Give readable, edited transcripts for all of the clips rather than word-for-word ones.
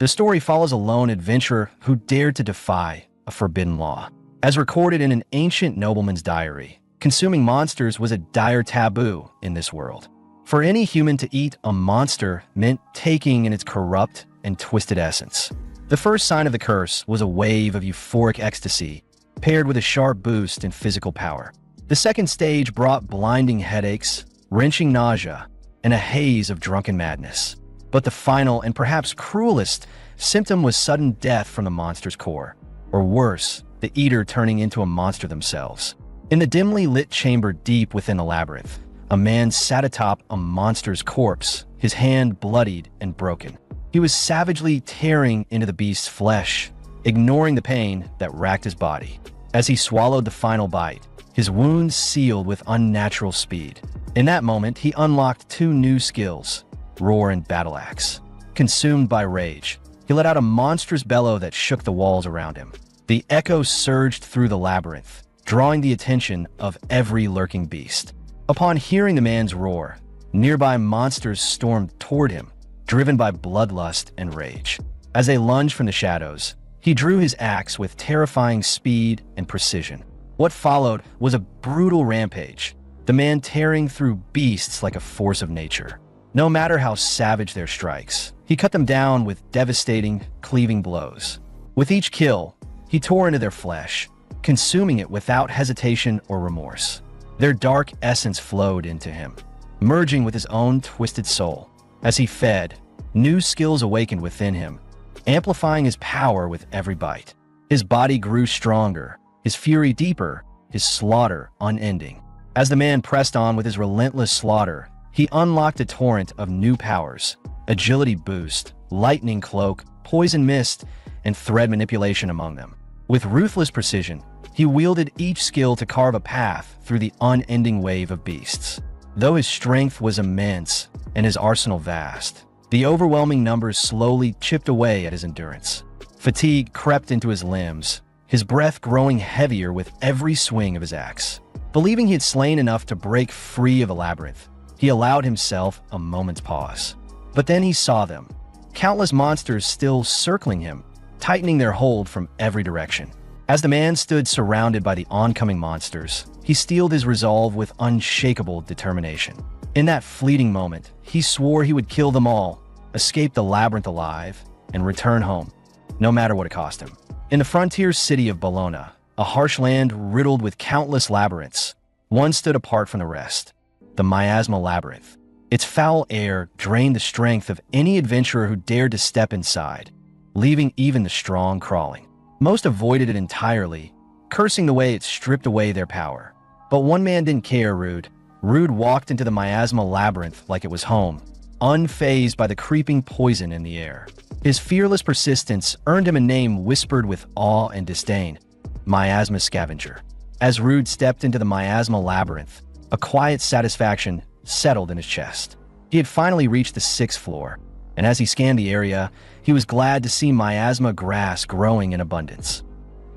The story follows a lone adventurer who dared to defy a forbidden law. As recorded in an ancient nobleman's diary, consuming monsters was a dire taboo in this world. For any human to eat a monster meant taking in its corrupt and twisted essence. The first sign of the curse was a wave of euphoric ecstasy, paired with a sharp boost in physical power. The second stage brought blinding headaches, wrenching nausea, and a haze of drunken madness. But the final and perhaps cruelest symptom was sudden death from the monster's core. Or worse, the eater turning into a monster themselves. In the dimly lit chamber deep within the labyrinth, a man sat atop a monster's corpse, his hand bloodied and broken. He was savagely tearing into the beast's flesh, ignoring the pain that racked his body. As he swallowed the final bite, his wounds sealed with unnatural speed. In that moment, he unlocked two new skills, Roar and Battle Axe. Consumed by rage, he let out a monstrous bellow that shook the walls around him. The echo surged through the labyrinth, drawing the attention of every lurking beast. Upon hearing the man's roar, nearby monsters stormed toward him, driven by bloodlust and rage. As they lunged from the shadows, he drew his axe with terrifying speed and precision. What followed was a brutal rampage, the man tearing through beasts like a force of nature. No matter how savage their strikes, he cut them down with devastating, cleaving blows. With each kill, he tore into their flesh, consuming it without hesitation or remorse. Their dark essence flowed into him, merging with his own twisted soul. As he fed, new skills awakened within him, amplifying his power with every bite. His body grew stronger, his fury deeper, his slaughter unending. As the man pressed on with his relentless slaughter, he unlocked a torrent of new powers: agility boost, lightning cloak, poison mist, and thread manipulation among them. With ruthless precision, he wielded each skill to carve a path through the unending wave of beasts. Though his strength was immense and his arsenal vast, the overwhelming numbers slowly chipped away at his endurance. Fatigue crept into his limbs, his breath growing heavier with every swing of his axe. Believing he had slain enough to break free of the labyrinth, he allowed himself a moment's pause. But then he saw them, countless monsters still circling him, tightening their hold from every direction. As the man stood surrounded by the oncoming monsters, he steeled his resolve with unshakable determination. In that fleeting moment, he swore he would kill them all, escape the labyrinth alive, and return home, no matter what it cost him. In the frontier city of Bologna, a harsh land riddled with countless labyrinths, one stood apart from the rest: the Miasma Labyrinth. Its foul air drained the strength of any adventurer who dared to step inside, leaving even the strong crawling. Most avoided it entirely, cursing the way it stripped away their power. But one man didn't care. Rude walked into the Miasma Labyrinth like it was home, unfazed by the creeping poison in the air. His fearless persistence earned him a name whispered with awe and disdain: Miasma Scavenger. As Rude stepped into the Miasma Labyrinth, a quiet satisfaction settled in his chest. He had finally reached the 6th floor, and as he scanned the area, he was glad to see miasma grass growing in abundance.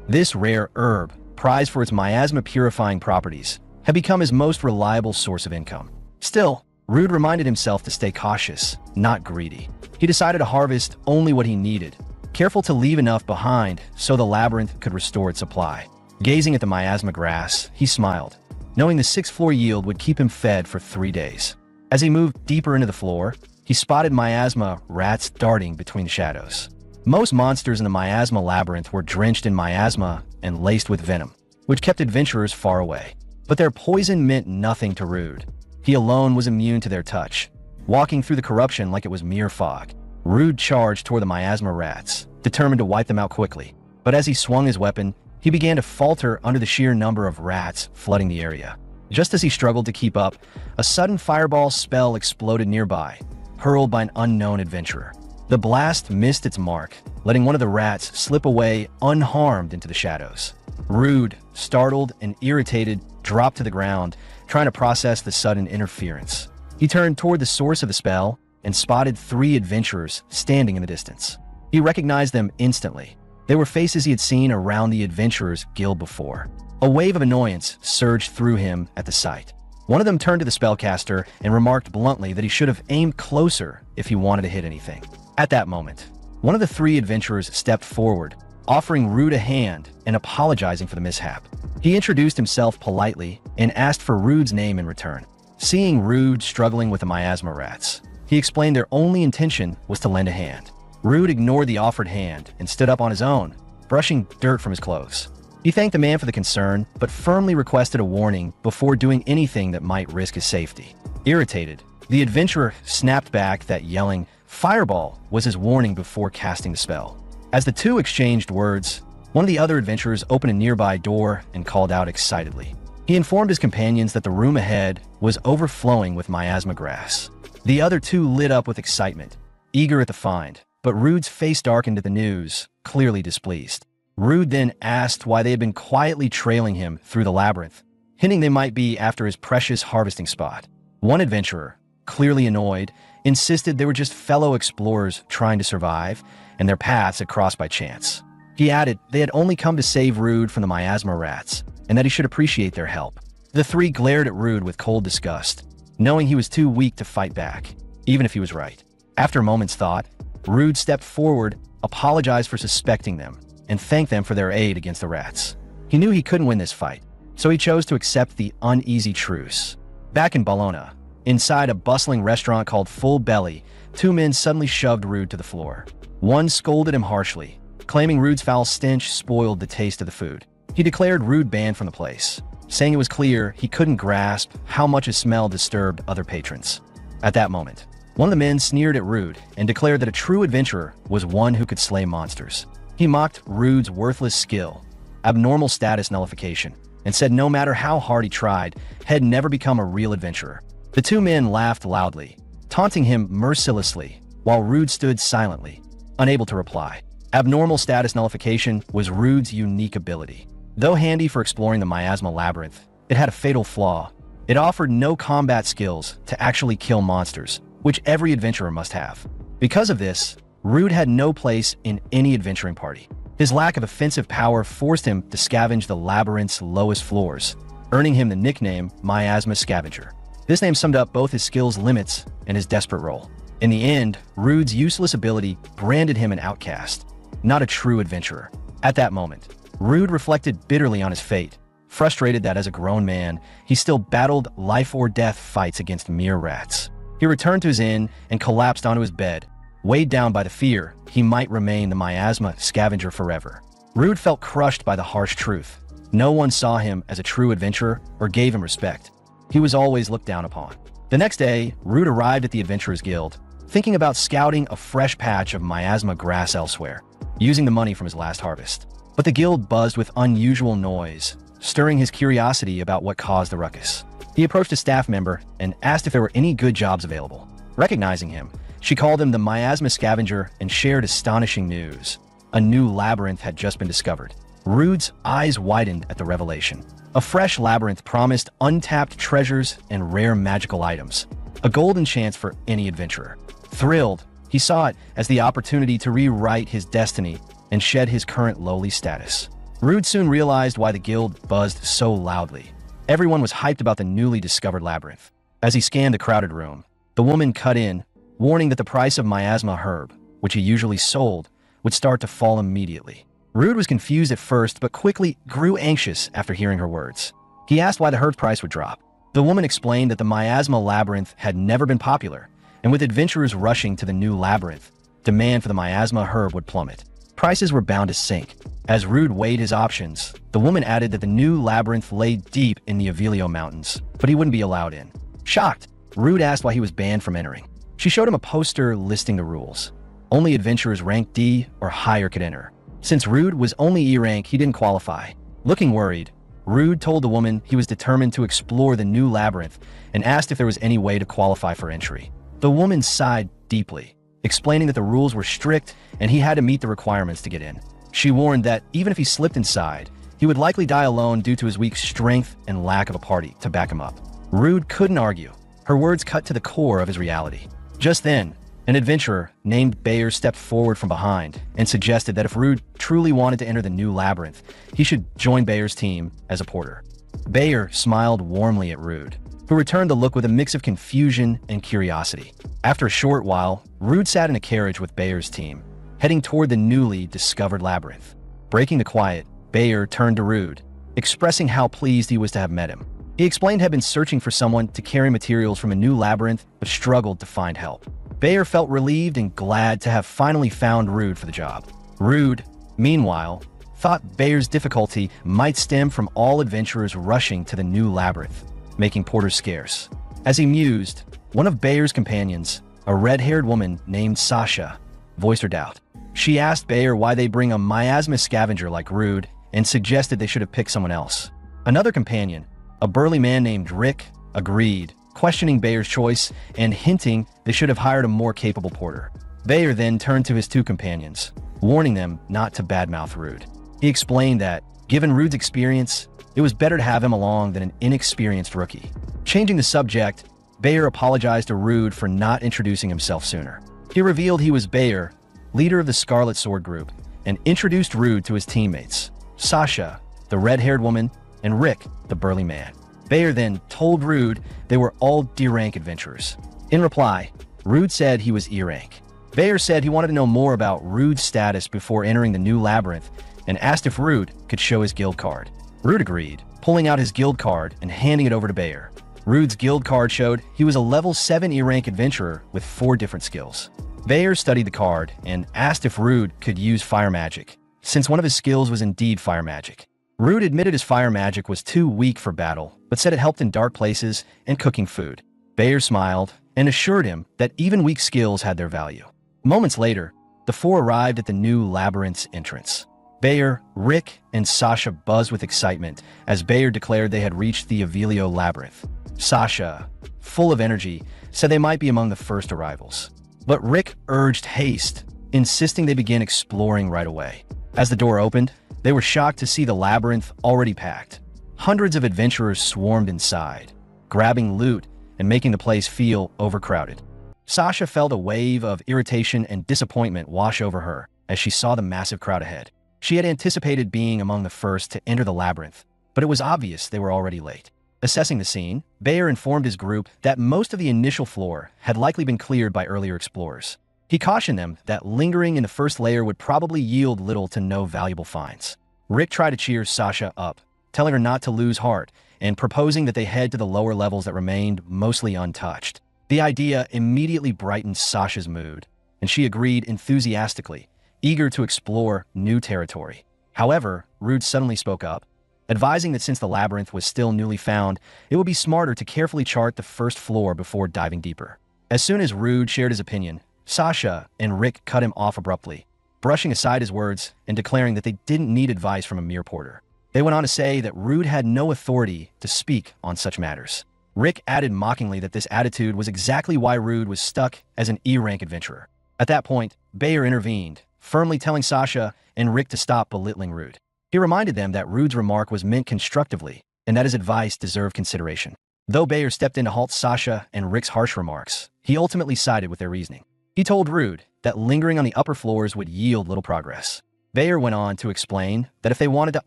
This rare herb, prized for its miasma-purifying properties, had become his most reliable source of income. Still, Rude reminded himself to stay cautious, not greedy. He decided to harvest only what he needed, careful to leave enough behind so the labyrinth could restore its supply. Gazing at the miasma grass, he smiled, knowing the 6th floor yield would keep him fed for 3 days. As he moved deeper into the floor, he spotted miasma rats darting between the shadows. Most monsters in the miasma labyrinth were drenched in miasma and laced with venom, which kept adventurers far away. But their poison meant nothing to Rude. He alone was immune to their touch, walking through the corruption like it was mere fog. Rude charged toward the miasma rats, determined to wipe them out quickly. But as he swung his weapon, he began to falter under the sheer number of rats flooding the area. Just as he struggled to keep up, a sudden fireball spell exploded nearby, hurled by an unknown adventurer. The blast missed its mark, letting one of the rats slip away unharmed into the shadows. Rude, startled and irritated, dropped to the ground, trying to process the sudden interference. He turned toward the source of the spell and spotted 3 adventurers standing in the distance. He recognized them instantly. They were faces he had seen around the adventurers' guild before. A wave of annoyance surged through him at the sight. One of them turned to the spellcaster and remarked bluntly that he should have aimed closer if he wanted to hit anything. At that moment, One of the three adventurers stepped forward, offering Rude a hand and apologizing for the mishap. He introduced himself politely and asked for Rude's name in return. Seeing Rude struggling with the miasma rats, he explained their only intention was to lend a hand. Rude ignored the offered hand and stood up on his own, brushing dirt from his clothes. He thanked the man for the concern, but firmly requested a warning before doing anything that might risk his safety. Irritated, the adventurer snapped back that yelling, "Fireball," was his warning before casting the spell. As the two exchanged words, one of the other adventurers opened a nearby door and called out excitedly. He informed his companions that the room ahead was overflowing with miasma grass. The other two lit up with excitement, eager at the find, but Rude's face darkened at the news, clearly displeased. Rude then asked why they had been quietly trailing him through the labyrinth, hinting they might be after his precious harvesting spot. One adventurer, clearly annoyed, insisted they were just fellow explorers trying to survive, and their paths had crossed by chance. He added they had only come to save Rude from the miasma rats, and that he should appreciate their help. The three glared at Rude with cold disgust, knowing he was too weak to fight back, even if he was right. After a moment's thought, Rude stepped forward, apologized for suspecting them, and thanked them for their aid against the rats. He knew he couldn't win this fight, so he chose to accept the uneasy truce. Back in Bologna, inside a bustling restaurant called Full Belly, two men suddenly shoved Rude to the floor. One scolded him harshly, claiming Rude's foul stench spoiled the taste of the food. He declared Rude banned from the place, saying it was clear he couldn't grasp how much his smell disturbed other patrons. At that moment, one of the men sneered at Rude and declared that a true adventurer was one who could slay monsters. He mocked Rude's worthless skill, abnormal status nullification, and said no matter how hard he tried, he'd never become a real adventurer. The two men laughed loudly, taunting him mercilessly, while Rude stood silently, unable to reply. Abnormal status nullification was Rude's unique ability. Though handy for exploring the miasma labyrinth, it had a fatal flaw. It offered no combat skills to actually kill monsters, which every adventurer must have. Because of this, Rude had no place in any adventuring party. His lack of offensive power forced him to scavenge the labyrinth's lowest floors, earning him the nickname Miasma Scavenger. This name summed up both his skill's limits and his desperate role. In the end, Rude's useless ability branded him an outcast, not a true adventurer. At that moment, Rude reflected bitterly on his fate, frustrated that as a grown man, he still battled life-or-death fights against mere rats. He returned to his inn and collapsed onto his bed, weighed down by the fear he might remain the miasma scavenger forever. Rude felt crushed by the harsh truth. No one saw him as a true adventurer or gave him respect. He was always looked down upon. The next day, Rude arrived at the Adventurers Guild, thinking about scouting a fresh patch of miasma grass elsewhere, using the money from his last harvest. But the guild buzzed with unusual noise, stirring his curiosity about what caused the ruckus. He approached a staff member and asked if there were any good jobs available. Recognizing him, she called him the Miasma Scavenger and shared astonishing news. A new labyrinth had just been discovered. Rude's eyes widened at the revelation. A fresh labyrinth promised untapped treasures and rare magical items, a golden chance for any adventurer. Thrilled, he saw it as the opportunity to rewrite his destiny and shed his current lowly status. Rude soon realized why the guild buzzed so loudly. Everyone was hyped about the newly discovered labyrinth. As he scanned the crowded room, the woman cut in, warning that the price of miasma herb, which he usually sold, would start to fall immediately. Rude was confused at first, but quickly grew anxious after hearing her words. He asked why the herb price would drop. The woman explained that the miasma labyrinth had never been popular, and with adventurers rushing to the new labyrinth, demand for the miasma herb would plummet. Prices were bound to sink. As Rude weighed his options, the woman added that the new labyrinth lay deep in the Yahello Mountains, but he wouldn't be allowed in. Shocked, Rude asked why he was banned from entering. She showed him a poster listing the rules. Only adventurers ranked D or higher could enter. Since Rude was only E rank, he didn't qualify. Looking worried, Rude told the woman he was determined to explore the new labyrinth and asked if there was any way to qualify for entry. The woman sighed deeply, explaining that the rules were strict and he had to meet the requirements to get in. She warned that even if he slipped inside, he would likely die alone due to his weak strength and lack of a party to back him up. Rude couldn't argue. Her words cut to the core of his reality. Just then, an adventurer named Bayer stepped forward from behind and suggested that if Rude truly wanted to enter the new labyrinth, he should join Bayer's team as a porter. Bayer smiled warmly at Rude, who returned the look with a mix of confusion and curiosity. After a short while, Rude sat in a carriage with Bayer's team, heading toward the newly discovered labyrinth. Breaking the quiet, Bayer turned to Rude, expressing how pleased he was to have met him. He explained he had been searching for someone to carry materials from a new labyrinth, but struggled to find help. Bayer felt relieved and glad to have finally found Rude for the job. Rude, meanwhile, thought Bayer's difficulty might stem from all adventurers rushing to the new labyrinth, making porters scarce. As he mused, one of Bayer's companions, a red-haired woman named Sasha, voiced her doubt. She asked Bayer why they bring a miasma scavenger like Rude and suggested they should have picked someone else. Another companion, a burly man named Rick, agreed, questioning Bayer's choice and hinting they should have hired a more capable porter. Bayer then turned to his two companions, warning them not to badmouth Rude. He explained that, given Rude's experience, it was better to have him along than an inexperienced rookie. Changing the subject, Bayer apologized to Rude for not introducing himself sooner. He revealed he was Bayer, leader of the Scarlet Sword Group, and introduced Rude to his teammates, Sasha, the red-haired woman, and Rick, the burly man. Bayer then told Rude they were all D-rank adventurers. In reply, Rude said he was E-rank. Bayer said he wanted to know more about Rude's status before entering the new labyrinth and asked if Rude could show his guild card. Rude agreed, pulling out his guild card and handing it over to Bayer. Rude's guild card showed he was a level 7 E-rank adventurer with 4 different skills. Bayer studied the card and asked if Rude could use fire magic, since one of his skills was indeed fire magic. Rude admitted his fire magic was too weak for battle, but said it helped in dark places and cooking food. Bayer smiled and assured him that even weak skills had their value. Moments later, the four arrived at the new labyrinth's entrance. Bayer, Rick, and Sasha buzzed with excitement as Bayer declared they had reached the Yahello labyrinth. Sasha, full of energy, said they might be among the first arrivals. But Rick urged haste, insisting they begin exploring right away. As the door opened, they were shocked to see the labyrinth already packed. Hundreds of adventurers swarmed inside, grabbing loot and making the place feel overcrowded. Sasha felt a wave of irritation and disappointment wash over her as she saw the massive crowd ahead. She had anticipated being among the first to enter the labyrinth, but it was obvious they were already late. Assessing the scene, Bayer informed his group that most of the initial floor had likely been cleared by earlier explorers. He cautioned them that lingering in the first layer would probably yield little to no valuable finds. Rick tried to cheer Sasha up, telling her not to lose heart and proposing that they head to the lower levels that remained mostly untouched. The idea immediately brightened Sasha's mood, and she agreed enthusiastically, eager to explore new territory. However, Rude suddenly spoke up, advising that since the labyrinth was still newly found, it would be smarter to carefully chart the first floor before diving deeper. As soon as Rude shared his opinion, Sasha and Rick cut him off abruptly, brushing aside his words and declaring that they didn't need advice from a mere porter. They went on to say that Rude had no authority to speak on such matters. Rick added mockingly that this attitude was exactly why Rude was stuck as an E-rank adventurer. At that point, Bayer intervened, firmly telling Sasha and Rick to stop belittling Rude. He reminded them that Rude's remark was meant constructively and that his advice deserved consideration. Though Bayer stepped in to halt Sasha and Rick's harsh remarks, he ultimately sided with their reasoning. He told Rude that lingering on the upper floors would yield little progress. Bayer went on to explain that if they wanted to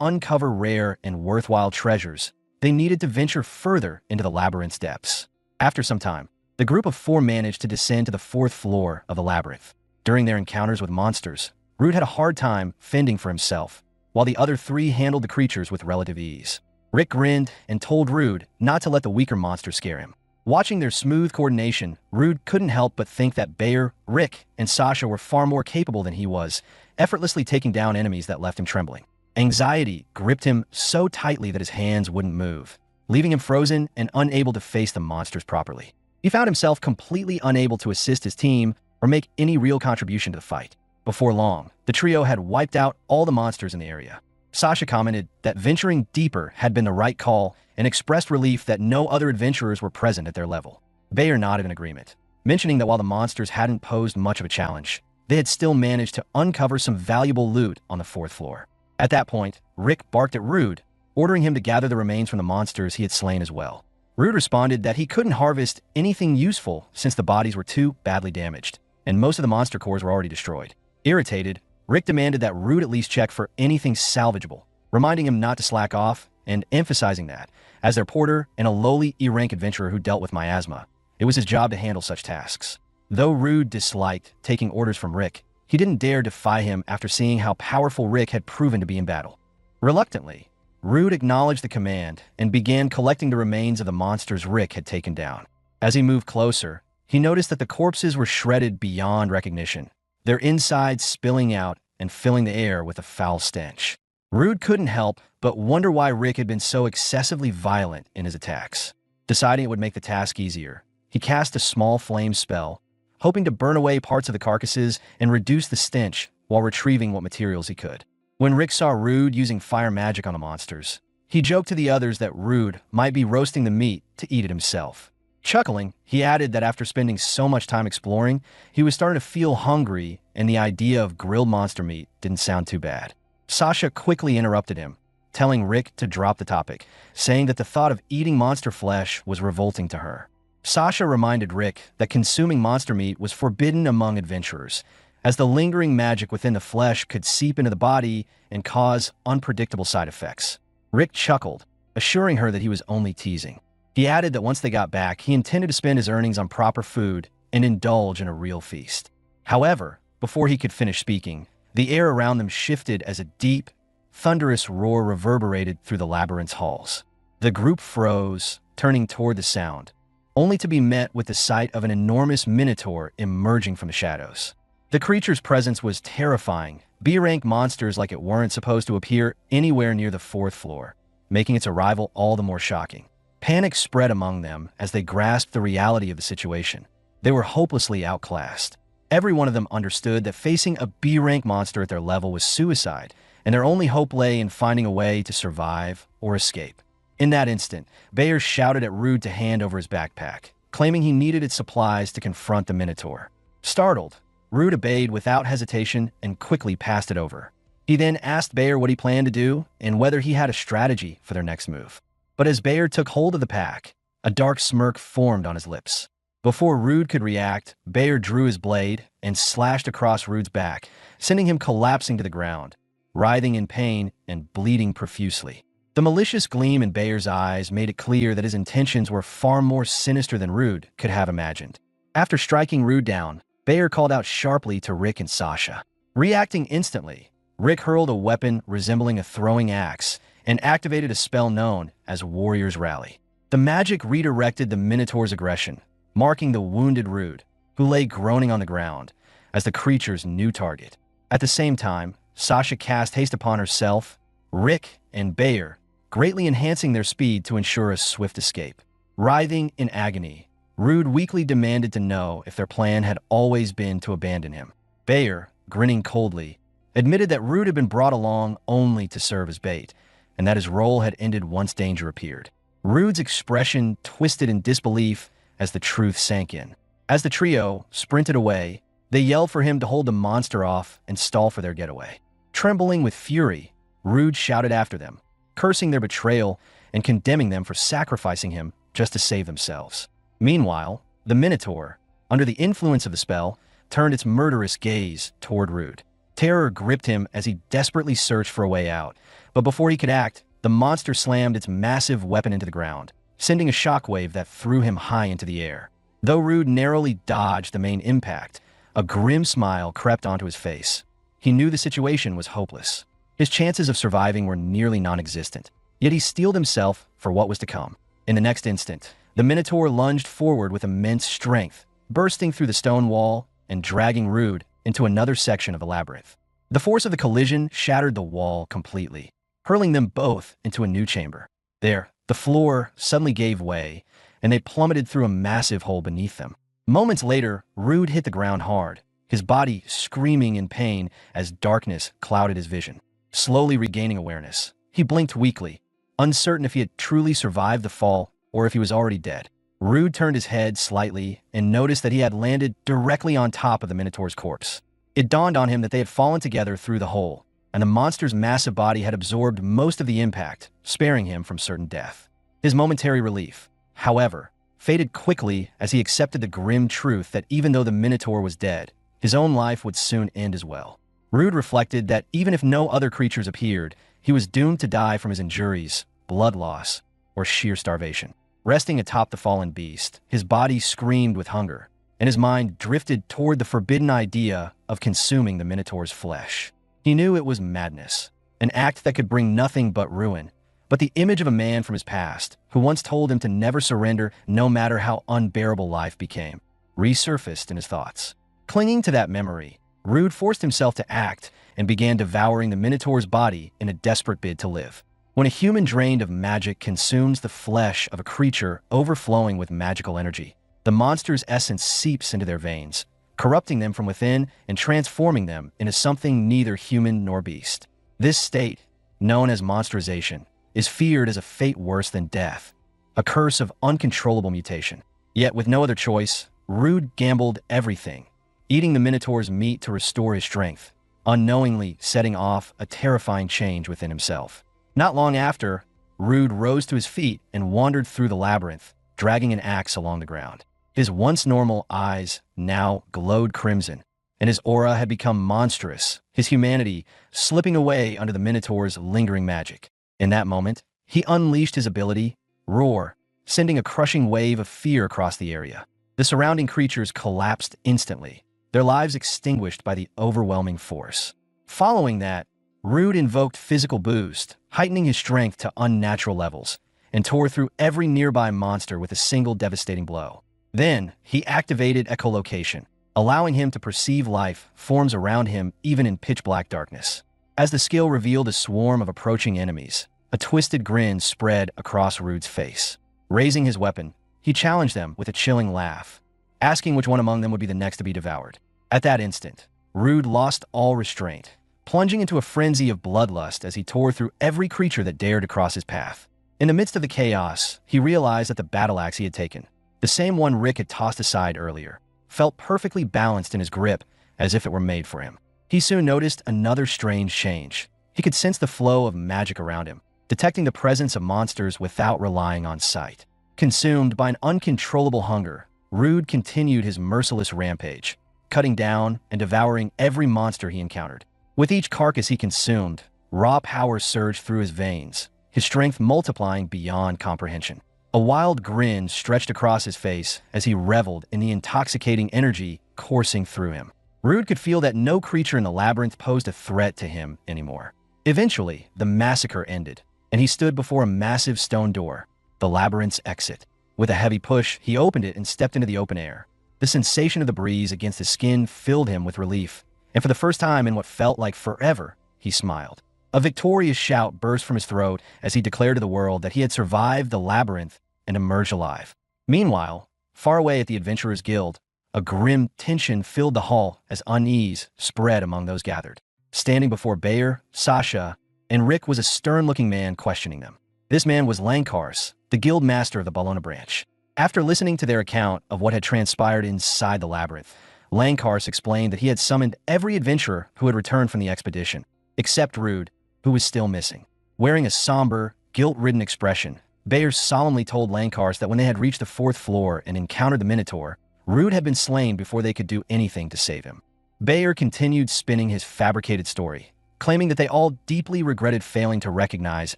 uncover rare and worthwhile treasures, they needed to venture further into the labyrinth's depths. After some time, the group of four managed to descend to the 4th floor of the labyrinth. During their encounters with monsters, Rude had a hard time fending for himself, while the other 3 handled the creatures with relative ease. Rick grinned and told Rude not to let the weaker monsters scare him. Watching their smooth coordination, Rude couldn't help but think that Bayer, Rick, and Sasha were far more capable than he was, effortlessly taking down enemies that left him trembling. Anxiety gripped him so tightly that his hands wouldn't move, leaving him frozen and unable to face the monsters properly. He found himself completely unable to assist his team or make any real contribution to the fight. Before long, the trio had wiped out all the monsters in the area. Sasha commented that venturing deeper had been the right call and expressed relief that no other adventurers were present at their level. Bayer nodded in agreement, mentioning that while the monsters hadn't posed much of a challenge, they had still managed to uncover some valuable loot on the 4th floor. At that point, Rick barked at Rude, ordering him to gather the remains from the monsters he had slain as well. Rude responded that he couldn't harvest anything useful since the bodies were too badly damaged, and most of the monster cores were already destroyed. Irritated, Rick demanded that Rude at least check for anything salvageable, reminding him not to slack off and emphasizing that, as their porter and a lowly E-rank adventurer who dealt with miasma, it was his job to handle such tasks. Though Rude disliked taking orders from Rick, He didn't dare defy him after seeing how powerful Rick had proven to be in battle. Reluctantly, Rude acknowledged the command and began collecting the remains of the monsters Rick had taken down. As he moved closer, he noticed that the corpses were shredded beyond recognition, their insides spilling out and filling the air with a foul stench. Rude couldn't help but wonder why Rick had been so excessively violent in his attacks. Deciding it would make the task easier, he cast a small flame spell, hoping to burn away parts of the carcasses and reduce the stench while retrieving what materials he could. When Rick saw Rude using fire magic on the monsters, he joked to the others that Rude might be roasting the meat to eat it himself. Chuckling, he added that after spending so much time exploring, he was starting to feel hungry and the idea of grilled monster meat didn't sound too bad. Sasha quickly interrupted him, telling Rick to drop the topic, saying that the thought of eating monster flesh was revolting to her. Sasha reminded Rick that consuming monster meat was forbidden among adventurers, as the lingering magic within the flesh could seep into the body and cause unpredictable side effects. Rick chuckled, assuring her that he was only teasing. He added that once they got back, he intended to spend his earnings on proper food and indulge in a real feast. However, before he could finish speaking, the air around them shifted as a deep, thunderous roar reverberated through the labyrinth's halls. The group froze, turning toward the sound, only to be met with the sight of an enormous minotaur emerging from the shadows. The creature's presence was terrifying. B-rank monsters like it weren't supposed to appear anywhere near the fourth floor, making its arrival all the more shocking. Panic spread among them as they grasped the reality of the situation. They were hopelessly outclassed. Every one of them understood that facing a B-rank monster at their level was suicide, and their only hope lay in finding a way to survive or escape. In that instant, Bayer shouted at Rude to hand over his backpack, claiming he needed its supplies to confront the Minotaur. Startled, Rude obeyed without hesitation and quickly passed it over. He then asked Bayer what he planned to do and whether he had a strategy for their next move. But as Bayer took hold of the pack, a dark smirk formed on his lips. Before Rude could react, Bayer drew his blade and slashed across Rude's back, sending him collapsing to the ground, writhing in pain and bleeding profusely. The malicious gleam in Bayer's eyes made it clear that his intentions were far more sinister than Rude could have imagined. After striking Rude down, Bayer called out sharply to Rick and Sasha. Reacting instantly, Rick hurled a weapon resembling a throwing axe and activated a spell known as Warrior's Rally. The magic redirected the Minotaur's aggression, marking the wounded Rude, who lay groaning on the ground, as the creature's new target. At the same time, Sasha cast haste upon herself, Rick, and Bayer, greatly enhancing their speed to ensure a swift escape. Writhing in agony, Rude weakly demanded to know if their plan had always been to abandon him. Bayer, grinning coldly, admitted that Rude had been brought along only to serve as bait, and that his role had ended once danger appeared. Rude's expression twisted in disbelief as the truth sank in. As the trio sprinted away, they yelled for him to hold the monster off and stall for their getaway. Trembling with fury, Rude shouted after them, cursing their betrayal and condemning them for sacrificing him just to save themselves. Meanwhile, the Minotaur, under the influence of the spell, turned its murderous gaze toward Rude. Terror gripped him as he desperately searched for a way out, but before he could act, the monster slammed its massive weapon into the ground, sending a shockwave that threw him high into the air. Though Rude narrowly dodged the main impact, a grim smile crept onto his face. He knew the situation was hopeless. His chances of surviving were nearly non-existent, yet he steeled himself for what was to come. In the next instant, the Minotaur lunged forward with immense strength, bursting through the stone wall and dragging Rude into another section of the labyrinth. The force of the collision shattered the wall completely, hurling them both into a new chamber. There, the floor suddenly gave way, and they plummeted through a massive hole beneath them. Moments later, Rude hit the ground hard, his body screaming in pain as darkness clouded his vision. Slowly regaining awareness, he blinked weakly, uncertain if he had truly survived the fall or if he was already dead. Rude turned his head slightly and noticed that he had landed directly on top of the Minotaur's corpse. It dawned on him that they had fallen together through the hole, and the monster's massive body had absorbed most of the impact, sparing him from certain death. His momentary relief, however, faded quickly as he accepted the grim truth that even though the Minotaur was dead, his own life would soon end as well. Rude reflected that even if no other creatures appeared, he was doomed to die from his injuries, blood loss, or sheer starvation. Resting atop the fallen beast, his body screamed with hunger, and his mind drifted toward the forbidden idea of consuming the Minotaur's flesh. He knew it was madness, an act that could bring nothing but ruin, but the image of a man from his past, who once told him to never surrender no matter how unbearable life became, resurfaced in his thoughts. Clinging to that memory, Rude forced himself to act and began devouring the Minotaur's body in a desperate bid to live. When a human drained of magic consumes the flesh of a creature overflowing with magical energy, the monster's essence seeps into their veins, corrupting them from within and transforming them into something neither human nor beast. This state, known as monsterization, is feared as a fate worse than death, a curse of uncontrollable mutation. Yet with no other choice, Rude gambled everything, eating the Minotaur's meat to restore his strength, unknowingly setting off a terrifying change within himself. Not long after, Rude rose to his feet and wandered through the labyrinth, dragging an axe along the ground. His once normal eyes now glowed crimson, and his aura had become monstrous, his humanity slipping away under the Minotaur's lingering magic. In that moment, he unleashed his ability, Roar, sending a crushing wave of fear across the area. The surrounding creatures collapsed instantly, their lives extinguished by the overwhelming force. Following that, Rude invoked physical boost, heightening his strength to unnatural levels, and tore through every nearby monster with a single devastating blow. Then, he activated echolocation, allowing him to perceive life forms around him even in pitch-black darkness. As the skill revealed a swarm of approaching enemies, a twisted grin spread across Rude's face. Raising his weapon, he challenged them with a chilling laugh, asking which one among them would be the next to be devoured. At that instant, Rude lost all restraint, plunging into a frenzy of bloodlust as he tore through every creature that dared to cross his path. In the midst of the chaos, he realized that the battle axe he had taken, the same one Rick had tossed aside earlier, felt perfectly balanced in his grip as if it were made for him. He soon noticed another strange change. He could sense the flow of magic around him, detecting the presence of monsters without relying on sight. Consumed by an uncontrollable hunger, Rude continued his merciless rampage, cutting down and devouring every monster he encountered. With each carcass he consumed, raw power surged through his veins, his strength multiplying beyond comprehension. A wild grin stretched across his face as he reveled in the intoxicating energy coursing through him. Rude could feel that no creature in the labyrinth posed a threat to him anymore. Eventually, the massacre ended, and he stood before a massive stone door, the labyrinth's exit. With a heavy push, he opened it and stepped into the open air. The sensation of the breeze against his skin filled him with relief, and for the first time in what felt like forever, he smiled. A victorious shout burst from his throat as he declared to the world that he had survived the labyrinth and emerged alive. Meanwhile, far away at the Adventurers Guild, a grim tension filled the hall as unease spread among those gathered. Standing before Bayer, Sasha, and Rick was a stern-looking man questioning them. This man was Lankars, the guild master of the Ballona branch. After listening to their account of what had transpired inside the labyrinth, Lankars explained that he had summoned every adventurer who had returned from the expedition, except Rude, who was still missing. Wearing a somber, guilt-ridden expression, Bayer solemnly told Lankars that when they had reached the 4th floor and encountered the Minotaur, Rude had been slain before they could do anything to save him. Bayer continued spinning his fabricated story, claiming that they all deeply regretted failing to recognize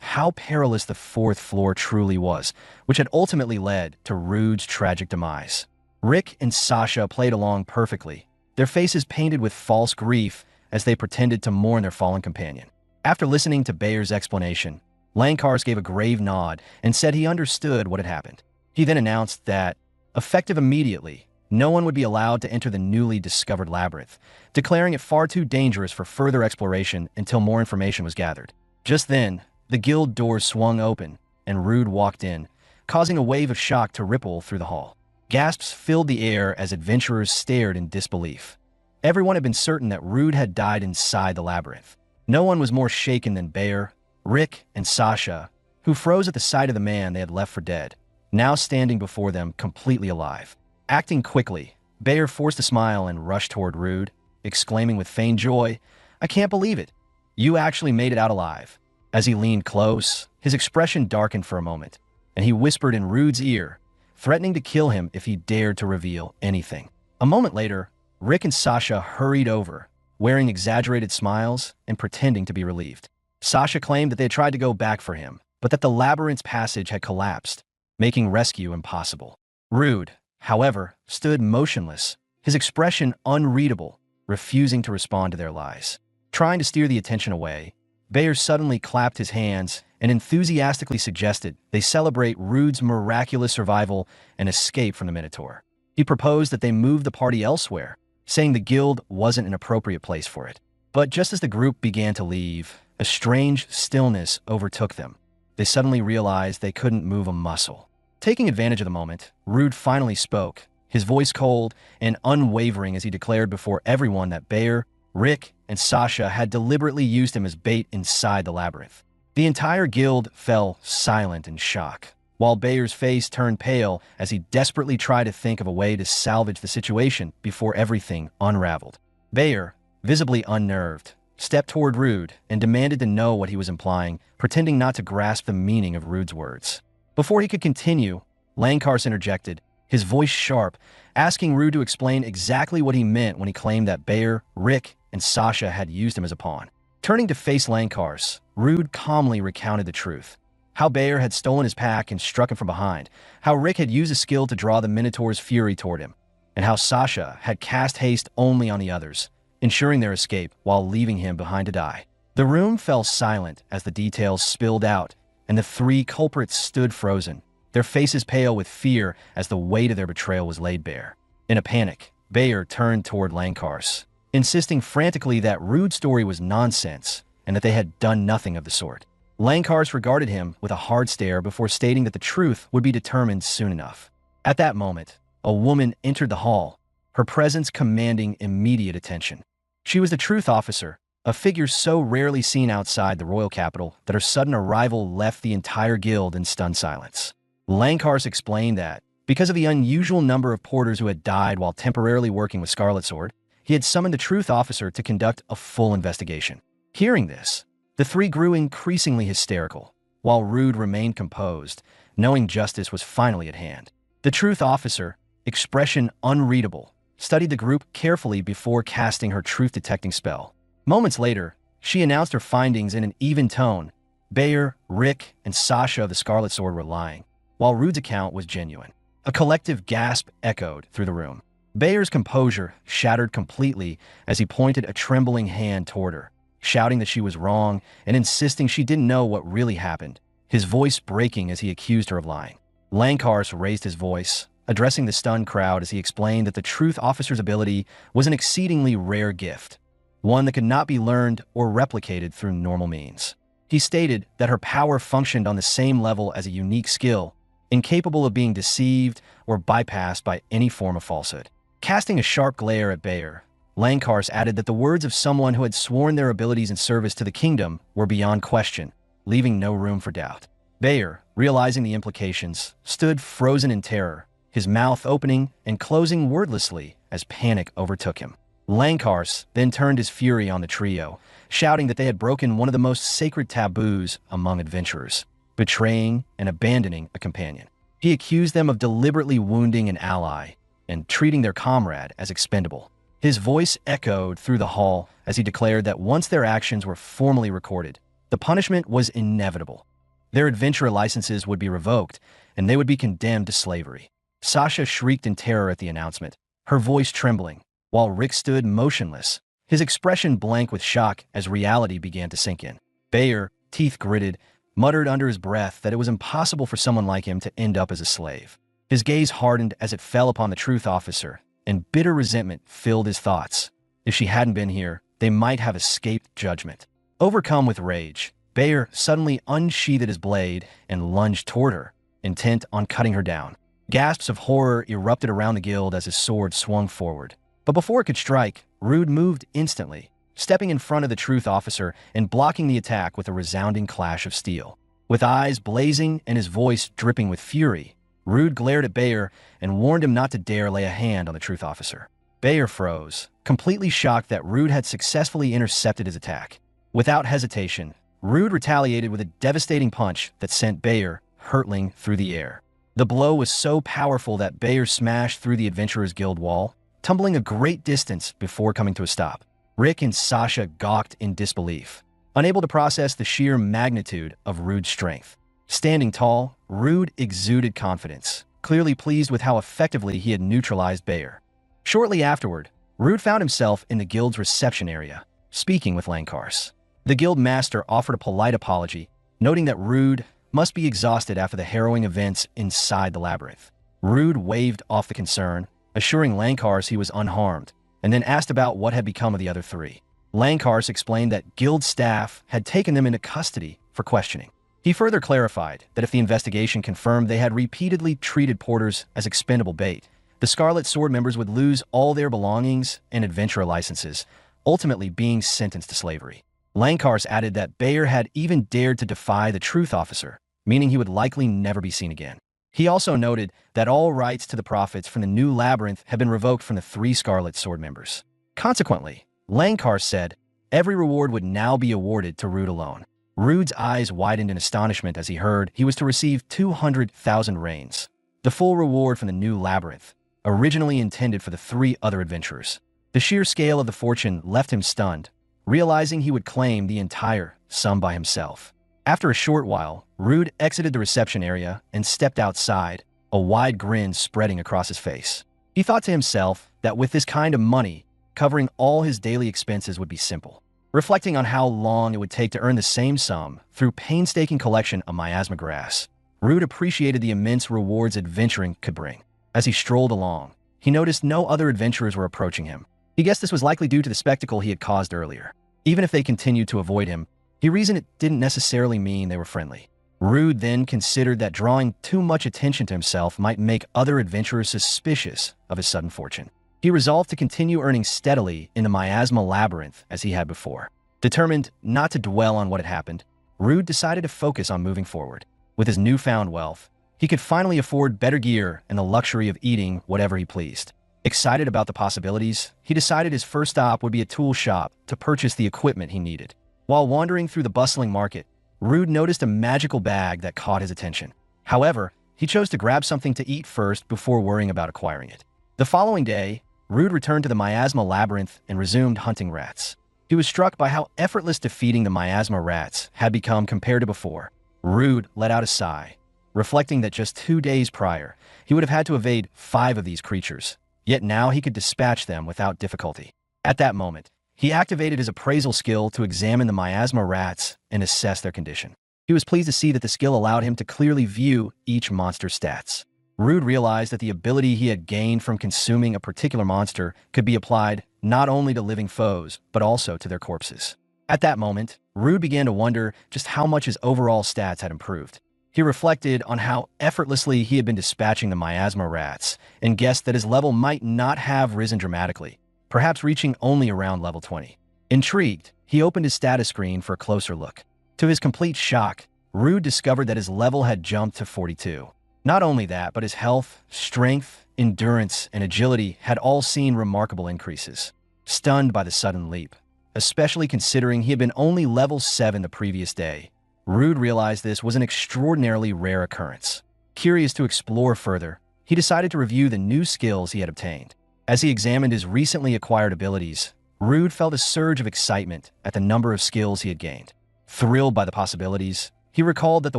how perilous the 4th floor truly was, which had ultimately led to Rude's tragic demise. Rick and Sasha played along perfectly, their faces painted with false grief as they pretended to mourn their fallen companion. After listening to Bayer's explanation, Lankars gave a grave nod and said he understood what had happened. He then announced that, effective immediately, no one would be allowed to enter the newly discovered labyrinth, declaring it far too dangerous for further exploration until more information was gathered. Just then, the guild doors swung open, and Rude walked in, causing a wave of shock to ripple through the hall. Gasps filled the air as adventurers stared in disbelief. Everyone had been certain that Rude had died inside the labyrinth. No one was more shaken than Bayer, Rick, and Sasha, who froze at the sight of the man they had left for dead, now standing before them completely alive. Acting quickly, Bayer forced a smile and rushed toward Rude, exclaiming with feigned joy, "I can't believe it! You actually made it out alive." As he leaned close, his expression darkened for a moment, and he whispered in Rude's ear, threatening to kill him if he dared to reveal anything. A moment later, Rick and Sasha hurried over, wearing exaggerated smiles and pretending to be relieved. Sasha claimed that they had tried to go back for him, but that the labyrinth's passage had collapsed, making rescue impossible. Rude, however, stood motionless, his expression unreadable, refusing to respond to their lies. Trying to steer the attention away, Bayer suddenly clapped his hands and enthusiastically suggested they celebrate Rude's miraculous survival and escape from the Minotaur. He proposed that they move the party elsewhere, saying the guild wasn't an appropriate place for it. But just as the group began to leave, a strange stillness overtook them. They suddenly realized they couldn't move a muscle. Taking advantage of the moment, Rude finally spoke, his voice cold and unwavering as he declared before everyone that Bayer, Rick, and Sasha had deliberately used him as bait inside the labyrinth. The entire guild fell silent in shock, while Bayer's face turned pale as he desperately tried to think of a way to salvage the situation before everything unraveled. Bayer, visibly unnerved, stepped toward Rude and demanded to know what he was implying, pretending not to grasp the meaning of Rude's words. Before he could continue, Lancaster interjected, his voice sharp, asking Rude to explain exactly what he meant when he claimed that Bayer, Rick, and Sasha had used him as a pawn. Turning to face Lancaster, Rude calmly recounted the truth. How Bayer had stolen his pack and struck him from behind, how Rick had used a skill to draw the Minotaur's fury toward him, and how Sasha had cast haste only on the others, ensuring their escape while leaving him behind to die. The room fell silent as the details spilled out, and the three culprits stood frozen, their faces pale with fear as the weight of their betrayal was laid bare. In a panic, Bayer turned toward Lancaster, insisting frantically that Rude's story was nonsense and that they had done nothing of the sort. Lancaster regarded him with a hard stare before stating that the truth would be determined soon enough. At that moment, a woman entered the hall, her presence commanding immediate attention. She was the truth officer, a figure so rarely seen outside the royal capital that her sudden arrival left the entire guild in stunned silence. Lancaster explained that, because of the unusual number of porters who had died while temporarily working with Scarlet Sword, he had summoned the truth officer to conduct a full investigation. Hearing this, the three grew increasingly hysterical, while Rude remained composed, knowing justice was finally at hand. The truth officer, expression unreadable, studied the group carefully before casting her truth-detecting spell. Moments later, she announced her findings in an even tone. Bayer, Rick, and Sasha of the Scarlet Sword were lying, while Rude's account was genuine. A collective gasp echoed through the room. Bayer's composure shattered completely as he pointed a trembling hand toward her, shouting that she was wrong and insisting she didn't know what really happened, his voice breaking as he accused her of lying. Lancaster raised his voice, addressing the stunned crowd as he explained that the truth officer's ability was an exceedingly rare gift, one that could not be learned or replicated through normal means. He stated that her power functioned on the same level as a unique skill, incapable of being deceived or bypassed by any form of falsehood. Casting a sharp glare at Bayer, Lancaster added that the words of someone who had sworn their abilities in service to the kingdom were beyond question, leaving no room for doubt. Bayer, realizing the implications, stood frozen in terror, his mouth opening and closing wordlessly as panic overtook him. Lancaster then turned his fury on the trio, shouting that they had broken one of the most sacred taboos among adventurers, betraying and abandoning a companion. He accused them of deliberately wounding an ally and treating their comrade as expendable. His voice echoed through the hall as he declared that once their actions were formally recorded, the punishment was inevitable. Their adventurer licenses would be revoked, and they would be condemned to slavery. Sasha shrieked in terror at the announcement, her voice trembling, while Rick stood motionless, his expression blank with shock as reality began to sink in. Bayer, teeth gritted, muttered under his breath that it was impossible for someone like him to end up as a slave. His gaze hardened as it fell upon the truth officer, and bitter resentment filled his thoughts. If she hadn't been here, they might have escaped judgment. Overcome with rage, Bayer suddenly unsheathed his blade and lunged toward her, intent on cutting her down. Gasps of horror erupted around the guild as his sword swung forward. But before it could strike, Rude moved instantly, stepping in front of the truth officer and blocking the attack with a resounding clash of steel. With eyes blazing and his voice dripping with fury, Rude glared at Bayer and warned him not to dare lay a hand on the truth officer. Bayer froze, completely shocked that Rude had successfully intercepted his attack. Without hesitation, Rude retaliated with a devastating punch that sent Bayer hurtling through the air. The blow was so powerful that Bayer smashed through the Adventurers Guild wall, tumbling a great distance before coming to a stop. Rick and Sasha gawked in disbelief, unable to process the sheer magnitude of Rude's strength. Standing tall, Rude exuded confidence, clearly pleased with how effectively he had neutralized Bayer. Shortly afterward, Rude found himself in the guild's reception area, speaking with Lankars. The guild master offered a polite apology, noting that Rude must be exhausted after the harrowing events inside the labyrinth. Rude waved off the concern, assuring Lankars he was unharmed, and then asked about what had become of the other three. Lankars explained that guild staff had taken them into custody for questioning. He further clarified that if the investigation confirmed they had repeatedly treated porters as expendable bait, the Scarlet Sword members would lose all their belongings and adventurer licenses, ultimately being sentenced to slavery. Lankars added that Bayer had even dared to defy the Truth Officer, meaning he would likely never be seen again. He also noted that all rights to the profits from the new labyrinth had been revoked from the 3 Scarlet Sword members. Consequently, Lankars said every reward would now be awarded to Rude alone. Rude's eyes widened in astonishment as he heard he was to receive 200,000 reins, the full reward from the new labyrinth, originally intended for the 3 other adventurers. The sheer scale of the fortune left him stunned, realizing he would claim the entire sum by himself. After a short while, Rude exited the reception area and stepped outside, a wide grin spreading across his face. He thought to himself that with this kind of money, covering all his daily expenses would be simple. Reflecting on how long it would take to earn the same sum through painstaking collection of miasma grass, Rude appreciated the immense rewards adventuring could bring. As he strolled along, he noticed no other adventurers were approaching him. He guessed this was likely due to the spectacle he had caused earlier. Even if they continued to avoid him, he reasoned it didn't necessarily mean they were friendly. Rude then considered that drawing too much attention to himself might make other adventurers suspicious of his sudden fortune. He resolved to continue earning steadily in the miasma labyrinth as he had before. Determined not to dwell on what had happened, Rude decided to focus on moving forward. With his newfound wealth, he could finally afford better gear and the luxury of eating whatever he pleased. Excited about the possibilities, he decided his first stop would be a tool shop to purchase the equipment he needed. While wandering through the bustling market, Rude noticed a magical bag that caught his attention. However, he chose to grab something to eat first before worrying about acquiring it. The following day, Rude returned to the miasma labyrinth and resumed hunting rats. He was struck by how effortless defeating the miasma rats had become compared to before. Rude let out a sigh, reflecting that just 2 days prior, he would have had to evade 5 of these creatures, yet now he could dispatch them without difficulty. At that moment, he activated his appraisal skill to examine the miasma rats and assess their condition. He was pleased to see that the skill allowed him to clearly view each monster's stats. Rude realized that the ability he had gained from consuming a particular monster could be applied not only to living foes, but also to their corpses. At that moment, Rude began to wonder just how much his overall stats had improved. He reflected on how effortlessly he had been dispatching the miasma rats and guessed that his level might not have risen dramatically, perhaps reaching only around level 20. Intrigued, he opened his status screen for a closer look. To his complete shock, Rude discovered that his level had jumped to 42. Not only that, but his health, strength, endurance, and agility had all seen remarkable increases. Stunned by the sudden leap, especially considering he had been only level 7 the previous day, Rude realized this was an extraordinarily rare occurrence. Curious to explore further, he decided to review the new skills he had obtained. As he examined his recently acquired abilities, Rude felt a surge of excitement at the number of skills he had gained. Thrilled by the possibilities, he recalled that the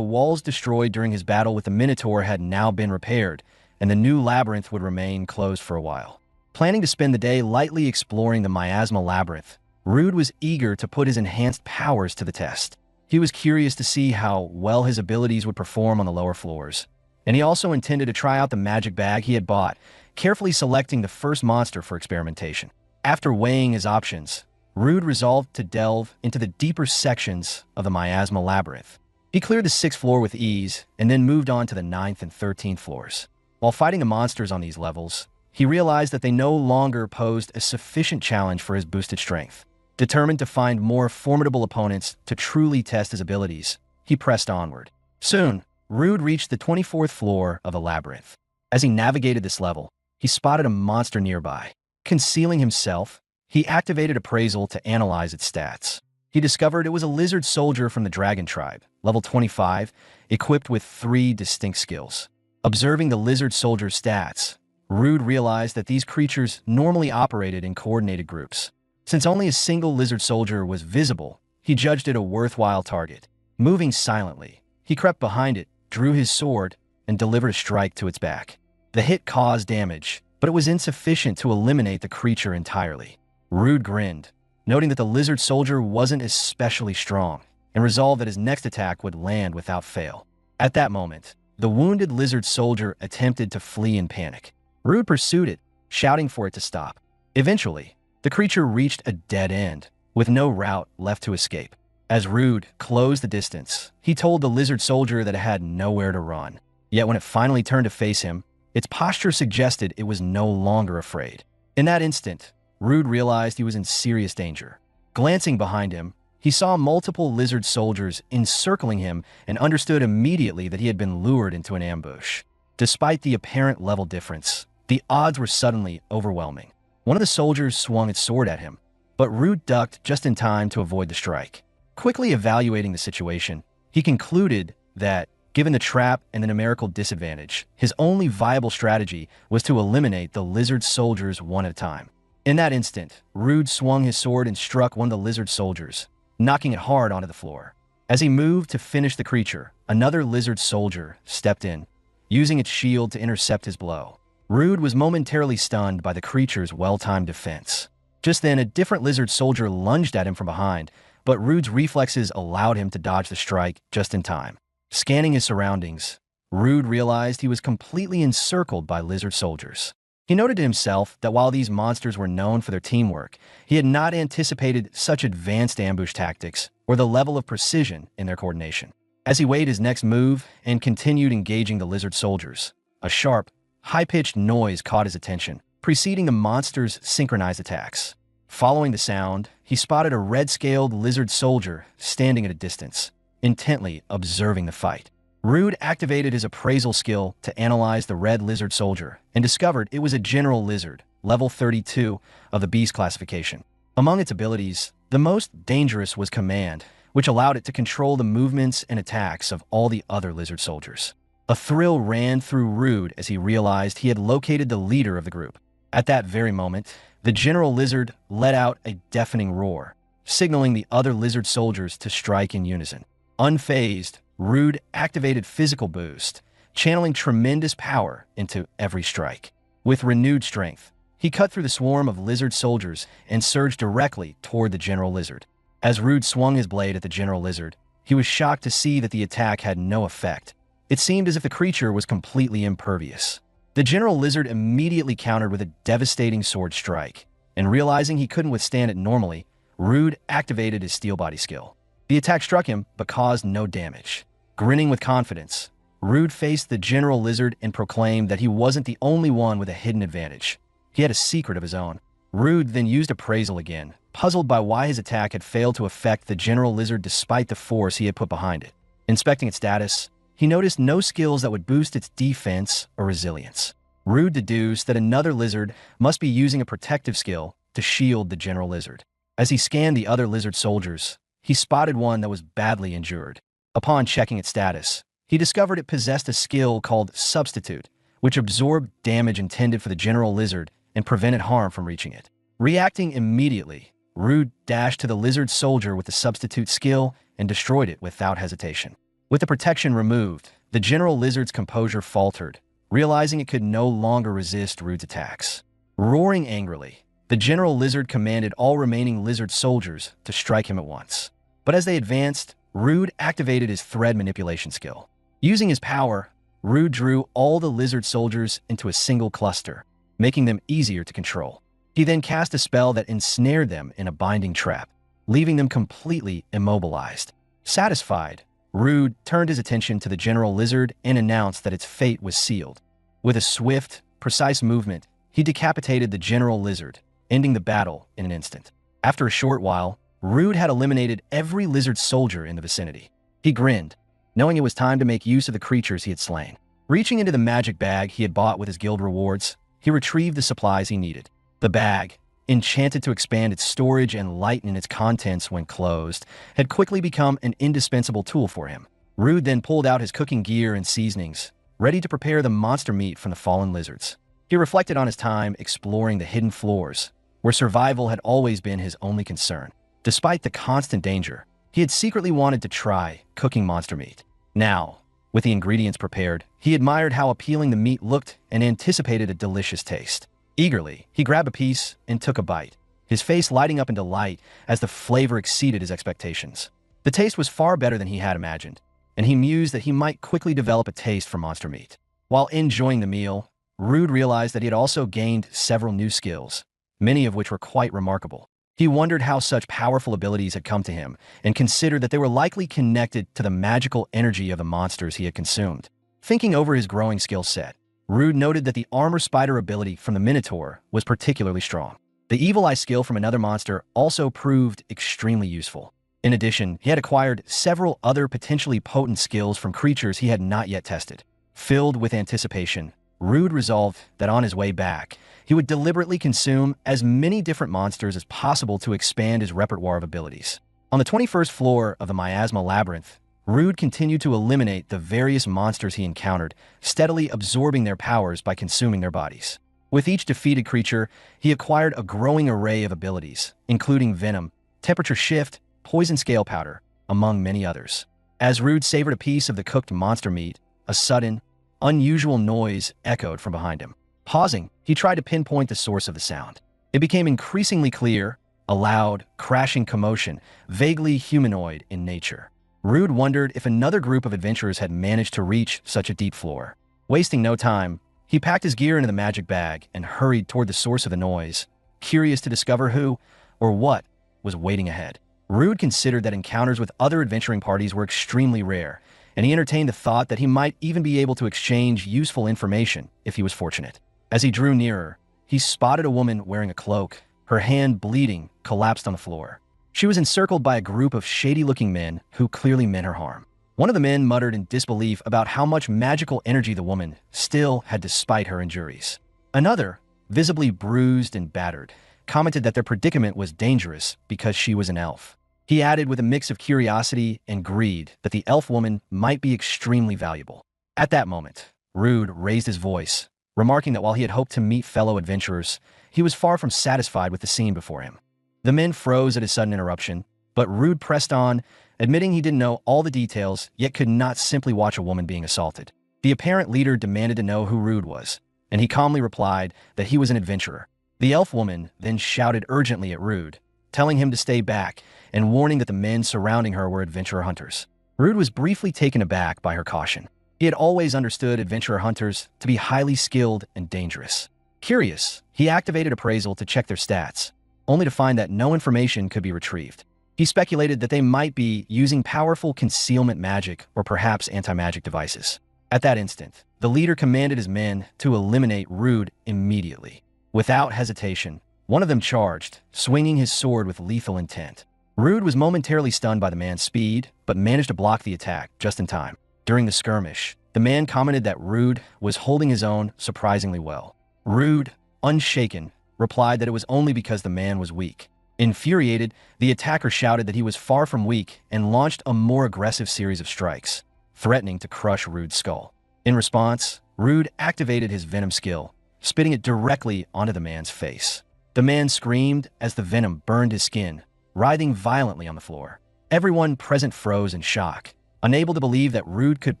walls destroyed during his battle with the Minotaur had now been repaired, and the new labyrinth would remain closed for a while. Planning to spend the day lightly exploring the miasma labyrinth, Rude was eager to put his enhanced powers to the test. He was curious to see how well his abilities would perform on the lower floors, and he also intended to try out the magic bag he had bought, carefully selecting the first monster for experimentation. After weighing his options, Rude resolved to delve into the deeper sections of the miasma labyrinth. He cleared the 6th floor with ease and then moved on to the 9th and 13th floors. While fighting the monsters on these levels, he realized that they no longer posed a sufficient challenge for his boosted strength. Determined to find more formidable opponents to truly test his abilities, he pressed onward. Soon, Rude reached the 24th floor of the labyrinth. As he navigated this level, he spotted a monster nearby. Concealing himself, he activated appraisal to analyze its stats. He discovered it was a lizard soldier from the dragon tribe, level 25, equipped with 3 distinct skills. Observing the lizard soldier's stats, Rude realized that these creatures normally operated in coordinated groups. Since only a single lizard soldier was visible, he judged it a worthwhile target. Moving silently, he crept behind it, drew his sword, and delivered a strike to its back. The hit caused damage, but it was insufficient to eliminate the creature entirely. Rude grinned, noting that the lizard soldier wasn't especially strong, and resolved that his next attack would land without fail. At that moment, the wounded lizard soldier attempted to flee in panic. Rude pursued it, shouting for it to stop. Eventually, the creature reached a dead end, with no route left to escape. As Rude closed the distance, he told the lizard soldier that it had nowhere to run. Yet when it finally turned to face him, its posture suggested it was no longer afraid. In that instant, Rude realized he was in serious danger. Glancing behind him, he saw multiple lizard soldiers encircling him and understood immediately that he had been lured into an ambush. Despite the apparent level difference, the odds were suddenly overwhelming. One of the soldiers swung its sword at him, but Rude ducked just in time to avoid the strike. Quickly evaluating the situation, he concluded that, given the trap and the numerical disadvantage, his only viable strategy was to eliminate the lizard soldiers one at a time. In that instant, Rude swung his sword and struck one of the lizard soldiers, knocking it hard onto the floor. As he moved to finish the creature, another lizard soldier stepped in, using its shield to intercept his blow. Rude was momentarily stunned by the creature's well-timed defense. Just then, a different lizard soldier lunged at him from behind, but Rude's reflexes allowed him to dodge the strike just in time. Scanning his surroundings, Rude realized he was completely encircled by lizard soldiers. He noted to himself that while these monsters were known for their teamwork, he had not anticipated such advanced ambush tactics or the level of precision in their coordination. As he weighed his next move and continued engaging the lizard soldiers, a sharp, high-pitched noise caught his attention, preceding the monsters' synchronized attacks. Following the sound, he spotted a red-scaled lizard soldier standing at a distance, intently observing the fight. Rude activated his appraisal skill to analyze the red lizard soldier and discovered it was a general lizard, level 32 of the beast classification. Among its abilities, the most dangerous was command, which allowed it to control the movements and attacks of all the other lizard soldiers. A thrill ran through Rude as he realized he had located the leader of the group. At that very moment, the general lizard let out a deafening roar, signaling the other lizard soldiers to strike in unison. Unfazed, Rude activated physical boost, channeling tremendous power into every strike. With renewed strength, he cut through the swarm of lizard soldiers and surged directly toward the general lizard. As Rude swung his blade at the general lizard, he was shocked to see that the attack had no effect. It seemed as if the creature was completely impervious. The general lizard immediately countered with a devastating sword strike, and realizing he couldn't withstand it normally, Rude activated his steel body skill. The attack struck him, but caused no damage. Grinning with confidence, Rude faced the general lizard and proclaimed that he wasn't the only one with a hidden advantage. He had a secret of his own. Rude then used appraisal again, puzzled by why his attack had failed to affect the general lizard despite the force he had put behind it. Inspecting its status, he noticed no skills that would boost its defense or resilience. Rude deduced that another lizard must be using a protective skill to shield the general lizard. As he scanned the other lizard soldiers, he spotted one that was badly injured. Upon checking its status, he discovered it possessed a skill called Substitute, which absorbed damage intended for the general lizard and prevented harm from reaching it. Reacting immediately, Rude dashed to the lizard soldier with the Substitute skill and destroyed it without hesitation. With the protection removed, the general lizard's composure faltered, realizing it could no longer resist Rude's attacks. Roaring angrily, the general lizard commanded all remaining lizard soldiers to strike him at once. But as they advanced, Rude activated his thread manipulation skill. Using his power, Rude drew all the lizard soldiers into a single cluster, making them easier to control. He then cast a spell that ensnared them in a binding trap, leaving them completely immobilized. Satisfied, Rude turned his attention to the general lizard and announced that its fate was sealed. With a swift, precise movement, he decapitated the general lizard, ending the battle in an instant. After a short while, Rude had eliminated every lizard soldier in the vicinity. He grinned, knowing it was time to make use of the creatures he had slain. Reaching into the magic bag he had bought with his guild rewards, he retrieved the supplies he needed. The bag, enchanted to expand its storage and lighten its contents when closed, had quickly become an indispensable tool for him. Rude then pulled out his cooking gear and seasonings, ready to prepare the monster meat from the fallen lizards. He reflected on his time exploring the hidden floors, where survival had always been his only concern. Despite the constant danger, he had secretly wanted to try cooking monster meat. Now, With the ingredients prepared, he admired how appealing the meat looked and anticipated a delicious taste. Eagerly, he grabbed a piece and took a bite, his face lighting up in delight as the flavor exceeded his expectations. The taste was far better than he had imagined, and he mused that he might quickly develop a taste for monster meat. While enjoying the meal, Rude realized that he had also gained several new skills, many of which were quite remarkable. He wondered how such powerful abilities had come to him and considered that they were likely connected to the magical energy of the monsters he had consumed. Thinking over his growing skill set, Rude noted that the armor spider ability from the Minotaur was particularly strong. The evil eye skill from another monster also proved extremely useful. In addition, he had acquired several other potentially potent skills from creatures he had not yet tested. Filled with anticipation, Rude resolved that on his way back, he would deliberately consume as many different monsters as possible to expand his repertoire of abilities. On the 21st floor of the Miasma Labyrinth, Rude continued to eliminate the various monsters he encountered, steadily absorbing their powers by consuming their bodies. With each defeated creature, he acquired a growing array of abilities, including venom, temperature shift, poison scale powder, among many others. As Rude savored a piece of the cooked monster meat, a sudden, unusual noise echoed from behind him. Pausing, he tried to pinpoint the source of the sound. It became increasingly clear, a loud, crashing commotion, vaguely humanoid in nature. Rude wondered if another group of adventurers had managed to reach such a deep floor. Wasting no time, he packed his gear into the magic bag and hurried toward the source of the noise, curious to discover who, or what, was waiting ahead. Rude considered that encounters with other adventuring parties were extremely rare, and he entertained the thought that he might even be able to exchange useful information if he was fortunate. As he drew nearer, he spotted a woman wearing a cloak, her hand bleeding, collapsed on the floor. She was encircled by a group of shady-looking men who clearly meant her harm. One of the men muttered in disbelief about how much magical energy the woman still had despite her injuries. Another, visibly bruised and battered, commented that their predicament was dangerous because she was an elf. He added with a mix of curiosity and greed that the elf woman might be extremely valuable. At that moment, Rude raised his voice, remarking that while he had hoped to meet fellow adventurers, he was far from satisfied with the scene before him. The men froze at his sudden interruption, but Rude pressed on, admitting he didn't know all the details, yet could not simply watch a woman being assaulted. The apparent leader demanded to know who Rude was, and he calmly replied that he was an adventurer. The elf woman then shouted urgently at Rude, telling him to stay back and warning that the men surrounding her were adventurer hunters. Rude was briefly taken aback by her caution. He had always understood adventurer hunters to be highly skilled and dangerous. Curious, he activated appraisal to check their stats, only to find that no information could be retrieved. He speculated that they might be using powerful concealment magic or perhaps anti-magic devices. At that instant, the leader commanded his men to eliminate Rude immediately. Without hesitation, one of them charged, swinging his sword with lethal intent. Rude was momentarily stunned by the man's speed, but managed to block the attack just in time. During the skirmish, the man commented that Rude was holding his own surprisingly well. Rude, unshaken, replied that it was only because the man was weak. Infuriated, the attacker shouted that he was far from weak and launched a more aggressive series of strikes, threatening to crush Rude's skull. In response, Rude activated his venom skill, spitting it directly onto the man's face. The man screamed as the venom burned his skin, writhing violently on the floor. Everyone present froze in shock, unable to believe that Rude could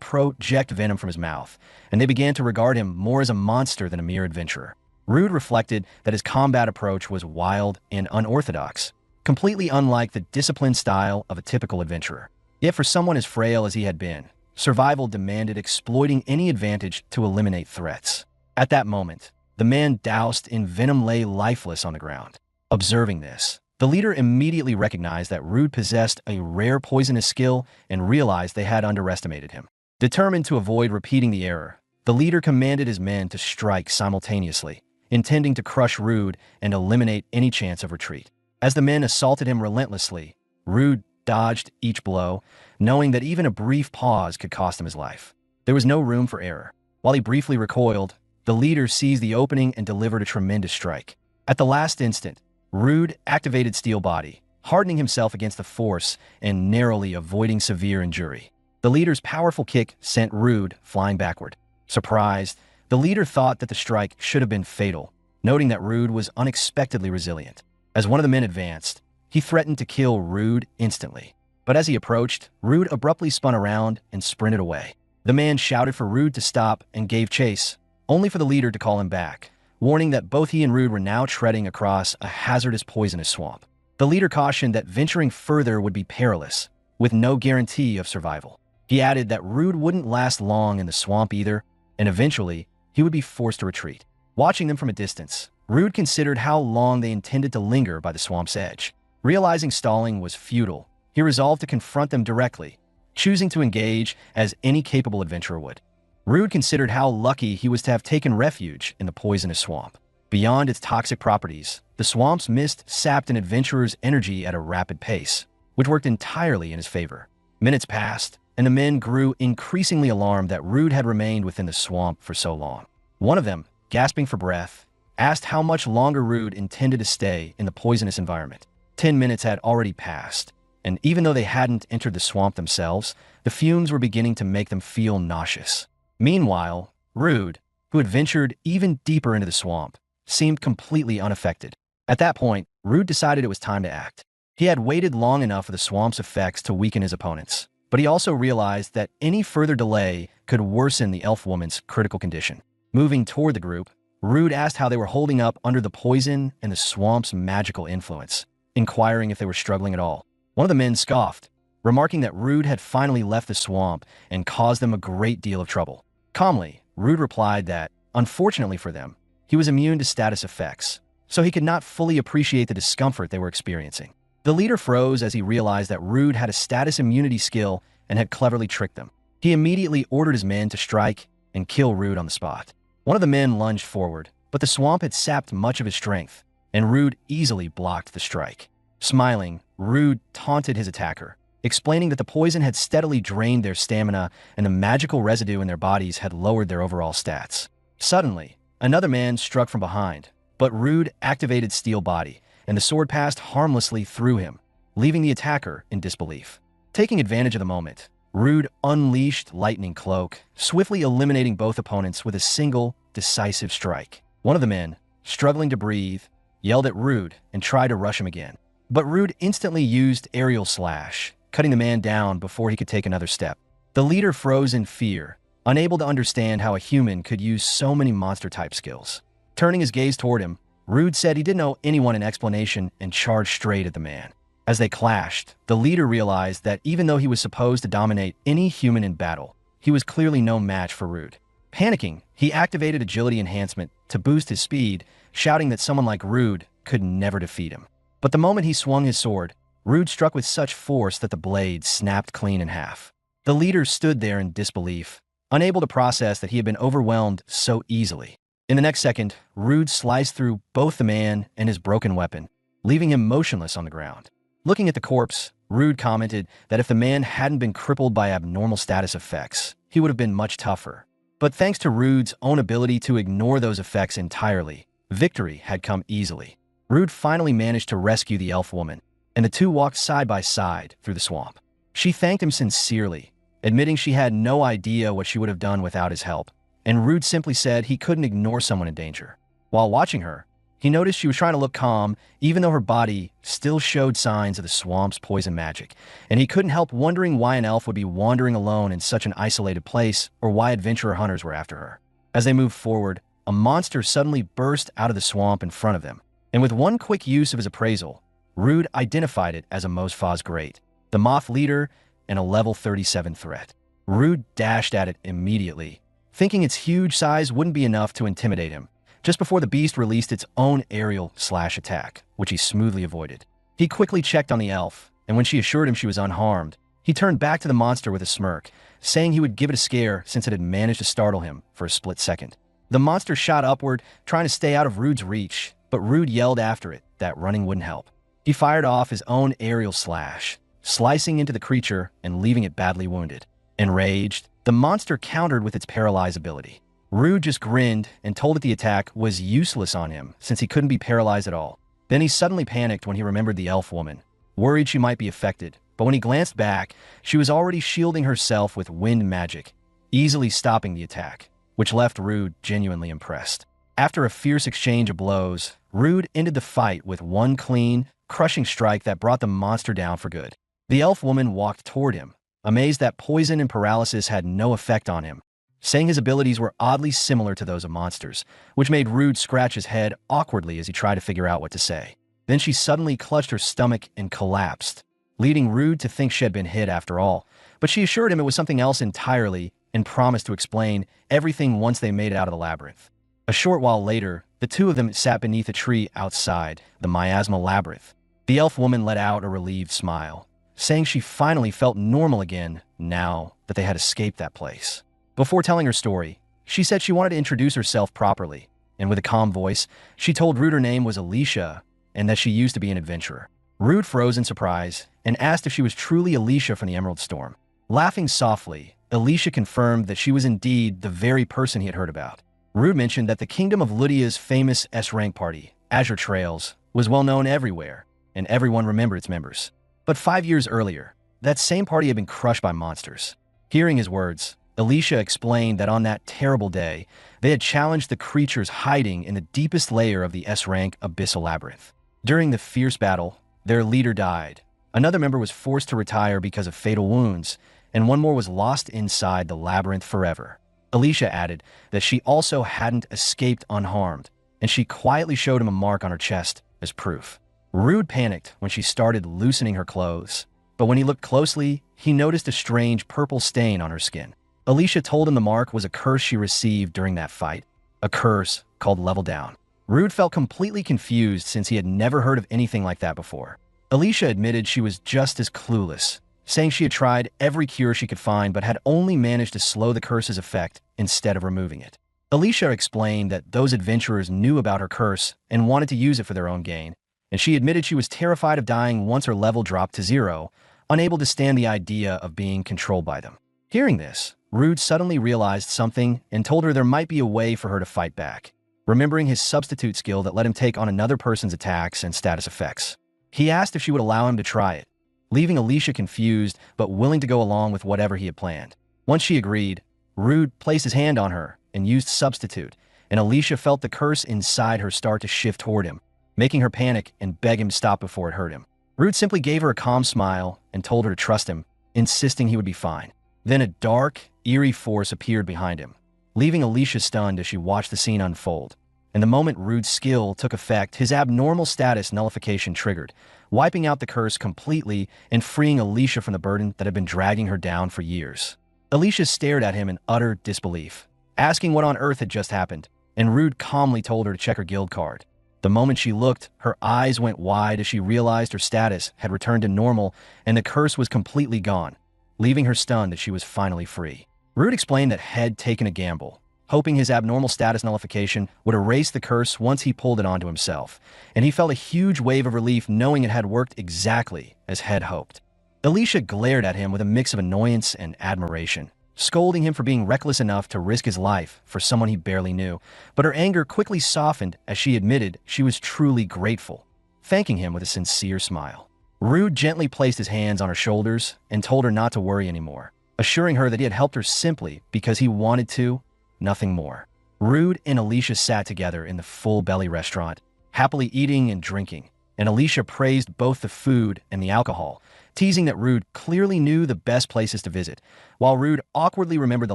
project venom from his mouth, and they began to regard him more as a monster than a mere adventurer. Rude reflected that his combat approach was wild and unorthodox, completely unlike the disciplined style of a typical adventurer. Yet for someone as frail as he had been, survival demanded exploiting any advantage to eliminate threats. At that moment, the man doused in venom lay lifeless on the ground. Observing this, the leader immediately recognized that Rude possessed a rare poisonous skill and realized they had underestimated him. Determined to avoid repeating the error, the leader commanded his men to strike simultaneously, intending to crush Rude and eliminate any chance of retreat. As the men assaulted him relentlessly, Rude dodged each blow, knowing that even a brief pause could cost him his life. There was no room for error. While he briefly recoiled, the leader seized the opening and delivered a tremendous strike. At the last instant, Rude activated Steel Body, hardening himself against the force and narrowly avoiding severe injury. The leader's powerful kick sent Rude flying backward. Surprised, the leader thought that the strike should have been fatal, noting that Rude was unexpectedly resilient. As one of the men advanced, he threatened to kill Rude instantly. But as he approached, Rude abruptly spun around and sprinted away. The man shouted for Rude to stop and gave chase, only for the leader to call him back, warning that both he and Rude were now treading across a hazardous poisonous swamp. The leader cautioned that venturing further would be perilous, with no guarantee of survival. He added that Rude wouldn't last long in the swamp either, and eventually, he would be forced to retreat. Watching them from a distance, Rude considered how long they intended to linger by the swamp's edge. Realizing stalling was futile, he resolved to confront them directly, choosing to engage as any capable adventurer would. Rude considered how lucky he was to have taken refuge in the poisonous swamp. Beyond its toxic properties, the swamp's mist sapped an adventurer's energy at a rapid pace, which worked entirely in his favor. Minutes passed, and the men grew increasingly alarmed that Rude had remained within the swamp for so long. One of them, gasping for breath, asked how much longer Rude intended to stay in the poisonous environment. 10 minutes had already passed, and even though they hadn't entered the swamp themselves, the fumes were beginning to make them feel nauseous. Meanwhile, Rude, who had ventured even deeper into the swamp, seemed completely unaffected. At that point, Rude decided it was time to act. He had waited long enough for the swamp's effects to weaken his opponents, but he also realized that any further delay could worsen the elf woman's critical condition. Moving toward the group, Rude asked how they were holding up under the poison and the swamp's magical influence, inquiring if they were struggling at all. One of the men scoffed, remarking that Rude had finally left the swamp and caused them a great deal of trouble. Calmly, Rude replied that, unfortunately for them, he was immune to status effects, so he could not fully appreciate the discomfort they were experiencing. The leader froze as he realized that Rude had a status immunity skill and had cleverly tricked them. He immediately ordered his men to strike and kill Rude on the spot. One of the men lunged forward, but the swamp had sapped much of his strength, and Rude easily blocked the strike. Smiling, Rude taunted his attacker, explaining that the poison had steadily drained their stamina and the magical residue in their bodies had lowered their overall stats. Suddenly, another man struck from behind, but Rude activated Steel Body, and the sword passed harmlessly through him, leaving the attacker in disbelief. Taking advantage of the moment, Rude unleashed Lightning Cloak, swiftly eliminating both opponents with a single, decisive strike. One of the men, struggling to breathe, yelled at Rude and tried to rush him again. But Rude instantly used Aerial Slash, cutting the man down before he could take another step. The leader froze in fear, unable to understand how a human could use so many monster-type skills. Turning his gaze toward him, Rude said he didn't owe anyone an explanation and charged straight at the man. As they clashed, the leader realized that even though he was supposed to dominate any human in battle, he was clearly no match for Rude. Panicking, he activated Agility Enhancement to boost his speed, shouting that someone like Rude could never defeat him. But the moment he swung his sword, Rude struck with such force that the blade snapped clean in half. The leader stood there in disbelief, unable to process that he had been overwhelmed so easily. In the next second, Rude sliced through both the man and his broken weapon, leaving him motionless on the ground. Looking at the corpse, Rude commented that if the man hadn't been crippled by abnormal status effects, he would have been much tougher. But thanks to Rude's own ability to ignore those effects entirely, victory had come easily. Rude finally managed to rescue the elf woman, and the two walked side by side through the swamp. She thanked him sincerely, admitting she had no idea what she would have done without his help, and Rude simply said he couldn't ignore someone in danger. While watching her, he noticed she was trying to look calm, even though her body still showed signs of the swamp's poison magic, and he couldn't help wondering why an elf would be wandering alone in such an isolated place or why adventurer hunters were after her. As they moved forward, a monster suddenly burst out of the swamp in front of them, and with one quick use of his appraisal, Rude identified it as a Mosfaz Great, the Moth Leader, and a level 37 threat. Rude dashed at it immediately, thinking its huge size wouldn't be enough to intimidate him, just before the beast released its own Aerial Slash attack, which he smoothly avoided. He quickly checked on the elf, and when she assured him she was unharmed, he turned back to the monster with a smirk, saying he would give it a scare since it had managed to startle him for a split second. The monster shot upward, trying to stay out of Rude's reach, but Rude yelled after it that running wouldn't help. He fired off his own Aerial Slash, slicing into the creature and leaving it badly wounded. Enraged, the monster countered with its Paralyze ability. Rude just grinned and told it the attack was useless on him since he couldn't be paralyzed at all. Then he suddenly panicked when he remembered the elf woman, worried she might be affected, but when he glanced back, she was already shielding herself with wind magic, easily stopping the attack, which left Rude genuinely impressed. After a fierce exchange of blows, Rude ended the fight with one clean, crushing strike that brought the monster down for good. The elf woman walked toward him, amazed that poison and paralysis had no effect on him, saying his abilities were oddly similar to those of monsters, which made Rude scratch his head awkwardly as he tried to figure out what to say. Then she suddenly clutched her stomach and collapsed, leading Rude to think she had been hit after all, but she assured him it was something else entirely and promised to explain everything once they made it out of the labyrinth. A short while later, the two of them sat beneath a tree outside the miasma labyrinth. The elf woman let out a relieved smile, saying she finally felt normal again now that they had escaped that place. Before telling her story, she said she wanted to introduce herself properly, and with a calm voice, she told Rude her name was Alicia and that she used to be an adventurer. Rude froze in surprise and asked if she was truly Alicia from the Emerald Storm. Laughing softly, Alicia confirmed that she was indeed the very person he had heard about. Rude mentioned that the kingdom of Lydia's famous S-rank party, Azure Trails, was well known everywhere, and everyone remembered its members. But 5 years earlier, that same party had been crushed by monsters. Hearing his words, Alicia explained that on that terrible day, they had challenged the creatures hiding in the deepest layer of the S-rank Abyssal Labyrinth. During the fierce battle, their leader died. Another member was forced to retire because of fatal wounds, and one more was lost inside the labyrinth forever. Alicia added that she also hadn't escaped unharmed, and she quietly showed him a mark on her chest as proof. Rude panicked when she started loosening her clothes, but when he looked closely, he noticed a strange purple stain on her skin. Alicia told him the mark was a curse she received during that fight, a curse called Level Down. Rude felt completely confused since he had never heard of anything like that before. Alicia admitted she was just as clueless, saying she had tried every cure she could find but had only managed to slow the curse's effect instead of removing it. Alicia explained that those adventurers knew about her curse and wanted to use it for their own gain, and she admitted she was terrified of dying once her level dropped to 0, unable to stand the idea of being controlled by them. Hearing this, Rude suddenly realized something and told her there might be a way for her to fight back, remembering his substitute skill that let him take on another person's attacks and status effects. He asked if she would allow him to try it, leaving Alicia confused but willing to go along with whatever he had planned. Once she agreed, Rude placed his hand on her and used Substitute, and Alicia felt the curse inside her start to shift toward him, making her panic and beg him to stop before it hurt him. Rude simply gave her a calm smile and told her to trust him, insisting he would be fine. Then a dark, eerie force appeared behind him, leaving Alicia stunned as she watched the scene unfold. And the moment Rude's skill took effect, his abnormal status nullification triggered, wiping out the curse completely and freeing Alicia from the burden that had been dragging her down for years. Alicia stared at him in utter disbelief, asking what on earth had just happened, and Rude calmly told her to check her guild card. The moment she looked, her eyes went wide as she realized her status had returned to normal and the curse was completely gone, leaving her stunned that she was finally free. Rude explained that had taken a gamble, hoping his abnormal status nullification would erase the curse once he pulled it onto himself, and he felt a huge wave of relief knowing it had worked exactly as Head hoped. Alicia glared at him with a mix of annoyance and admiration, scolding him for being reckless enough to risk his life for someone he barely knew, but her anger quickly softened as she admitted she was truly grateful, thanking him with a sincere smile. Rude gently placed his hands on her shoulders and told her not to worry anymore, assuring her that he had helped her simply because he wanted to, nothing more. Rude and Alicia sat together in the full-belly restaurant, happily eating and drinking, and Alicia praised both the food and the alcohol, teasing that Rude clearly knew the best places to visit, while Rude awkwardly remembered the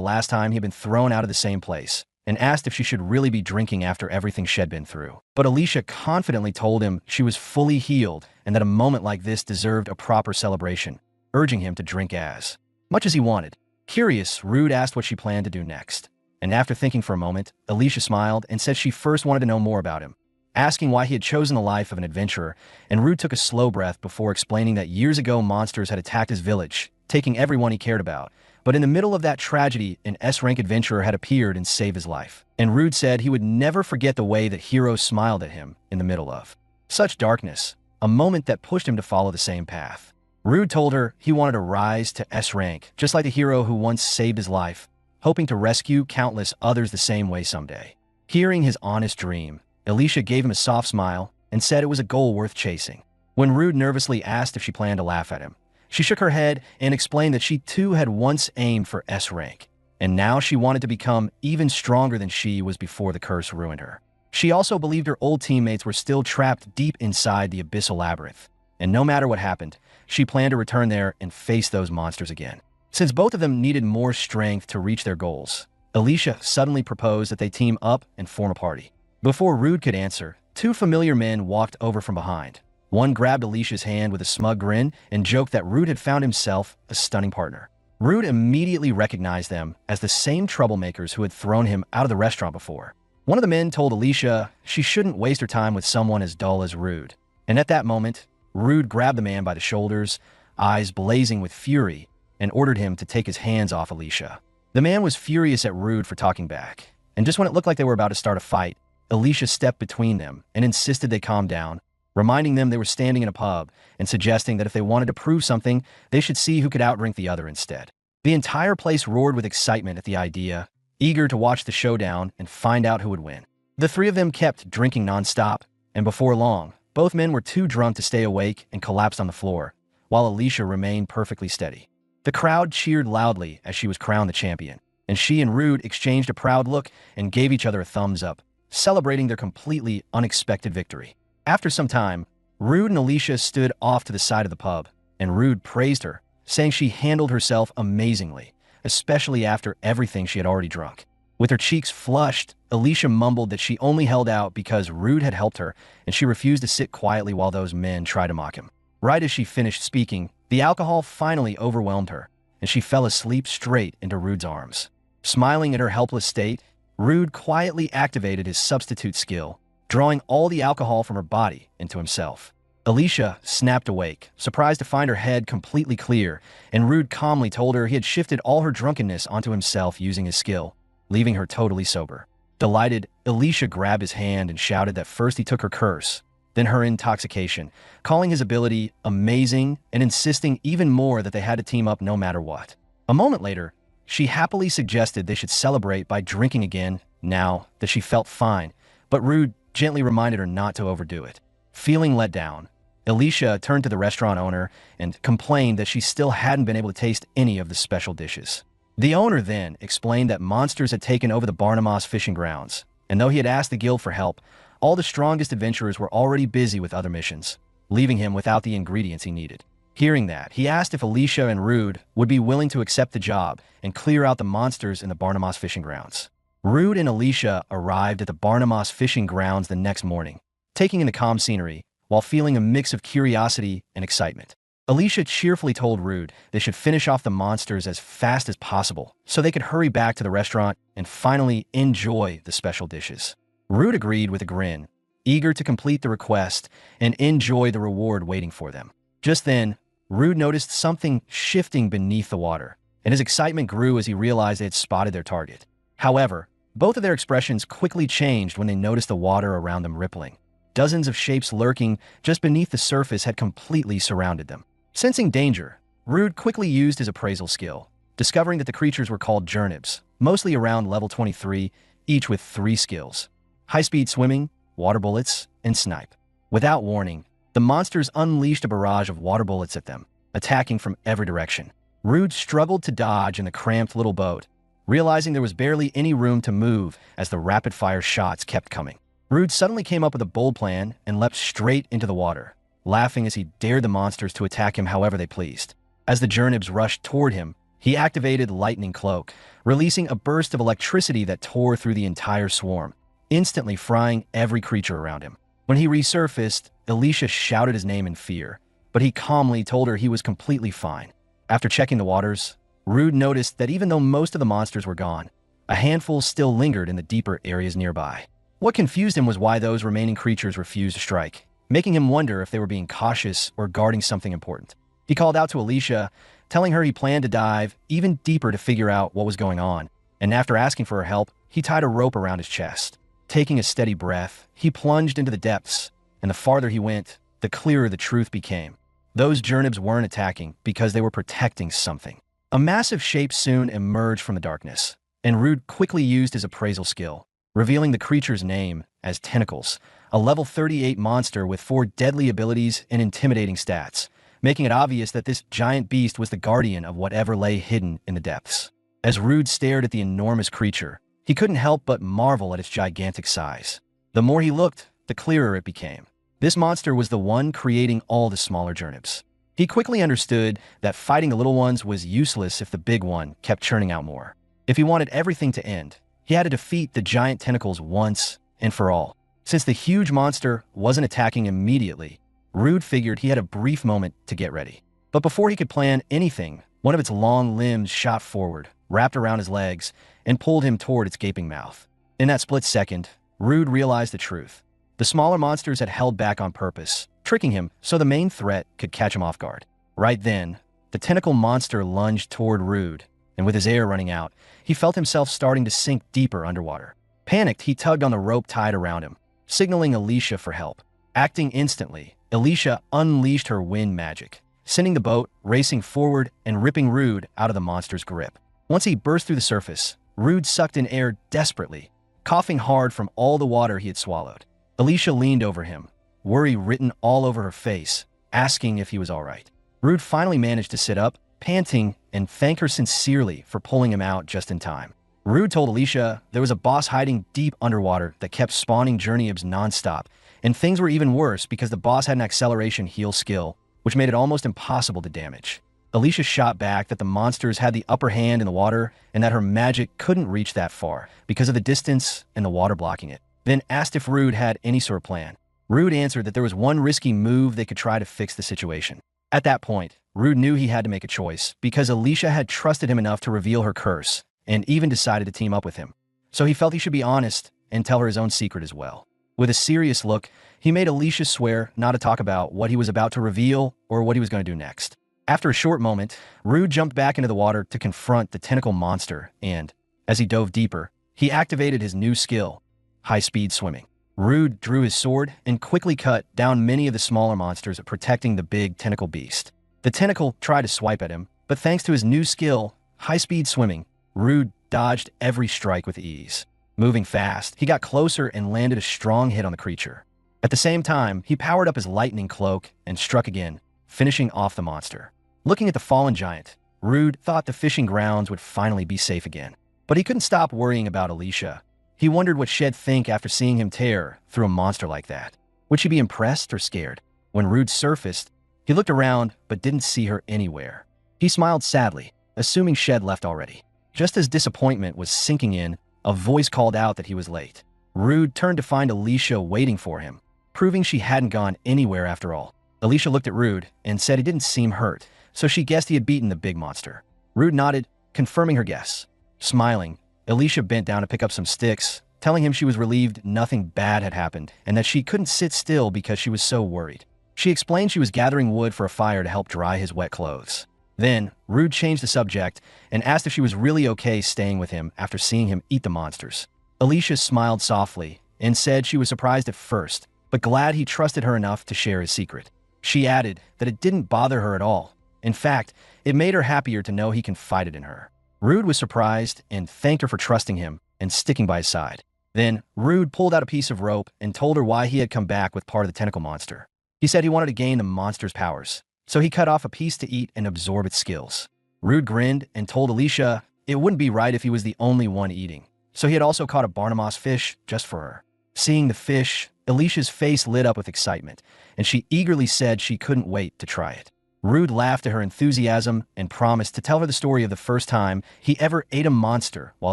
last time he had been thrown out of the same place, and asked if she should really be drinking after everything she'd been through. But Alicia confidently told him she was fully healed and that a moment like this deserved a proper celebration, urging him to drink as much as he wanted. Curious, Rude asked what she planned to do next, and after thinking for a moment, Alicia smiled and said she first wanted to know more about him, asking why he had chosen the life of an adventurer, and Rude took a slow breath before explaining that years ago monsters had attacked his village, taking everyone he cared about. But in the middle of that tragedy, an S-rank adventurer had appeared and saved his life. And Rude said he would never forget the way that heroes smiled at him in the middle of such darkness, a moment that pushed him to follow the same path. Rude told her he wanted to rise to S-rank, just like the hero who once saved his life, hoping to rescue countless others the same way someday. Hearing his honest dream, Alicia gave him a soft smile and said it was a goal worth chasing. When Rude nervously asked if she planned to laugh at him, she shook her head and explained that she too had once aimed for S-rank, and now she wanted to become even stronger than she was before the curse ruined her. She also believed her old teammates were still trapped deep inside the Abyssal Labyrinth, and no matter what happened, she planned to return there and face those monsters again. Since both of them needed more strength to reach their goals, Alicia suddenly proposed that they team up and form a party. Before Rude could answer, two familiar men walked over from behind. One grabbed Alicia's hand with a smug grin and joked that Rude had found himself a stunning partner. Rude immediately recognized them as the same troublemakers who had thrown him out of the restaurant before. One of the men told Alicia she shouldn't waste her time with someone as dull as Rude. And at that moment, Rude grabbed the man by the shoulders, eyes blazing with fury, and ordered him to take his hands off Alicia. The man was furious at Rude for talking back, and just when it looked like they were about to start a fight, Alicia stepped between them and insisted they calm down, reminding them they were standing in a pub and suggesting that if they wanted to prove something, they should see who could outdrink the other instead. The entire place roared with excitement at the idea, eager to watch the showdown and find out who would win. The three of them kept drinking nonstop, and before long, both men were too drunk to stay awake and collapsed on the floor, while Alicia remained perfectly steady. The crowd cheered loudly as she was crowned the champion, and she and Rude exchanged a proud look and gave each other a thumbs up, celebrating their completely unexpected victory. After some time, Rude and Alicia stood off to the side of the pub, and Rude praised her, saying she handled herself amazingly, especially after everything she had already drunk. With her cheeks flushed, Alicia mumbled that she only held out because Rude had helped her, and she refused to sit quietly while those men tried to mock him. Right as she finished speaking, the alcohol finally overwhelmed her, and she fell asleep straight into Rude's arms. Smiling at her helpless state, Rude quietly activated his substitute skill, drawing all the alcohol from her body into himself. Alicia snapped awake, surprised to find her head completely clear, and Rude calmly told her he had shifted all her drunkenness onto himself using his skill, leaving her totally sober. Delighted, Alicia grabbed his hand and shouted that first he took her curse, then her intoxication, calling his ability amazing and insisting even more that they had to team up no matter what. A moment later, she happily suggested they should celebrate by drinking again now that she felt fine, but Rude gently reminded her not to overdo it. Feeling let down, Alicia turned to the restaurant owner and complained that she still hadn't been able to taste any of the special dishes. The owner then explained that monsters had taken over the Barnamos fishing grounds, and though he had asked the guild for help, all the strongest adventurers were already busy with other missions, leaving him without the ingredients he needed. Hearing that, he asked if Alicia and Rude would be willing to accept the job and clear out the monsters in the Barnamos fishing grounds. Rude and Alicia arrived at the Barnamos fishing grounds the next morning, taking in the calm scenery while feeling a mix of curiosity and excitement. Alicia cheerfully told Rude they should finish off the monsters as fast as possible so they could hurry back to the restaurant and finally enjoy the special dishes. Rude agreed with a grin, eager to complete the request and enjoy the reward waiting for them. Just then, Rude noticed something shifting beneath the water, and his excitement grew as he realized they had spotted their target. However, both of their expressions quickly changed when they noticed the water around them rippling. Dozens of shapes lurking just beneath the surface had completely surrounded them. Sensing danger, Rude quickly used his appraisal skill, discovering that the creatures were called Jernibs, mostly around level 23, each with 3 skills: high-speed swimming, water bullets, and snipe. Without warning, the monsters unleashed a barrage of water bullets at them, attacking from every direction. Rude struggled to dodge in the cramped little boat, realizing there was barely any room to move as the rapid-fire shots kept coming. Rude suddenly came up with a bold plan and leapt straight into the water, laughing as he dared the monsters to attack him however they pleased. As the Jernibs rushed toward him, he activated Lightning Cloak, releasing a burst of electricity that tore through the entire swarm, instantly frying every creature around him. When he resurfaced, Alicia shouted his name in fear, but he calmly told her he was completely fine. After checking the waters, Rude noticed that even though most of the monsters were gone, a handful still lingered in the deeper areas nearby. What confused him was why those remaining creatures refused to strike, making him wonder if they were being cautious or guarding something important. He called out to Alicia, telling her he planned to dive even deeper to figure out what was going on, and after asking for her help, he tied a rope around his chest. Taking a steady breath, he plunged into the depths, and the farther he went, the clearer the truth became. Those Jernibs weren't attacking because they were protecting something. A massive shape soon emerged from the darkness, and Rude quickly used his appraisal skill, revealing the creature's name as Tentacles, a level 38 monster with 4 deadly abilities and intimidating stats, making it obvious that this giant beast was the guardian of whatever lay hidden in the depths. As Rude stared at the enormous creature, he couldn't help but marvel at its gigantic size. The more he looked, the clearer it became. This monster was the one creating all the smaller Jernibs. He quickly understood that fighting the little ones was useless if the big one kept churning out more. If he wanted everything to end, he had to defeat the giant tentacles once and for all. Since the huge monster wasn't attacking immediately, Rude figured he had a brief moment to get ready. But before he could plan anything, one of its long limbs shot forward, wrapped around his legs, and pulled him toward its gaping mouth. In that split second, Rude realized the truth. The smaller monsters had held back on purpose, tricking him so the main threat could catch him off guard. Right then, the tentacle monster lunged toward Rude, and with his air running out, he felt himself starting to sink deeper underwater. Panicked, he tugged on the rope tied around him, signaling Alicia for help. Acting instantly, Alicia unleashed her wind magic, sending the boat racing forward and ripping Rude out of the monster's grip. Once he burst through the surface, Rude sucked in air desperately, coughing hard from all the water he had swallowed. Alicia leaned over him, worry written all over her face, asking if he was all right. Rude finally managed to sit up, panting, and thanked her sincerely for pulling him out just in time. Rude told Alicia there was a boss hiding deep underwater that kept spawning journeybs nonstop, and things were even worse because the boss had an acceleration heal skill, which made it almost impossible to damage. Alicia shot back that the monsters had the upper hand in the water and that her magic couldn't reach that far because of the distance and the water blocking it, then asked if Rude had any sort of plan. Rude answered that there was one risky move they could try to fix the situation. At that point, Rude knew he had to make a choice because Alicia had trusted him enough to reveal her curse and even decided to team up with him. So he felt he should be honest and tell her his own secret as well. With a serious look, he made Alicia swear not to talk about what he was about to reveal or what he was going to do next. After a short moment, Rude jumped back into the water to confront the tentacle monster and, as he dove deeper, he activated his new skill, high-speed swimming. Rude drew his sword and quickly cut down many of the smaller monsters, protecting the big tentacle beast. The tentacle tried to swipe at him, but thanks to his new skill, high-speed swimming, Rude dodged every strike with ease. Moving fast, he got closer and landed a strong hit on the creature. At the same time, he powered up his lightning cloak and struck again, finishing off the monster. Looking at the fallen giant, Rude thought the fishing grounds would finally be safe again. But he couldn't stop worrying about Alicia. He wondered what she'd think after seeing him tear through a monster like that. Would she be impressed or scared? When Rude surfaced, he looked around but didn't see her anywhere. He smiled sadly, assuming she'd left already. Just as disappointment was sinking in, a voice called out that he was late. Rude turned to find Alicia waiting for him, proving she hadn't gone anywhere after all. Alicia looked at Rude and said he didn't seem hurt, so she guessed he had beaten the big monster. Rude nodded, confirming her guess. Smiling, Alicia bent down to pick up some sticks, telling him she was relieved nothing bad had happened and that she couldn't sit still because she was so worried. She explained she was gathering wood for a fire to help dry his wet clothes. Then, Rude changed the subject and asked if she was really okay staying with him after seeing him eat the monsters. Alicia smiled softly and said she was surprised at first, but glad he trusted her enough to share his secret. She added that it didn't bother her at all. In fact, it made her happier to know he confided in her. Rude was surprised and thanked her for trusting him and sticking by his side. Then, Rude pulled out a piece of rope and told her why he had come back with part of the tentacle monster. He said he wanted to gain the monster's powers, so he cut off a piece to eat and absorb its skills. Rude grinned and told Alicia it wouldn't be right if he was the only one eating, so he had also caught a Barnamos fish just for her. Seeing the fish, Alicia's face lit up with excitement, and she eagerly said she couldn't wait to try it. Rude laughed at her enthusiasm and promised to tell her the story of the first time he ever ate a monster while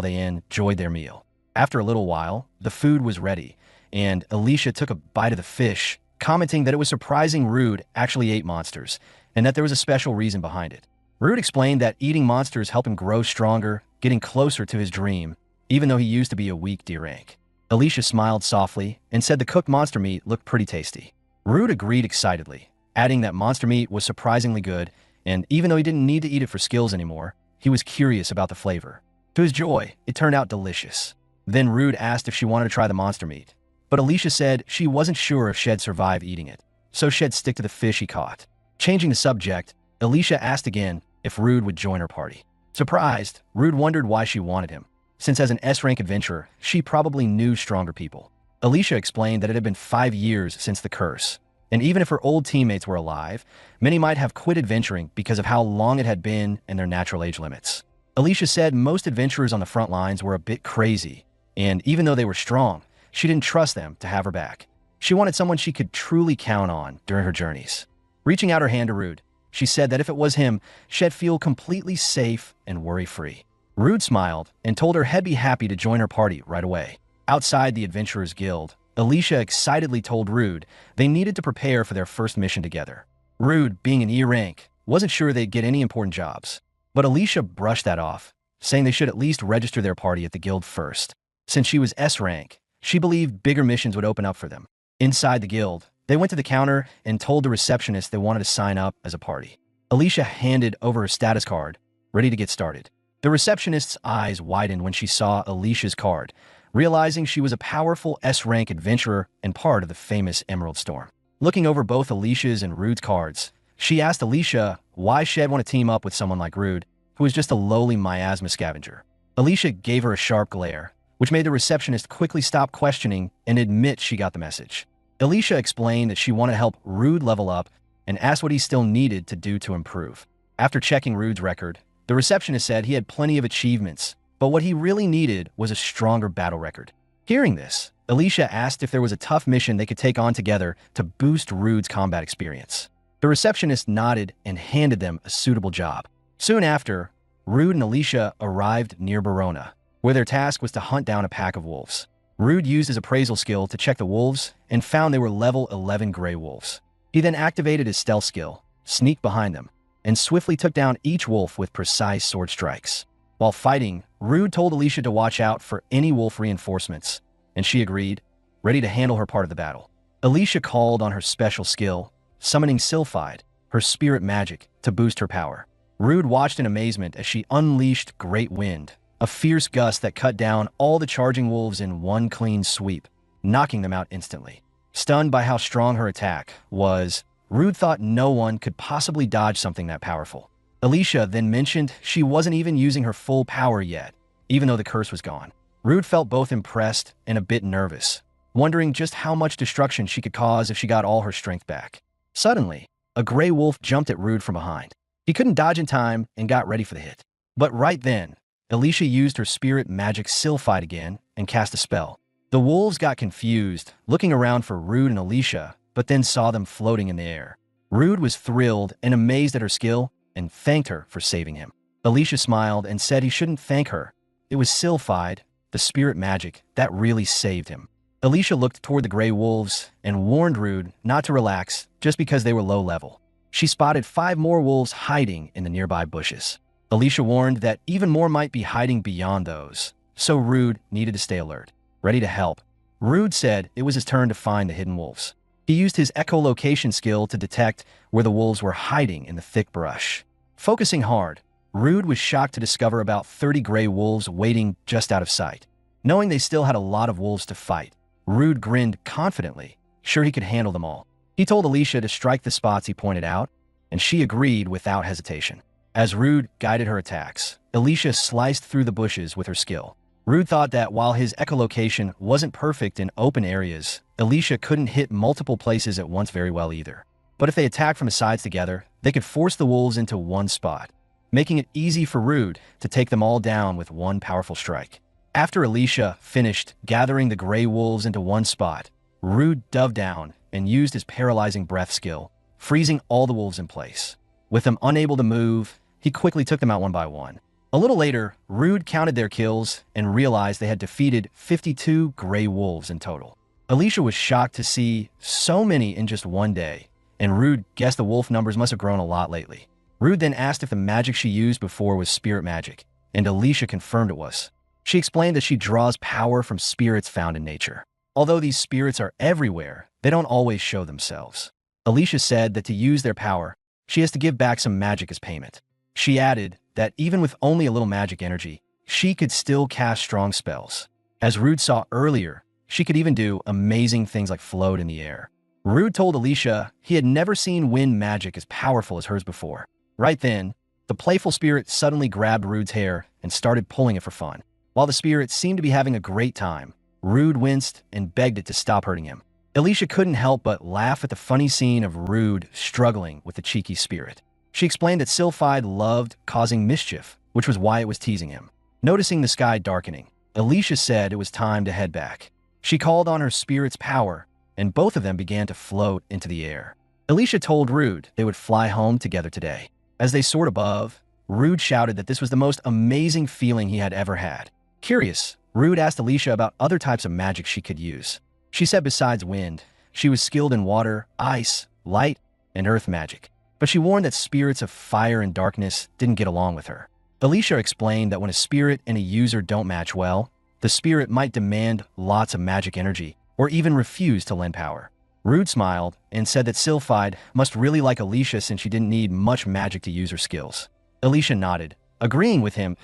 they enjoyed their meal. After a little while, the food was ready, and Alicia took a bite of the fish, commenting that it was surprising Rude actually ate monsters, and that there was a special reason behind it. Rude explained that eating monsters helped him grow stronger, getting closer to his dream, even though he used to be a weak D-rank. Alicia smiled softly and said the cooked monster meat looked pretty tasty. Rude agreed excitedly, adding that monster meat was surprisingly good, and even though he didn't need to eat it for skills anymore, he was curious about the flavor. To his joy, it turned out delicious. Then Rude asked if she wanted to try the monster meat, but Alicia said she wasn't sure if she'd survive eating it, so she'd stick to the fish he caught. Changing the subject, Alicia asked again if Rude would join her party. Surprised, Rude wondered why she wanted him, since as an S-rank adventurer, she probably knew stronger people. Alicia explained that it had been 5 years since the curse, and even if her old teammates were alive, many might have quit adventuring because of how long it had been and their natural age limits. Alicia said most adventurers on the front lines were a bit crazy, and even though they were strong, she didn't trust them to have her back. She wanted someone she could truly count on during her journeys. Reaching out her hand to Rude, She said that if it was him, she'd feel completely safe and worry-free. Rude smiled and told her he'd be happy to join her party right away. Outside the Adventurers Guild, Alicia excitedly told Rude they needed to prepare for their first mission together. Rude, being an E rank, wasn't sure they'd get any important jobs, but Alicia brushed that off, saying they should at least register their party at the guild first. Since she was S rank, she believed bigger missions would open up for them. Inside the guild, they went to the counter and told the receptionist they wanted to sign up as a party. Alicia handed over her status card, ready to get started. The receptionist's eyes widened when she saw Alicia's card, realizing she was a powerful S-rank adventurer and part of the famous Emerald Storm. Looking over both Alicia's and Rude's cards, she asked Alicia why she'd want to team up with someone like Rude, who was just a lowly miasma scavenger. Alicia gave her a sharp glare, which made the receptionist quickly stop questioning and admit she got the message. Alicia explained that she wanted to help Rude level up and asked what he still needed to do to improve. After checking Rude's record, the receptionist said he had plenty of achievements, but what he really needed was a stronger battle record. Hearing this, Alicia asked if there was a tough mission they could take on together to boost Rude's combat experience. The receptionist nodded and handed them a suitable job. Soon after, Rude and Alicia arrived near Barona, where their task was to hunt down a pack of wolves. Rude used his appraisal skill to check the wolves and found they were level 11 gray wolves. He then activated his stealth skill, sneaked behind them, and swiftly took down each wolf with precise sword strikes. While fighting, Rude told Alicia to watch out for any wolf reinforcements, and she agreed, ready to handle her part of the battle. Alicia called on her special skill, summoning Sylphide, her spirit magic, to boost her power. Rude watched in amazement as she unleashed Great Wind, a fierce gust that cut down all the charging wolves in one clean sweep, knocking them out instantly. Stunned by how strong her attack was, Rude thought no one could possibly dodge something that powerful. Alicia then mentioned she wasn't even using her full power yet, even though the curse was gone. Rude felt both impressed and a bit nervous, wondering just how much destruction she could cause if she got all her strength back. Suddenly, a gray wolf jumped at Rude from behind. He couldn't dodge in time and got ready for the hit. But right then, Alicia used her spirit magic Sylphide again and cast a spell. The wolves got confused, looking around for Rude and Alicia, but then saw them floating in the air. Rude was thrilled and amazed at her skill and thanked her for saving him. Alicia smiled and said he shouldn't thank her. It was Sylphide, the spirit magic, that really saved him. Alicia looked toward the gray wolves and warned Rude not to relax just because they were low level. She spotted 5 more wolves hiding in the nearby bushes. Alicia warned that even more might be hiding beyond those, so Rude needed to stay alert, ready to help. Rude said it was his turn to find the hidden wolves. He used his echolocation skill to detect where the wolves were hiding in the thick brush. Focusing hard, Rude was shocked to discover about 30 gray wolves waiting just out of sight. Knowing they still had a lot of wolves to fight, Rude grinned confidently, sure he could handle them all. He told Alicia to strike the spots he pointed out, and she agreed without hesitation. As Rude guided her attacks, Alicia sliced through the bushes with her skill. Rude thought that while his echolocation wasn't perfect in open areas, Alicia couldn't hit multiple places at once very well either. But if they attacked from the sides together, they could force the wolves into one spot, making it easy for Rude to take them all down with one powerful strike. After Alicia finished gathering the gray wolves into one spot, Rude dove down and used his paralyzing breath skill, freezing all the wolves in place. With them unable to move, he quickly took them out one by one. A little later, Rude counted their kills and realized they had defeated 52 gray wolves in total. Alicia was shocked to see so many in just one day, and Rude guessed the wolf numbers must have grown a lot lately. Rude then asked if the magic she used before was spirit magic, and Alicia confirmed it was. She explained that she draws power from spirits found in nature. Although these spirits are everywhere, they don't always show themselves. Alicia said that to use their power, she has to give back some magic as payment. She added that even with only a little magic energy, she could still cast strong spells. As Rude saw earlier, she could even do amazing things like float in the air. Rude told Alicia he had never seen wind magic as powerful as hers before. Right then, the playful spirit suddenly grabbed Rude's hair and started pulling it for fun. While the spirit seemed to be having a great time, Rude winced and begged it to stop hurting him. Alicia couldn't help but laugh at the funny scene of Rude struggling with the cheeky spirit. She explained that Sylphide loved causing mischief, which was why it was teasing him. Noticing the sky darkening, Alicia said it was time to head back. She called on her spirit's power, and both of them began to float into the air. Alicia told Rude they would fly home together today. As they soared above, Rude shouted that this was the most amazing feeling he had ever had. Curious, Rude asked Alicia about other types of magic she could use. She said besides wind, she was skilled in water, ice, light, and earth magic. But she warned that spirits of fire and darkness didn't get along with her. Alicia explained that when a spirit and a user don't match well, the spirit might demand lots of magic energy or even refuse to lend power. Rude smiled and said that Sylphide must really like Alicia since she didn't need much magic to use her skills. Alicia nodded, agreeing with him.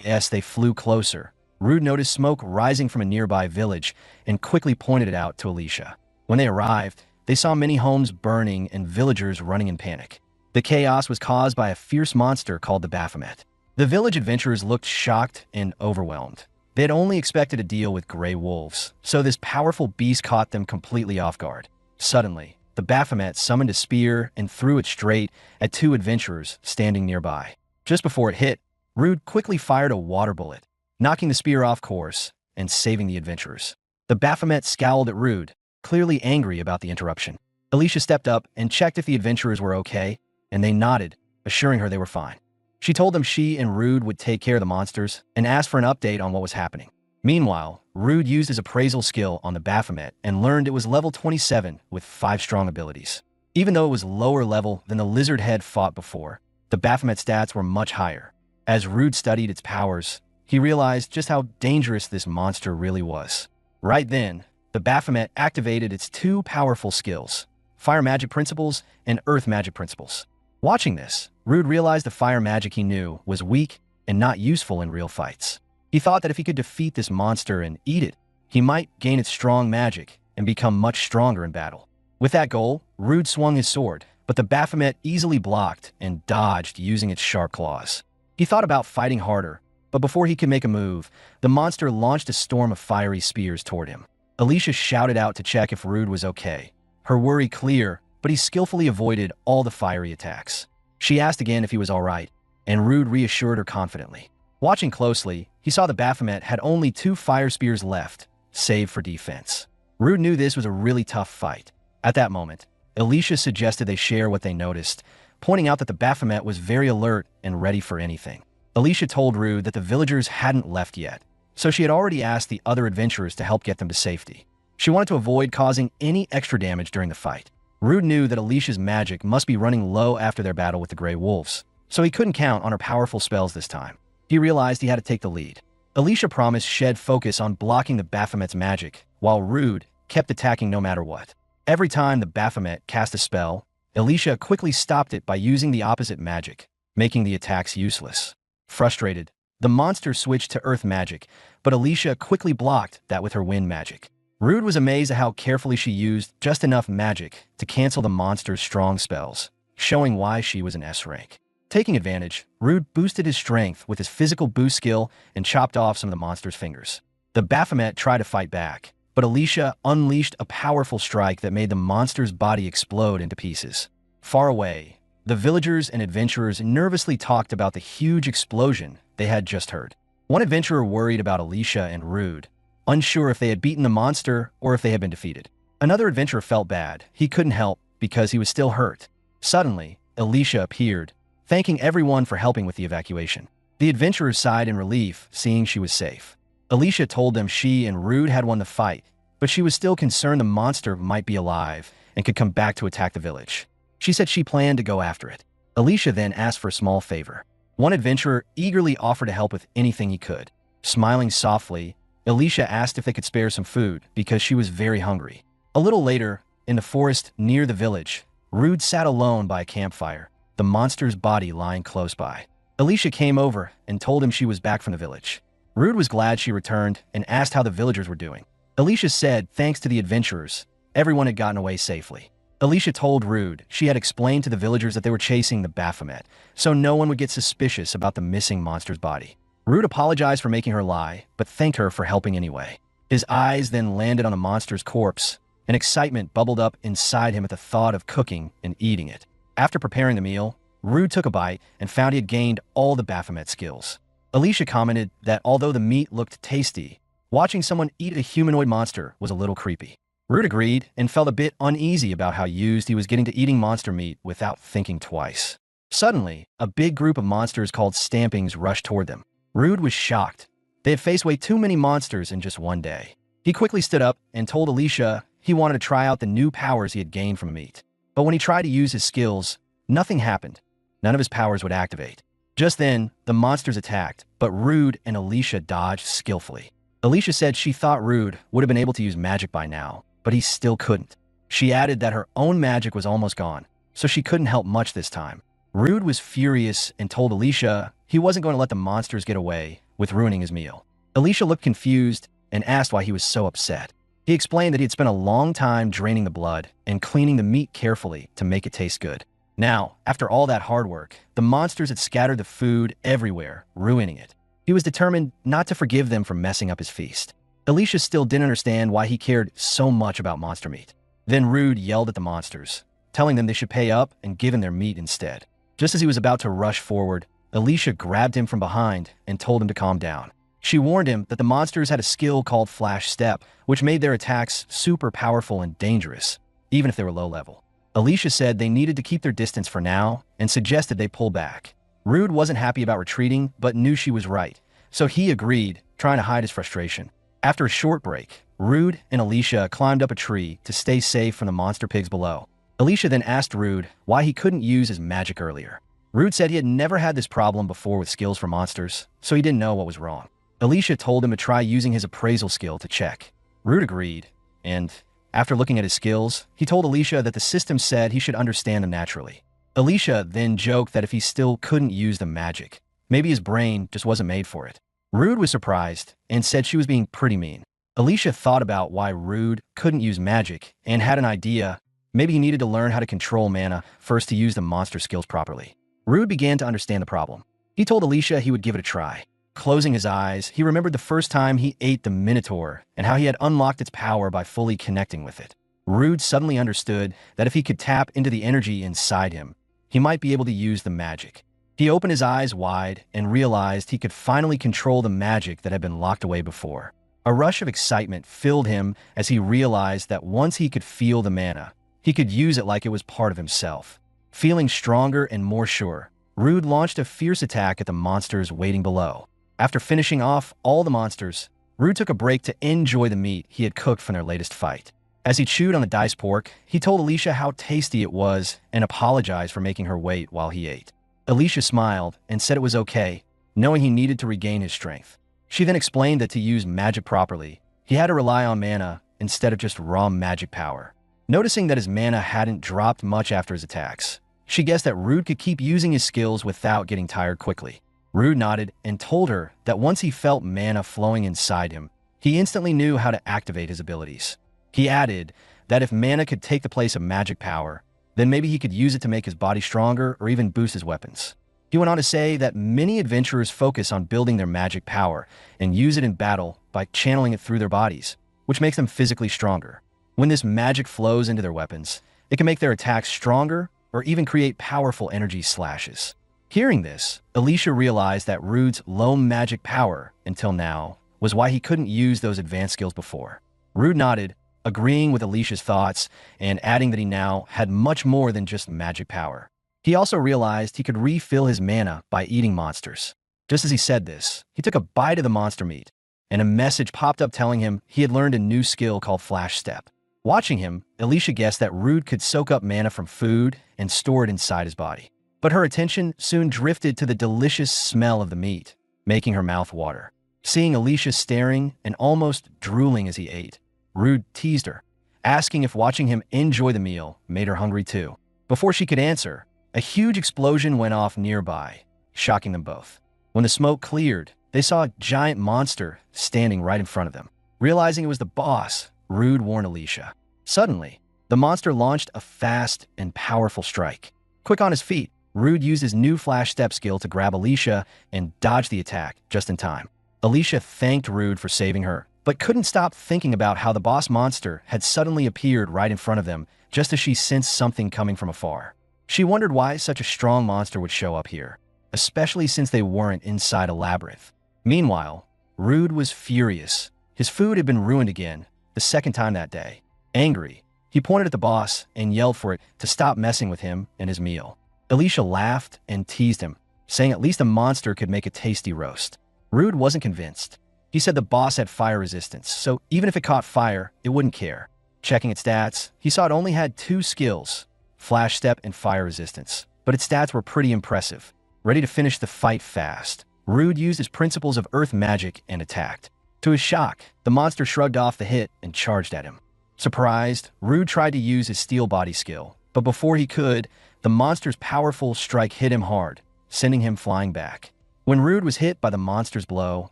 As they flew closer, Rude noticed smoke rising from a nearby village and quickly pointed it out to Alicia. When they arrived, they saw many homes burning and villagers running in panic. The chaos was caused by a fierce monster called the Baphomet. The village adventurers looked shocked and overwhelmed. They had only expected to deal with gray wolves, so this powerful beast caught them completely off guard. Suddenly, the Baphomet summoned a spear and threw it straight at two adventurers standing nearby. Just before it hit, Rude quickly fired a water bullet, knocking the spear off course and saving the adventurers. The Baphomet scowled at Rude, clearly angry about the interruption. Alicia stepped up and checked if the adventurers were okay, and they nodded, assuring her they were fine. She told them she and Rude would take care of the monsters and asked for an update on what was happening. Meanwhile, Rude used his appraisal skill on the Baphomet and learned it was level 27 with 5 strong abilities. Even though it was lower level than the lizard head fought before, the Baphomet stats were much higher. As Rude studied its powers, he realized just how dangerous this monster really was. Right then, the Baphomet activated its 2 powerful skills, Fire Magic Principles and Earth Magic Principles. Watching this, Rude realized the fire magic he knew was weak and not useful in real fights. He thought that if he could defeat this monster and eat it, he might gain its strong magic and become much stronger in battle. With that goal, Rude swung his sword, but the Baphomet easily blocked and dodged using its sharp claws. He thought about fighting harder, but before he could make a move, the monster launched a storm of fiery spears toward him. Alicia shouted out to check if Rude was okay, her worry clear, but he skillfully avoided all the fiery attacks. She asked again if he was all right, and Rude reassured her confidently. Watching closely, he saw the Baphomet had only 2 fire spears left, save for defense. Rude knew this was a really tough fight. At that moment, Alicia suggested they share what they noticed, pointing out that the Baphomet was very alert and ready for anything. Alicia told Rude that the villagers hadn't left yet, so she had already asked the other adventurers to help get them to safety. She wanted to avoid causing any extra damage during the fight. Rude knew that Alicia's magic must be running low after their battle with the Grey Wolves, so he couldn't count on her powerful spells this time. He realized he had to take the lead. Alicia promised Shed focus on blocking the Baphomet's magic, while Rude kept attacking no matter what. Every time the Baphomet cast a spell, Alicia quickly stopped it by using the opposite magic, making the attacks useless. Frustrated, the monster switched to earth magic, but Alicia quickly blocked that with her wind magic. Rude was amazed at how carefully she used just enough magic to cancel the monster's strong spells, showing why she was an S rank. Taking advantage, Rude boosted his strength with his physical boost skill and chopped off some of the monster's fingers. The Baphomet tried to fight back, but Alicia unleashed a powerful strike that made the monster's body explode into pieces. Far away, the villagers and adventurers nervously talked about the huge explosion they had just heard. One adventurer worried about Alicia and Rude, unsure if they had beaten the monster or if they had been defeated. Another adventurer felt bad. He couldn't help because he was still hurt. Suddenly, Alicia appeared, thanking everyone for helping with the evacuation. The adventurers sighed in relief, seeing she was safe. Alicia told them she and Rude had won the fight, but she was still concerned the monster might be alive and could come back to attack the village. She said she planned to go after it. Alicia then asked for a small favor. One adventurer eagerly offered to help with anything he could. Smiling softly, Alicia asked if they could spare some food because she was very hungry. A little later, in the forest near the village, Rude sat alone by a campfire, the monster's body lying close by. Alicia came over and told him she was back from the village. Rude was glad she returned and asked how the villagers were doing. Alicia said thanks to the adventurers, everyone had gotten away safely. Alicia told Rude she had explained to the villagers that they were chasing the Baphomet, so no one would get suspicious about the missing monster's body. Rude apologized for making her lie, but thanked her for helping anyway. His eyes then landed on the monster's corpse, and excitement bubbled up inside him at the thought of cooking and eating it. After preparing the meal, Rude took a bite and found he had gained all the Baphomet skills. Alicia commented that although the meat looked tasty, watching someone eat a humanoid monster was a little creepy. Rude agreed and felt a bit uneasy about how used he was getting to eating monster meat without thinking twice. Suddenly, a big group of monsters called Stampings rushed toward them. Rude was shocked. They had faced way too many monsters in just one day. He quickly stood up and told Alicia he wanted to try out the new powers he had gained from meat. But when he tried to use his skills, nothing happened. None of his powers would activate. Just then, the monsters attacked, but Rude and Alicia dodged skillfully. Alicia said she thought Rude would have been able to use magic by now, but he still couldn't. She added that her own magic was almost gone, so she couldn't help much this time. Rude was furious and told Alicia he wasn't going to let the monsters get away with ruining his meal. Alicia looked confused and asked why he was so upset. He explained that he had spent a long time draining the blood and cleaning the meat carefully to make it taste good. Now, after all that hard work, the monsters had scattered the food everywhere, ruining it. He was determined not to forgive them for messing up his feast. Alicia still didn't understand why he cared so much about monster meat. Then Rude yelled at the monsters, telling them they should pay up and give him their meat instead. Just as he was about to rush forward, Alicia grabbed him from behind and told him to calm down. She warned him that the monsters had a skill called Flash Step, which made their attacks super powerful and dangerous, even if they were low level. Alicia said they needed to keep their distance for now and suggested they pull back. Rude wasn't happy about retreating, but knew she was right, so he agreed, trying to hide his frustration. After a short break, Rude and Alicia climbed up a tree to stay safe from the monster pigs below. Alicia then asked Rude why he couldn't use his magic earlier. Rude said he had never had this problem before with skills for monsters, so he didn't know what was wrong. Alicia told him to try using his appraisal skill to check. Rude agreed, and after looking at his skills, he told Alicia that the system said he should understand them naturally. Alicia then joked that if he still couldn't use the magic, maybe his brain just wasn't made for it. Rude was surprised and said she was being pretty mean. Alicia thought about why Rude couldn't use magic and had an idea. Maybe he needed to learn how to control mana first to use the monster skills properly. Rude began to understand the problem. He told Alicia he would give it a try. Closing his eyes, he remembered the first time he ate the Minotaur and how he had unlocked its power by fully connecting with it. Rude suddenly understood that if he could tap into the energy inside him, he might be able to use the magic. He opened his eyes wide and realized he could finally control the magic that had been locked away before. A rush of excitement filled him as he realized that once he could feel the mana, he could use it like it was part of himself. Feeling stronger and more sure, Rude launched a fierce attack at the monsters waiting below. After finishing off all the monsters, Rude took a break to enjoy the meat he had cooked from their latest fight. As he chewed on the diced pork, he told Alicia how tasty it was and apologized for making her wait while he ate. Alicia smiled and said it was okay, knowing he needed to regain his strength. She then explained that to use magic properly, he had to rely on mana instead of just raw magic power. Noticing that his mana hadn't dropped much after his attacks, she guessed that Rude could keep using his skills without getting tired quickly. Rude nodded and told her that once he felt mana flowing inside him, he instantly knew how to activate his abilities. He added that if mana could take the place of magic power, then maybe he could use it to make his body stronger or even boost his weapons. He went on to say that many adventurers focus on building their magic power and use it in battle by channeling it through their bodies, which makes them physically stronger. When this magic flows into their weapons, it can make their attacks stronger or even create powerful energy slashes. Hearing this, Alicia realized that Rude's low magic power, until now, was why he couldn't use those advanced skills before. Rude nodded, agreeing with Alicia's thoughts and adding that he now had much more than just magic power. He also realized he could refill his mana by eating monsters. Just as he said this, he took a bite of the monster meat, and a message popped up telling him he had learned a new skill called Flash Step. Watching him, Alicia guessed that Rude could soak up mana from food and store it inside his body. But her attention soon drifted to the delicious smell of the meat, making her mouth water. Seeing Alicia staring and almost drooling as he ate, Rude teased her, asking if watching him enjoy the meal made her hungry too. Before she could answer, a huge explosion went off nearby, shocking them both. When the smoke cleared, they saw a giant monster standing right in front of them. Realizing it was the boss, Rude warned Alicia. Suddenly, the monster launched a fast and powerful strike. Quick on his feet, Rude used his new Flash Step skill to grab Alicia and dodge the attack just in time. Alicia thanked Rude for saving her, but couldn't stop thinking about how the boss monster had suddenly appeared right in front of them just as she sensed something coming from afar. She wondered why such a strong monster would show up here, especially since they weren't inside a labyrinth. Meanwhile, Rude was furious. His food had been ruined again, the second time that day. Angry, he pointed at the boss and yelled for it to stop messing with him and his meal. Alicia laughed and teased him, saying at least a monster could make a tasty roast. Rude wasn't convinced. He said the boss had fire resistance, so even if it caught fire, it wouldn't care. Checking its stats, he saw it only had 2 skills, Flash Step and Fire Resistance, but its stats were pretty impressive. Ready to finish the fight fast, Rude used his principles of earth magic and attacked. To his shock, the monster shrugged off the hit and charged at him. Surprised, Rude tried to use his steel body skill, but before he could, the monster's powerful strike hit him hard, sending him flying back. When Rude was hit by the monster's blow,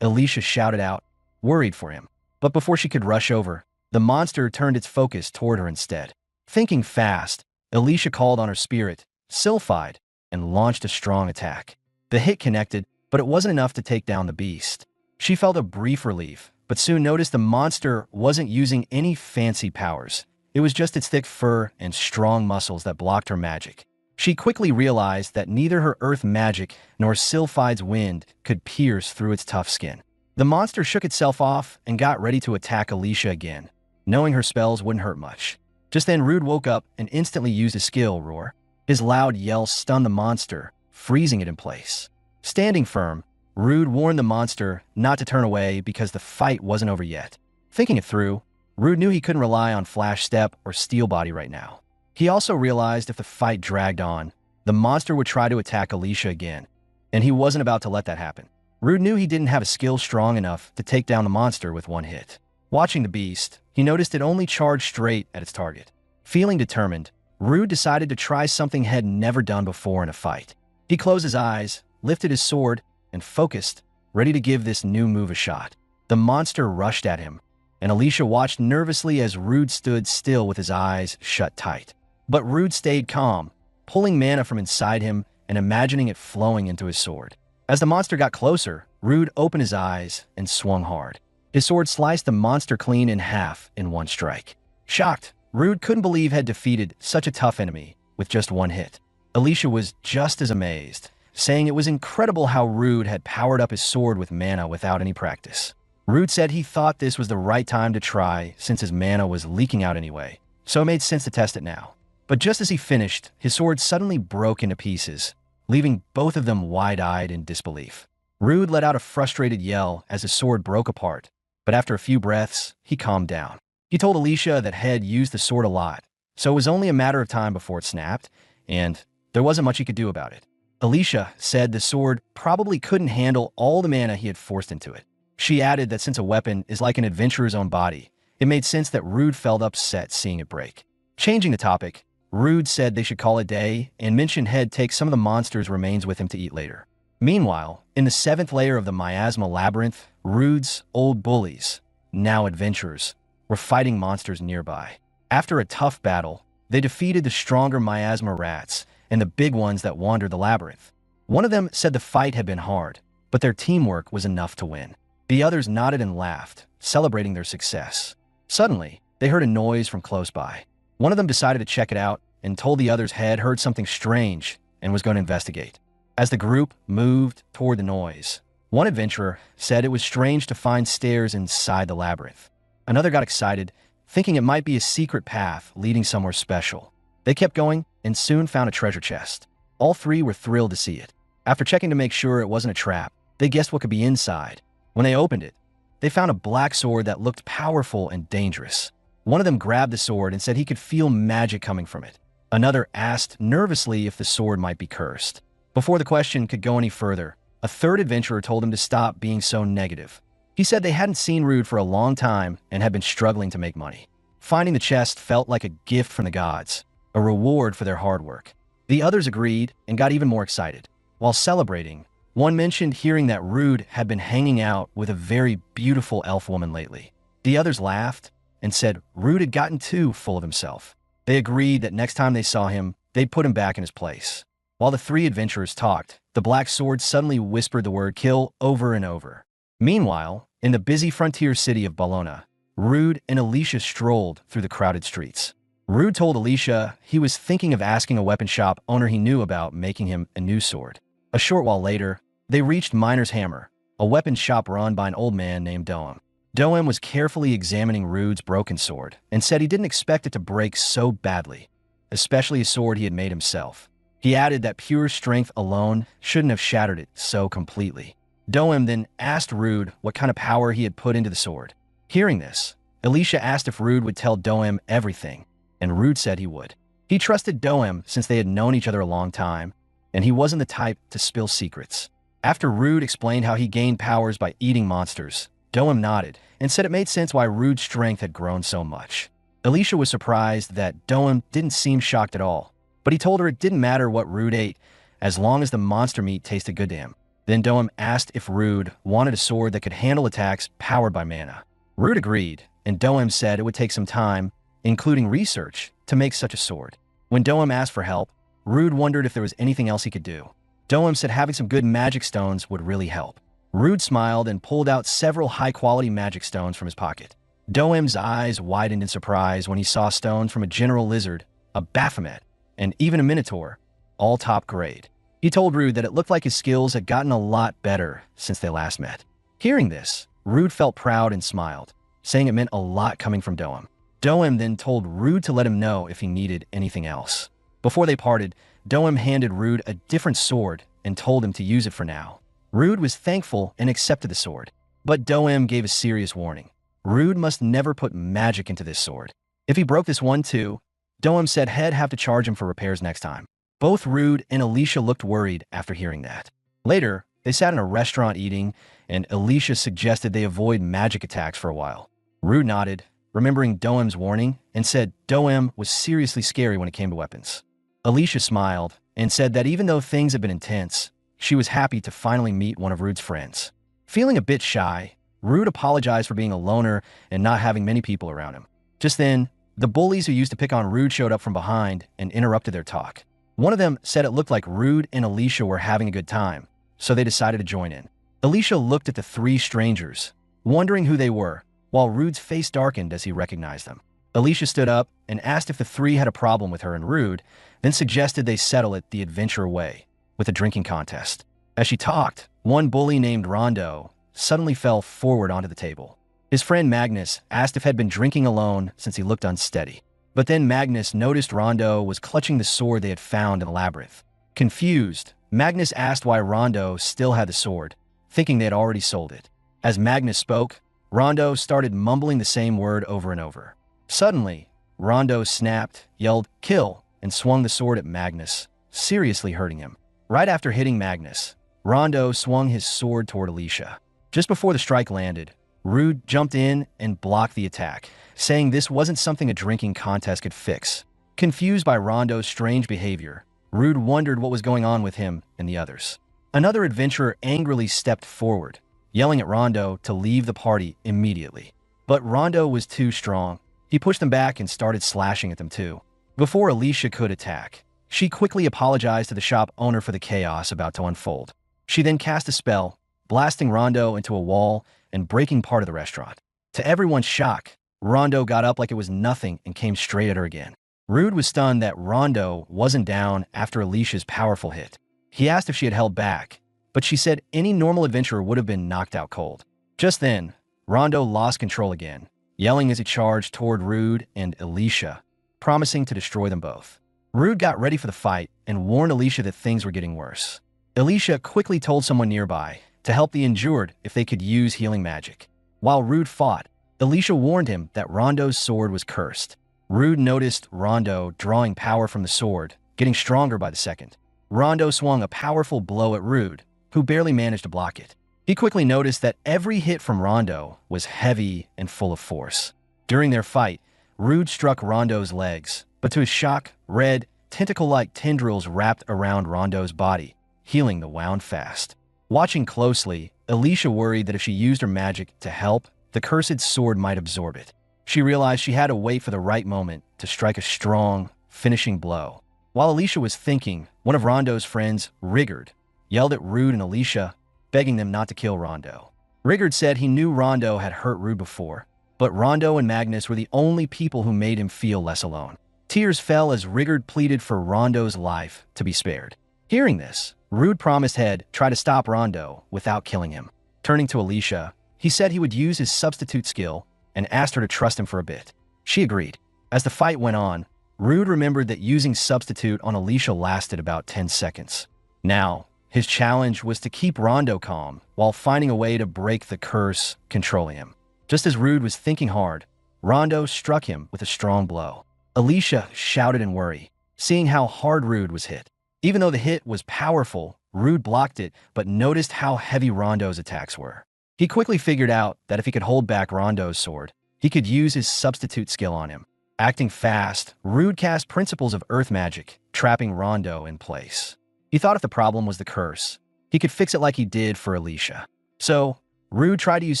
Alicia shouted out, worried for him. But before she could rush over, the monster turned its focus toward her instead. Thinking fast, Alicia called on her spirit, Sylphide, and launched a strong attack. The hit connected, but it wasn't enough to take down the beast. She felt a brief relief, but soon noticed the monster wasn't using any fancy powers. It was just its thick fur and strong muscles that blocked her magic. She quickly realized that neither her earth magic nor Sylphide's wind could pierce through its tough skin. The monster shook itself off and got ready to attack Alicia again, knowing her spells wouldn't hurt much. Just then, Rude woke up and instantly used his skill, Roar. His loud yell stunned the monster, freezing it in place. Standing firm, Rude warned the monster not to turn away because the fight wasn't over yet. Thinking it through, Rude knew he couldn't rely on Flash Step or Steel Body right now. He also realized if the fight dragged on, the monster would try to attack Alicia again, and he wasn't about to let that happen. Rude knew he didn't have a skill strong enough to take down the monster with one hit. Watching the beast, he noticed it only charged straight at its target. Feeling determined, Rude decided to try something he had never done before in a fight. He closed his eyes, lifted his sword, and focused, ready to give this new move a shot. The monster rushed at him, and Alicia watched nervously as Rude stood still with his eyes shut tight. But Rude stayed calm, pulling mana from inside him and imagining it flowing into his sword. As the monster got closer, Rude opened his eyes and swung hard. His sword sliced the monster clean in half in one strike. Shocked, Rude couldn't believe he had defeated such a tough enemy with just one hit. Alicia was just as amazed, saying it was incredible how Rude had powered up his sword with mana without any practice. Rude said he thought this was the right time to try since his mana was leaking out anyway, so it made sense to test it now. But just as he finished, his sword suddenly broke into pieces, leaving both of them wide-eyed in disbelief. Rude let out a frustrated yell as his sword broke apart, but after a few breaths, he calmed down. He told Alicia that he had used the sword a lot, so it was only a matter of time before it snapped, and there wasn't much he could do about it. Alicia said the sword probably couldn't handle all the mana he had forced into it. She added that since a weapon is like an adventurer's own body, it made sense that Rude felt upset seeing it break. Changing the topic, Rude said they should call it a day and mentioned he'd take some of the monster's remains with him to eat later. Meanwhile, in the 7th layer of the miasma labyrinth, Rude's old bullies, now adventurers, were fighting monsters nearby. After a tough battle, they defeated the stronger miasma rats and the big ones that wandered the labyrinth. One of them said the fight had been hard, but their teamwork was enough to win. The others nodded and laughed, celebrating their success. Suddenly, they heard a noise from close by. One of them decided to check it out and told the others had heard something strange and was going to investigate. As the group moved toward the noise, one adventurer said it was strange to find stairs inside the labyrinth. Another got excited, thinking it might be a secret path leading somewhere special. They kept going and soon found a treasure chest. All three were thrilled to see it. After checking to make sure it wasn't a trap, they guessed what could be inside. When they opened it, they found a black sword that looked powerful and dangerous. One of them grabbed the sword and said he could feel magic coming from it. Another asked nervously if the sword might be cursed. Before the question could go any further, a third adventurer told him to stop being so negative. He said they hadn't seen Rude for a long time and had been struggling to make money. Finding the chest felt like a gift from the gods, a reward for their hard work. The others agreed and got even more excited. While celebrating, one mentioned hearing that Rude had been hanging out with a very beautiful elf woman lately. The others laughed and said Rude had gotten too full of himself. They agreed that next time they saw him, they'd put him back in his place. While the three adventurers talked, the black sword suddenly whispered the word kill over and over. Meanwhile, in the busy frontier city of Bologna, Rude and Alicia strolled through the crowded streets. Rude told Alicia he was thinking of asking a weapon shop owner he knew about making him a new sword. A short while later, they reached Miner's Hammer, a weapon shop run by an old man named Doam. Doem was carefully examining Rude's broken sword and said he didn't expect it to break so badly, especially a sword he had made himself. He added that pure strength alone shouldn't have shattered it so completely. Doem then asked Rude what kind of power he had put into the sword. Hearing this, Alicia asked if Rude would tell Doem everything, and Rude said he would. He trusted Doem since they had known each other a long time, and he wasn't the type to spill secrets. After Rude explained how he gained powers by eating monsters, Doem nodded and said it made sense why Rude's strength had grown so much. Alicia was surprised that Doem didn't seem shocked at all, but he told her it didn't matter what Rude ate as long as the monster meat tasted good to him. Then Doem asked if Rude wanted a sword that could handle attacks powered by mana. Rude agreed, and Doem said it would take some time, including research, to make such a sword. When Doem asked for help, Rude wondered if there was anything else he could do. Doem said having some good magic stones would really help. Rude smiled and pulled out several high-quality magic stones from his pocket. Doem's eyes widened in surprise when he saw stones from a general lizard, a Baphomet, and even a minotaur, all top grade. He told Rude that it looked like his skills had gotten a lot better since they last met. Hearing this, Rude felt proud and smiled, saying it meant a lot coming from Doem. Doem then told Rude to let him know if he needed anything else. Before they parted, Doem handed Rude a different sword and told him to use it for now. Rude was thankful and accepted the sword, but Doem gave a serious warning. Rude must never put magic into this sword. If he broke this one too, Doem said he'd have to charge him for repairs next time. Both Rude and Alicia looked worried after hearing that. Later, they sat in a restaurant eating, and Alicia suggested they avoid magic attacks for a while. Rude nodded, remembering Doem's warning, and said Doem was seriously scary when it came to weapons. Alicia smiled and said that even though things had been intense, she was happy to finally meet one of Rude's friends. Feeling a bit shy, Rude apologized for being a loner and not having many people around him. Just then, the bullies who used to pick on Rude showed up from behind and interrupted their talk. One of them said it looked like Rude and Alicia were having a good time, so they decided to join in. Alicia looked at the three strangers, wondering who they were, while Rude's face darkened as he recognized them. Alicia stood up and asked if the three had a problem with her and Rude, then suggested they settle it the adventure way, with a drinking contest. As she talked, one bully named Rondo suddenly fell forward onto the table. His friend Magnus asked if he'd been drinking alone since he looked unsteady. But then Magnus noticed Rondo was clutching the sword they had found in the labyrinth. Confused, Magnus asked why Rondo still had the sword, thinking they had already sold it. As Magnus spoke, Rondo started mumbling the same word over and over. Suddenly, Rondo snapped, yelled, "Kill!" and swung the sword at Magnus, seriously hurting him. Right after hitting Magnus, Rondo swung his sword toward Alicia. Just before the strike landed, Rude jumped in and blocked the attack, saying this wasn't something a drinking contest could fix. Confused by Rondo's strange behavior, Rude wondered what was going on with him and the others. Another adventurer angrily stepped forward, yelling at Rondo to leave the party immediately. But Rondo was too strong. He pushed them back and started slashing at them too. Before Alicia could attack, she quickly apologized to the shop owner for the chaos about to unfold. She then cast a spell, blasting Rondo into a wall and breaking part of the restaurant. To everyone's shock, Rondo got up like it was nothing and came straight at her again. Rude was stunned that Rondo wasn't down after Alicia's powerful hit. He asked if she had held back, but she said any normal adventurer would have been knocked out cold. Just then, Rondo lost control again, yelling as he charged toward Rude and Alicia, promising to destroy them both. Rude got ready for the fight and warned Alicia that things were getting worse. Alicia quickly told someone nearby to help the injured if they could use healing magic. While Rude fought, Alicia warned him that Rondo's sword was cursed. Rude noticed Rondo drawing power from the sword, getting stronger by the second. Rondo swung a powerful blow at Rude, who barely managed to block it. He quickly noticed that every hit from Rondo was heavy and full of force. During their fight, Rude struck Rondo's legs, but to his shock, red, tentacle-like tendrils wrapped around Rondo's body, healing the wound fast. Watching closely, Alicia worried that if she used her magic to help, the cursed sword might absorb it. She realized she had to wait for the right moment to strike a strong, finishing blow. While Alicia was thinking, one of Rondo's friends, Rigard, yelled at Rude and Alicia, begging them not to kill Rondo. Rigard said he knew Rondo had hurt Rude before, but Rondo and Magnus were the only people who made him feel less alone. Tears fell as Rigard pleaded for Rondo's life to be spared. Hearing this, Rude promised he'd try to stop Rondo without killing him. Turning to Alicia, He said he would use his substitute skill and asked her to trust him for a bit. She agreed. As the fight went on, Rude remembered that using substitute on Alicia lasted about 10 seconds. Now, his challenge was to keep Rondo calm while finding a way to break the curse controlling him. Just as Rude was thinking hard, Rondo struck him with a strong blow. Alicia shouted in worry, seeing how hard Rude was hit. Even though the hit was powerful, Rude blocked it but noticed how heavy Rondo's attacks were. He quickly figured out that if he could hold back Rondo's sword, he could use his substitute skill on him. Acting fast, Rude cast Principles of Earth Magic, trapping Rondo in place. He thought if the problem was the curse, he could fix it like he did for Alicia. So, Rude tried to use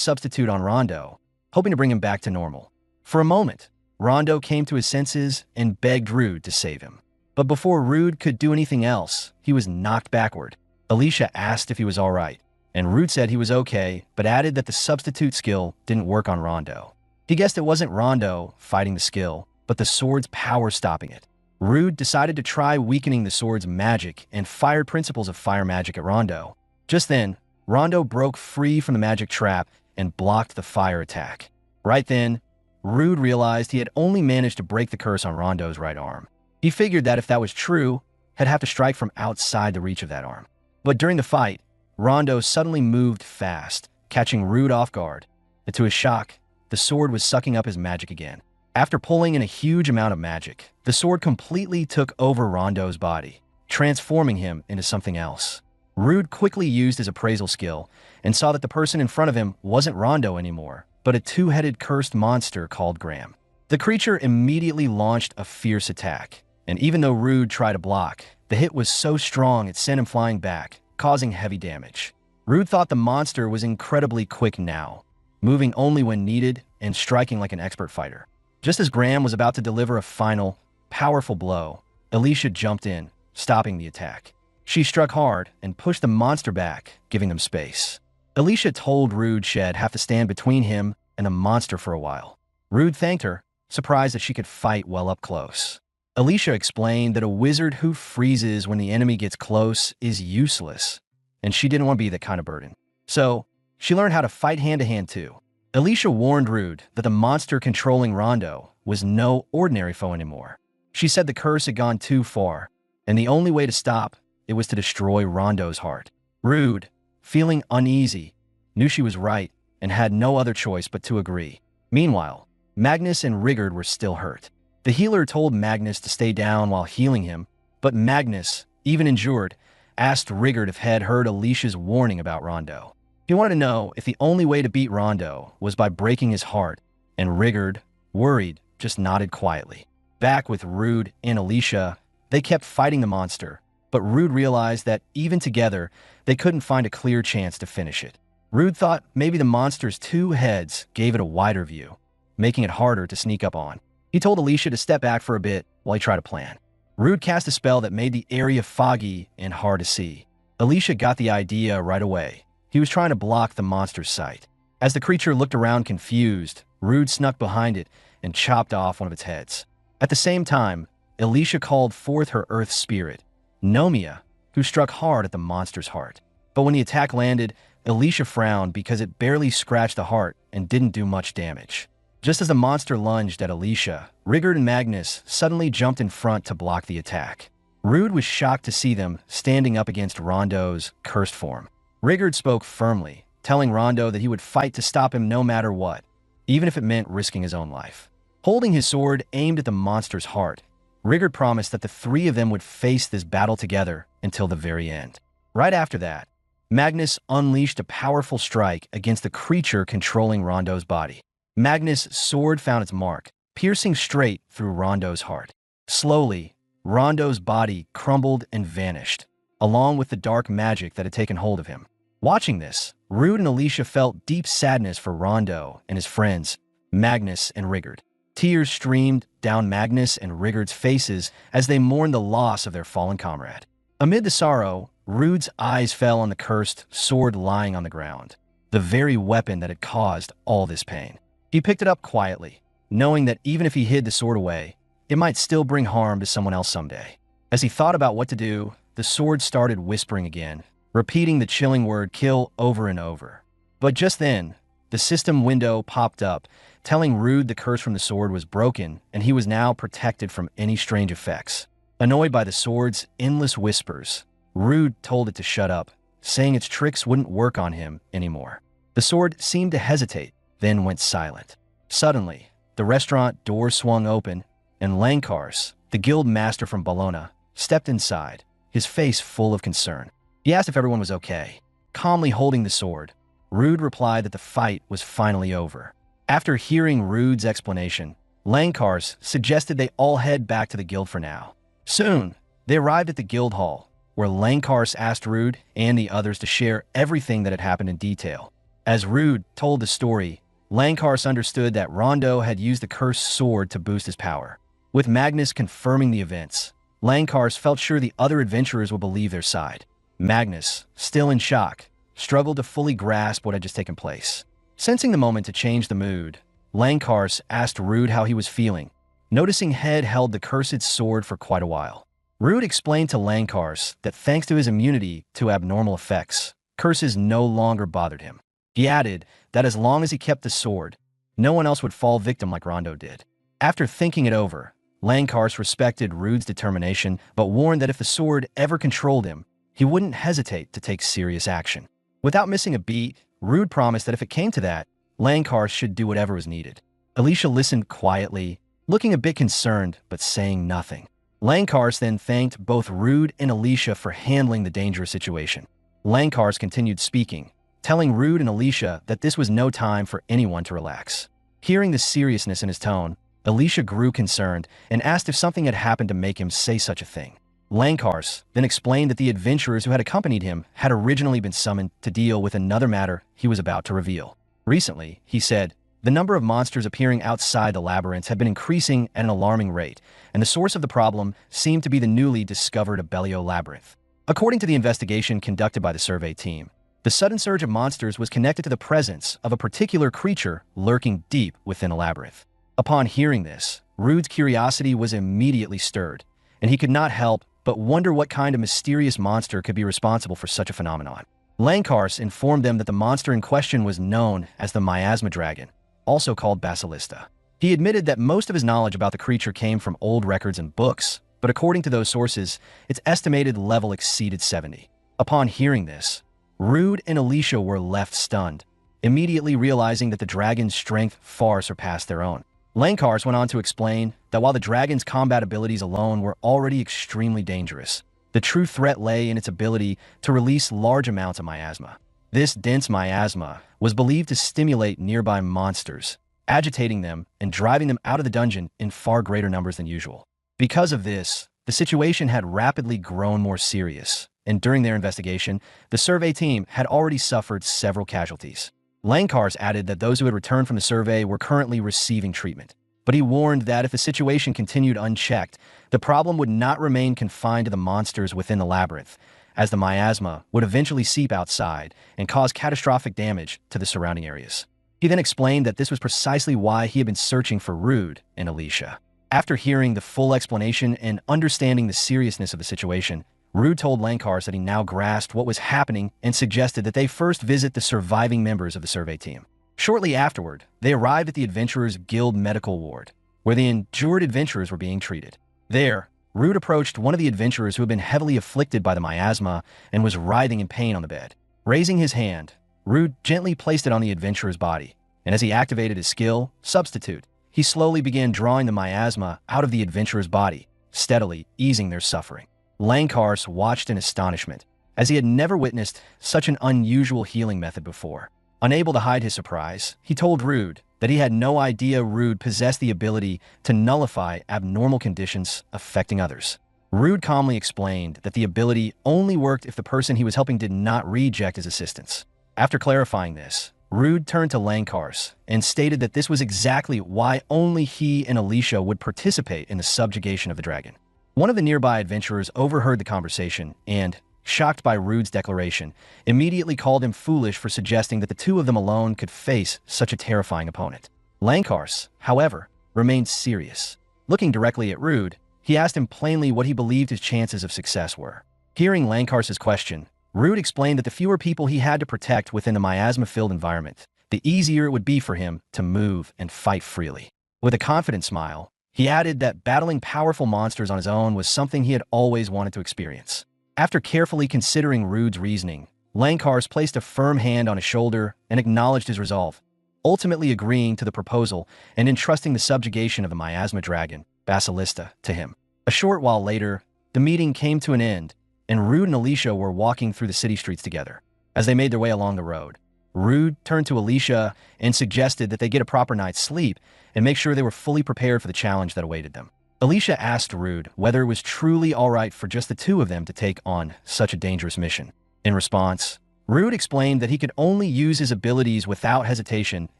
substitute on Rondo, hoping to bring him back to normal. For a moment, Rondo came to his senses and begged Rude to save him. But before Rude could do anything else, he was knocked backward. Alicia asked if he was alright, and Rude said he was okay, but added that the substitute skill didn't work on Rondo. He guessed it wasn't Rondo fighting the skill, but the sword's power stopping it. Rude decided to try weakening the sword's magic and fired Principles of Fire Magic at Rondo. Just then, Rondo broke free from the magic trap and blocked the fire attack. Right then, Rude realized he had only managed to break the curse on Rondo's right arm. He figured that if that was true, he'd have to strike from outside the reach of that arm. But during the fight, Rondo suddenly moved fast, catching Rude off guard. And to his shock, the sword was sucking up his magic again. After pulling in a huge amount of magic, the sword completely took over Rondo's body, transforming him into something else. Rude quickly used his appraisal skill and saw that the person in front of him wasn't Rondo anymore, but a two-headed cursed monster called Graham. The creature immediately launched a fierce attack, and even though Rude tried to block, the hit was so strong it sent him flying back, causing heavy damage. Rude thought the monster was incredibly quick now, moving only when needed and striking like an expert fighter. Just as Graham was about to deliver a final, powerful blow, Alicia jumped in, stopping the attack. She struck hard and pushed the monster back, giving them space. Alicia told Rude she'd have to stand between him and the monster for a while. Rude thanked her, surprised that she could fight well up close. Alicia explained that a wizard who freezes when the enemy gets close is useless, and she didn't want to be that kind of burden. So, she learned how to fight hand-to-hand too. Alicia warned Rude that the monster controlling Rondo was no ordinary foe anymore. She said the curse had gone too far, and the only way to stop it was to destroy Rondo's heart. Rude, feeling uneasy, knew she was right and had no other choice but to agree. Meanwhile, Magnus and Rigard were still hurt. The healer told Magnus to stay down while healing him, but Magnus, even injured, asked Rigard if he had heard Alicia's warning about Rondo. He wanted to know if the only way to beat Rondo was by breaking his heart, and Rigard, worried, just nodded quietly. Back with Rude and Alicia, they kept fighting the monster, but Rude realized that even together, they couldn't find a clear chance to finish it. Rude thought maybe the monster's two heads gave it a wider view, making it harder to sneak up on. He told Alicia to step back for a bit while he tried to plan. Rude cast a spell that made the area foggy and hard to see. Alicia got the idea right away. He was trying to block the monster's sight. As the creature looked around confused, Rude snuck behind it and chopped off one of its heads. At the same time, Alicia called forth her earth spirit, Nomia, who struck hard at the monster's heart. But when the attack landed, Alicia frowned because it barely scratched the heart and didn't do much damage. Just as the monster lunged at Alicia, Rigard and Magnus suddenly jumped in front to block the attack. Rude was shocked to see them standing up against Rondo's cursed form. Rigard spoke firmly, telling Rondo that he would fight to stop him no matter what, even if it meant risking his own life. Holding his sword aimed at the monster's heart, Rigard promised that the three of them would face this battle together until the very end. Right after that, Magnus unleashed a powerful strike against the creature controlling Rondo's body. Magnus' sword found its mark, piercing straight through Rondo's heart. Slowly, Rondo's body crumbled and vanished, along with the dark magic that had taken hold of him. Watching this, Rude and Alicia felt deep sadness for Rondo and his friends, Magnus and Rigard. Tears streamed down Magnus and Rigard's faces as they mourned the loss of their fallen comrade. Amid the sorrow, Rude's eyes fell on the cursed sword lying on the ground, the very weapon that had caused all this pain. He picked it up quietly, knowing that even if he hid the sword away, it might still bring harm to someone else someday. As he thought about what to do, the sword started whispering again, repeating the chilling word kill over and over. But just then, the system window popped up, telling Rude the curse from the sword was broken and he was now protected from any strange effects. Annoyed by the sword's endless whispers, Rude told it to shut up, saying its tricks wouldn't work on him anymore. The sword seemed to hesitate, then went silent. Suddenly, the restaurant door swung open, and Lankars, the guild master from Bologna, stepped inside, his face full of concern. He asked if everyone was okay. Calmly holding the sword, Rude replied that the fight was finally over. After hearing Rude's explanation, Lankars suggested they all head back to the guild for now. Soon, they arrived at the guild hall, where Lankars asked Rude and the others to share everything that had happened in detail. As Rude told the story, Lankars understood that Rondo had used the cursed sword to boost his power. With Magnus confirming the events, Lankars felt sure the other adventurers would believe their side. Magnus, still in shock, struggled to fully grasp what had just taken place. Sensing the moment to change the mood, Lankars asked Rude how he was feeling, noticing Head held the cursed sword for quite a while. Rude explained to Lankars that thanks to his immunity to abnormal effects, curses no longer bothered him. He added that as long as he kept the sword, no one else would fall victim like Rondo did. After thinking it over, Lankars respected Rude's determination but warned that if the sword ever controlled him, he wouldn't hesitate to take serious action. Without missing a beat, Rude promised that if it came to that, Lankars should do whatever was needed. Alicia listened quietly, looking a bit concerned but saying nothing. Lankars then thanked both Rude and Alicia for handling the dangerous situation. Lankars continued speaking, telling Rude and Alicia that this was no time for anyone to relax. Hearing the seriousness in his tone, Alicia grew concerned and asked if something had happened to make him say such a thing. Lankars then explained that the adventurers who had accompanied him had originally been summoned to deal with another matter he was about to reveal. Recently, he said, the number of monsters appearing outside the labyrinths had been increasing at an alarming rate, and the source of the problem seemed to be the newly discovered Abellio labyrinth. According to the investigation conducted by the survey team, the sudden surge of monsters was connected to the presence of a particular creature lurking deep within a labyrinth. Upon hearing this, Rude's curiosity was immediately stirred, and he could not help but wonder what kind of mysterious monster could be responsible for such a phenomenon. Lankars informed them that the monster in question was known as the miasma dragon, also called Basilista. He admitted that most of his knowledge about the creature came from old records and books, but according to those sources, its estimated level exceeded 70. Upon hearing this, Rude and Alicia were left stunned, immediately realizing that the dragon's strength far surpassed their own. Lankars went on to explain that while the dragon's combat abilities alone were already extremely dangerous, the true threat lay in its ability to release large amounts of miasma. This dense miasma was believed to stimulate nearby monsters, agitating them and driving them out of the dungeon in far greater numbers than usual. Because of this, the situation had rapidly grown more serious, and during their investigation, the survey team had already suffered several casualties. Lankars added that those who had returned from the survey were currently receiving treatment, but he warned that if the situation continued unchecked, the problem would not remain confined to the monsters within the labyrinth, as the miasma would eventually seep outside and cause catastrophic damage to the surrounding areas. He then explained that this was precisely why he had been searching for Rude and Alicia. After hearing the full explanation and understanding the seriousness of the situation, Rude told Lankars that he now grasped what was happening and suggested that they first visit the surviving members of the survey team. Shortly afterward, they arrived at the Adventurers Guild medical ward, where the injured adventurers were being treated. There, Rude approached one of the adventurers who had been heavily afflicted by the miasma and was writhing in pain on the bed. Raising his hand, Rude gently placed it on the adventurer's body, and as he activated his skill, Substitute, he slowly began drawing the miasma out of the adventurer's body, steadily easing their suffering. Lankars watched in astonishment, as he had never witnessed such an unusual healing method before. Unable to hide his surprise, he told Rude that he had no idea Rude possessed the ability to nullify abnormal conditions affecting others. Rude calmly explained that the ability only worked if the person he was helping did not reject his assistance. After clarifying this, Rude turned to Lankars and stated that this was exactly why only he and Alicia would participate in the subjugation of the dragon. One of the nearby adventurers overheard the conversation and, shocked by Rude's declaration, immediately called him foolish for suggesting that the two of them alone could face such a terrifying opponent. Lankars, however, remained serious. Looking directly at Rude, he asked him plainly what he believed his chances of success were. Hearing Lankars' question, Rude explained that the fewer people he had to protect within the miasma-filled environment, the easier it would be for him to move and fight freely. With a confident smile, he added that battling powerful monsters on his own was something he had always wanted to experience. After carefully considering Rude's reasoning, Lankars placed a firm hand on his shoulder and acknowledged his resolve, ultimately agreeing to the proposal and entrusting the subjugation of the miasma dragon, Basilista, to him. A short while later, the meeting came to an end, and Rude and Alicia were walking through the city streets together. As they made their way along the road, Rude turned to Alicia and suggested that they get a proper night's sleep and make sure they were fully prepared for the challenge that awaited them. Alicia asked Rude whether it was truly all right for just the two of them to take on such a dangerous mission. In response, Rude explained that he could only use his abilities without hesitation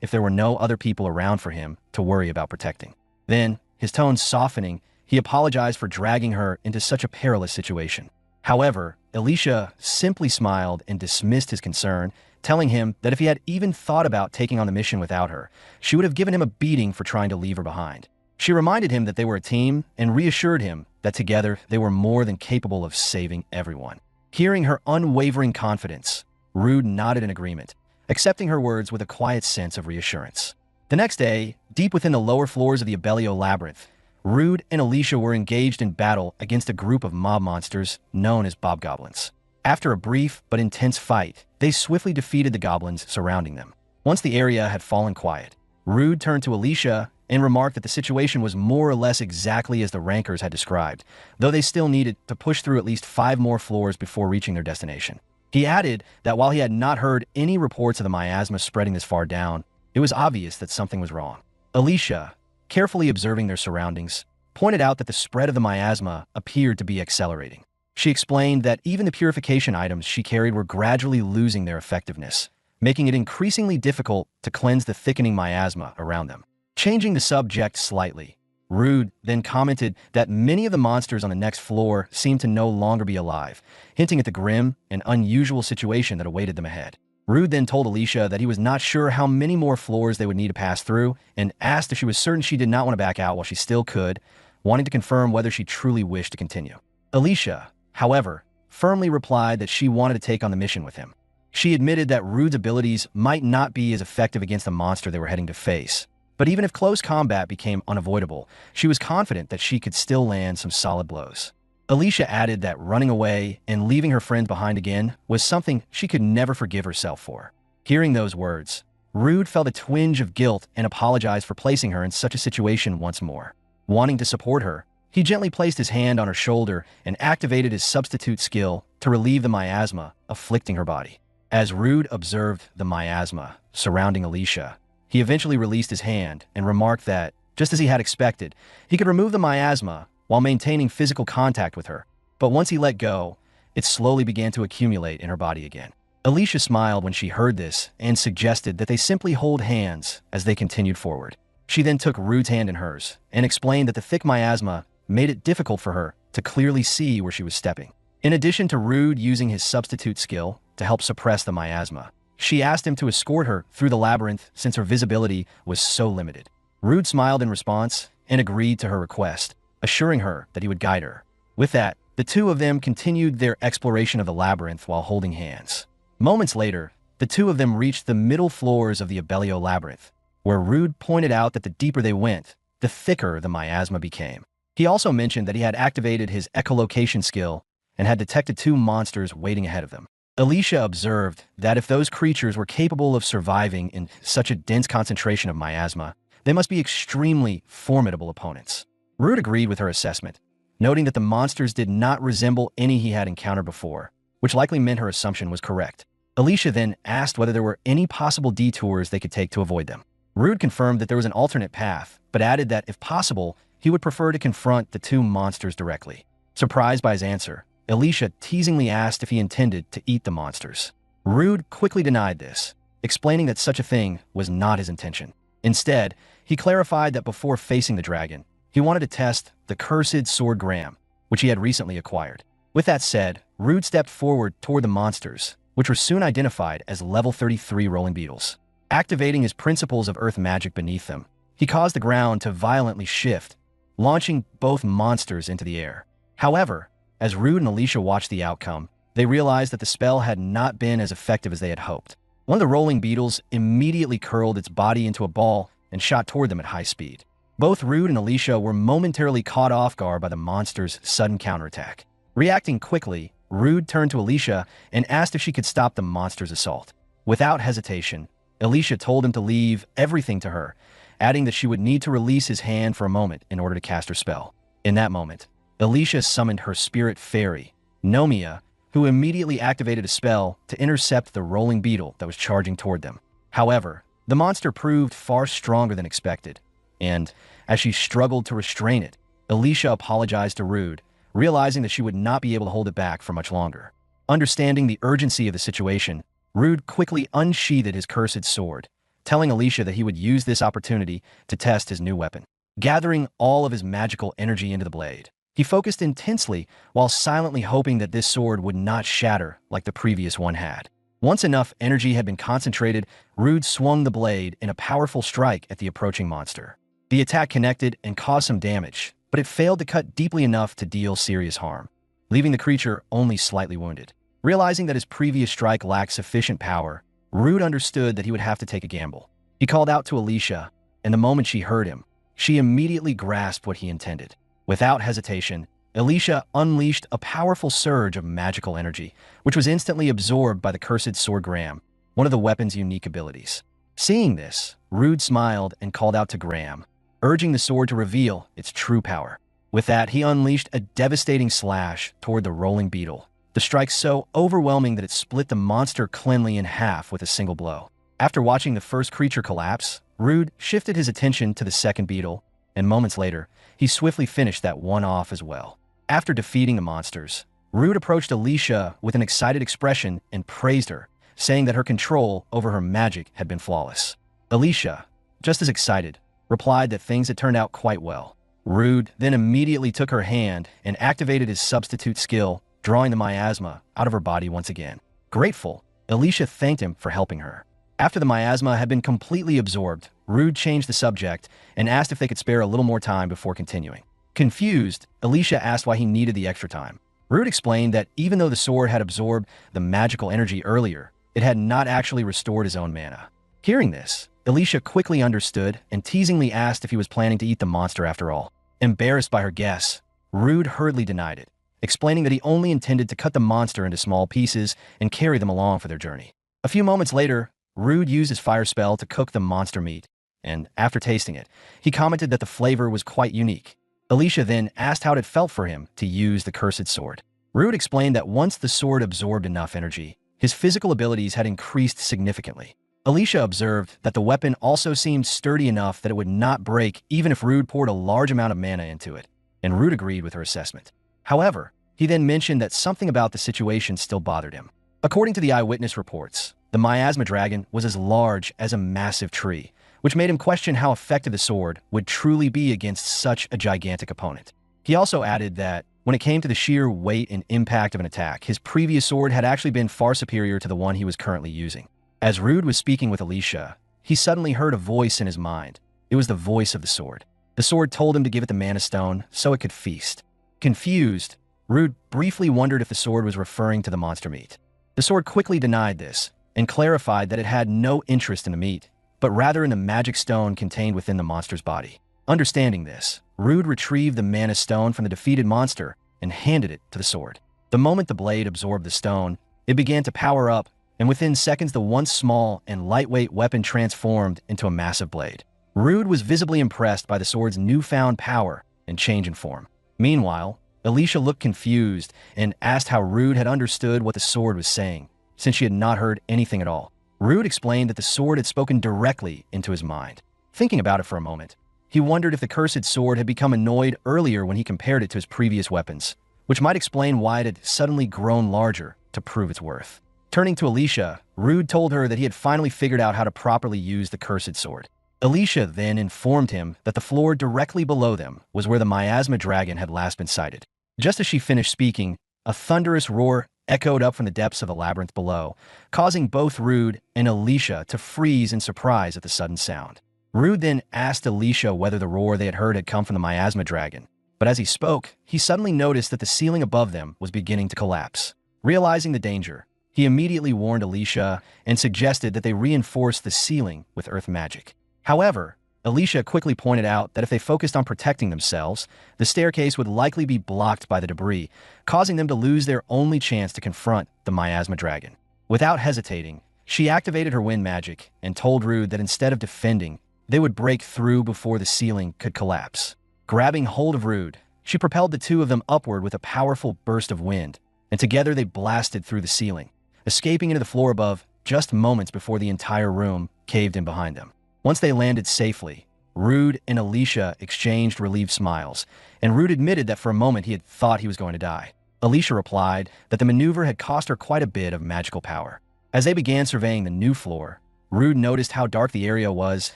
if there were no other people around for him to worry about protecting. Then, his tone softening, he apologized for dragging her into such a perilous situation. However, Alicia simply smiled and dismissed his concern, telling him that if he had even thought about taking on the mission without her, she would have given him a beating for trying to leave her behind. She reminded him that they were a team and reassured him that together they were more than capable of saving everyone. Hearing her unwavering confidence, Rude nodded in agreement, accepting her words with a quiet sense of reassurance. The next day, deep within the lower floors of the Yahello labyrinth, Rude and Alicia were engaged in battle against a group of mob monsters known as bobgoblins. After a brief but intense fight, they swiftly defeated the goblins surrounding them. Once the area had fallen quiet, Rude turned to Alicia and remarked that the situation was more or less exactly as the rankers had described, though they still needed to push through at least 5 more floors before reaching their destination. He added that while he had not heard any reports of the miasma spreading this far down, it was obvious that something was wrong. Alicia, carefully observing their surroundings, pointed out that the spread of the miasma appeared to be accelerating. She explained that even the purification items she carried were gradually losing their effectiveness, making it increasingly difficult to cleanse the thickening miasma around them. Changing the subject slightly, Rude then commented that many of the monsters on the next floor seemed to no longer be alive, hinting at the grim and unusual situation that awaited them ahead. Rude then told Alicia that he was not sure how many more floors they would need to pass through and asked if she was certain she did not want to back out while she still could, wanting to confirm whether she truly wished to continue. Alicia, however, firmly replied that she wanted to take on the mission with him. She admitted that Rude's abilities might not be as effective against the monster they were heading to face, but even if close combat became unavoidable, she was confident that she could still land some solid blows. Alicia added that running away and leaving her friend behind again was something she could never forgive herself for. Hearing those words, Rude felt a twinge of guilt and apologized for placing her in such a situation once more. Wanting to support her, he gently placed his hand on her shoulder and activated his substitute skill to relieve the miasma afflicting her body. As Rude observed the miasma surrounding Alicia, he eventually released his hand and remarked that, just as he had expected, he could remove the miasma while maintaining physical contact with her. But once he let go, it slowly began to accumulate in her body again. Alicia smiled when she heard this and suggested that they simply hold hands as they continued forward. She then took Rude's hand in hers and explained that the thick miasma made it difficult for her to clearly see where she was stepping. In addition to Rude using his substitute skill to help suppress the miasma, she asked him to escort her through the labyrinth since her visibility was so limited. Rude smiled in response and agreed to her request, assuring her that he would guide her. With that, the two of them continued their exploration of the labyrinth while holding hands. Moments later, the two of them reached the middle floors of the Yahello labyrinth, where Rude pointed out that the deeper they went, the thicker the miasma became. He also mentioned that he had activated his echolocation skill and had detected 2 monsters waiting ahead of them. Alicia observed that if those creatures were capable of surviving in such a dense concentration of miasma, they must be extremely formidable opponents. Rude agreed with her assessment, noting that the monsters did not resemble any he had encountered before, which likely meant her assumption was correct. Alicia then asked whether there were any possible detours they could take to avoid them. Rude confirmed that there was an alternate path, but added that, if possible, he would prefer to confront the 2 monsters directly. Surprised by his answer, Alicia teasingly asked if he intended to eat the monsters. Rude quickly denied this, explaining that such a thing was not his intention. Instead, he clarified that before facing the dragon, he wanted to test the cursed sword Graham, which he had recently acquired. With that said, Rude stepped forward toward the monsters, which were soon identified as level 33 rolling beetles. Activating his principles of earth magic beneath them, he caused the ground to violently shift, launching both monsters into the air. However, as Rude and Alicia watched the outcome, they realized that the spell had not been as effective as they had hoped. One of the rolling beetles immediately curled its body into a ball and shot toward them at high speed. Both Rude and Alicia were momentarily caught off guard by the monster's sudden counterattack. Reacting quickly, Rude turned to Alicia and asked if she could stop the monster's assault. Without hesitation, Alicia told him to leave everything to her, adding that she would need to release his hand for a moment in order to cast her spell. In that moment, Alicia summoned her spirit fairy, Nomia, who immediately activated a spell to intercept the rolling beetle that was charging toward them. However, the monster proved far stronger than expected, and as she struggled to restrain it, Alicia apologized to Rude, realizing that she would not be able to hold it back for much longer. Understanding the urgency of the situation, Rude quickly unsheathed his cursed sword, telling Alicia that he would use this opportunity to test his new weapon. Gathering all of his magical energy into the blade, he focused intensely while silently hoping that this sword would not shatter like the previous one had. Once enough energy had been concentrated, Rude swung the blade in a powerful strike at the approaching monster. The attack connected and caused some damage, but it failed to cut deeply enough to deal serious harm, leaving the creature only slightly wounded. Realizing that his previous strike lacked sufficient power, Rude understood that he would have to take a gamble. He called out to Alicia, and the moment she heard him, she immediately grasped what he intended. Without hesitation, Alicia unleashed a powerful surge of magical energy, which was instantly absorbed by the cursed sword Graham, one of the weapon's unique abilities. Seeing this, Rude smiled and called out to Graham, urging the sword to reveal its true power. With that, he unleashed a devastating slash toward the rolling beetle, the strike so overwhelming that it split the monster cleanly in half with a single blow. After watching the first creature collapse, Rude shifted his attention to the second beetle, and moments later, he swiftly finished that one off as well. After defeating the monsters, Rude approached Alicia with an excited expression and praised her, saying that her control over her magic had been flawless. Alicia, just as excited, replied that things had turned out quite well. Rude then immediately took her hand and activated his substitute skill, drawing the miasma out of her body once again. Grateful, Alicia thanked him for helping her. After the miasma had been completely absorbed, Rude changed the subject and asked if they could spare a little more time before continuing. Confused, Alicia asked why he needed the extra time. Rude explained that even though the sword had absorbed the magical energy earlier, it had not actually restored his own mana. Hearing this, Alicia quickly understood and teasingly asked if he was planning to eat the monster after all. Embarrassed by her guess, Rude hurriedly denied it, explaining that he only intended to cut the monster into small pieces and carry them along for their journey. A few moments later, Rude used his fire spell to cook the monster meat, and after tasting it, he commented that the flavor was quite unique. Alicia then asked how it felt for him to use the cursed sword. Rude explained that once the sword absorbed enough energy, his physical abilities had increased significantly. Alicia observed that the weapon also seemed sturdy enough that it would not break even if Rude poured a large amount of mana into it, and Rude agreed with her assessment. However, he then mentioned that something about the situation still bothered him. According to the eyewitness reports, the miasma dragon was as large as a massive tree, which made him question how effective the sword would truly be against such a gigantic opponent. He also added that when it came to the sheer weight and impact of an attack, his previous sword had actually been far superior to the one he was currently using. As Rude was speaking with Alicia, he suddenly heard a voice in his mind. It was the voice of the sword. The sword told him to give it the mana stone so it could feast. Confused, Rude briefly wondered if the sword was referring to the monster meat. The sword quickly denied this and clarified that it had no interest in the meat, but rather in the magic stone contained within the monster's body. Understanding this, Rude retrieved the mana stone from the defeated monster and handed it to the sword. The moment the blade absorbed the stone, it began to power up, and within seconds the once small and lightweight weapon transformed into a massive blade. Rude was visibly impressed by the sword's newfound power and change in form. Meanwhile, Alicia looked confused and asked how Rude had understood what the sword was saying, since she had not heard anything at all. Rude explained that the sword had spoken directly into his mind. Thinking about it for a moment, he wondered if the cursed sword had become annoyed earlier when he compared it to his previous weapons, which might explain why it had suddenly grown larger to prove its worth. Turning to Alicia, Rude told her that he had finally figured out how to properly use the cursed sword. Alicia then informed him that the floor directly below them was where the miasma dragon had last been sighted. Just as she finished speaking, a thunderous roar echoed up from the depths of the labyrinth below, causing both Rude and Alicia to freeze in surprise at the sudden sound. Rude then asked Alicia whether the roar they had heard had come from the miasma dragon, but as he spoke, he suddenly noticed that the ceiling above them was beginning to collapse. Realizing the danger, He immediately warned Alicia and suggested that they reinforce the ceiling with earth magic. However, Alicia quickly pointed out that if they focused on protecting themselves, the staircase would likely be blocked by the debris, causing them to lose their only chance to confront the miasma dragon. Without hesitating, she activated her wind magic and told Rude that instead of defending, they would break through before the ceiling could collapse. Grabbing hold of Rude, she propelled the two of them upward with a powerful burst of wind, and together they blasted through the ceiling, escaping into the floor above just moments before the entire room caved in behind them. Once they landed safely, Rude and Alicia exchanged relieved smiles, and Rude admitted that for a moment he had thought he was going to die. Alicia replied that the maneuver had cost her quite a bit of magical power. As they began surveying the new floor, Rude noticed how dark the area was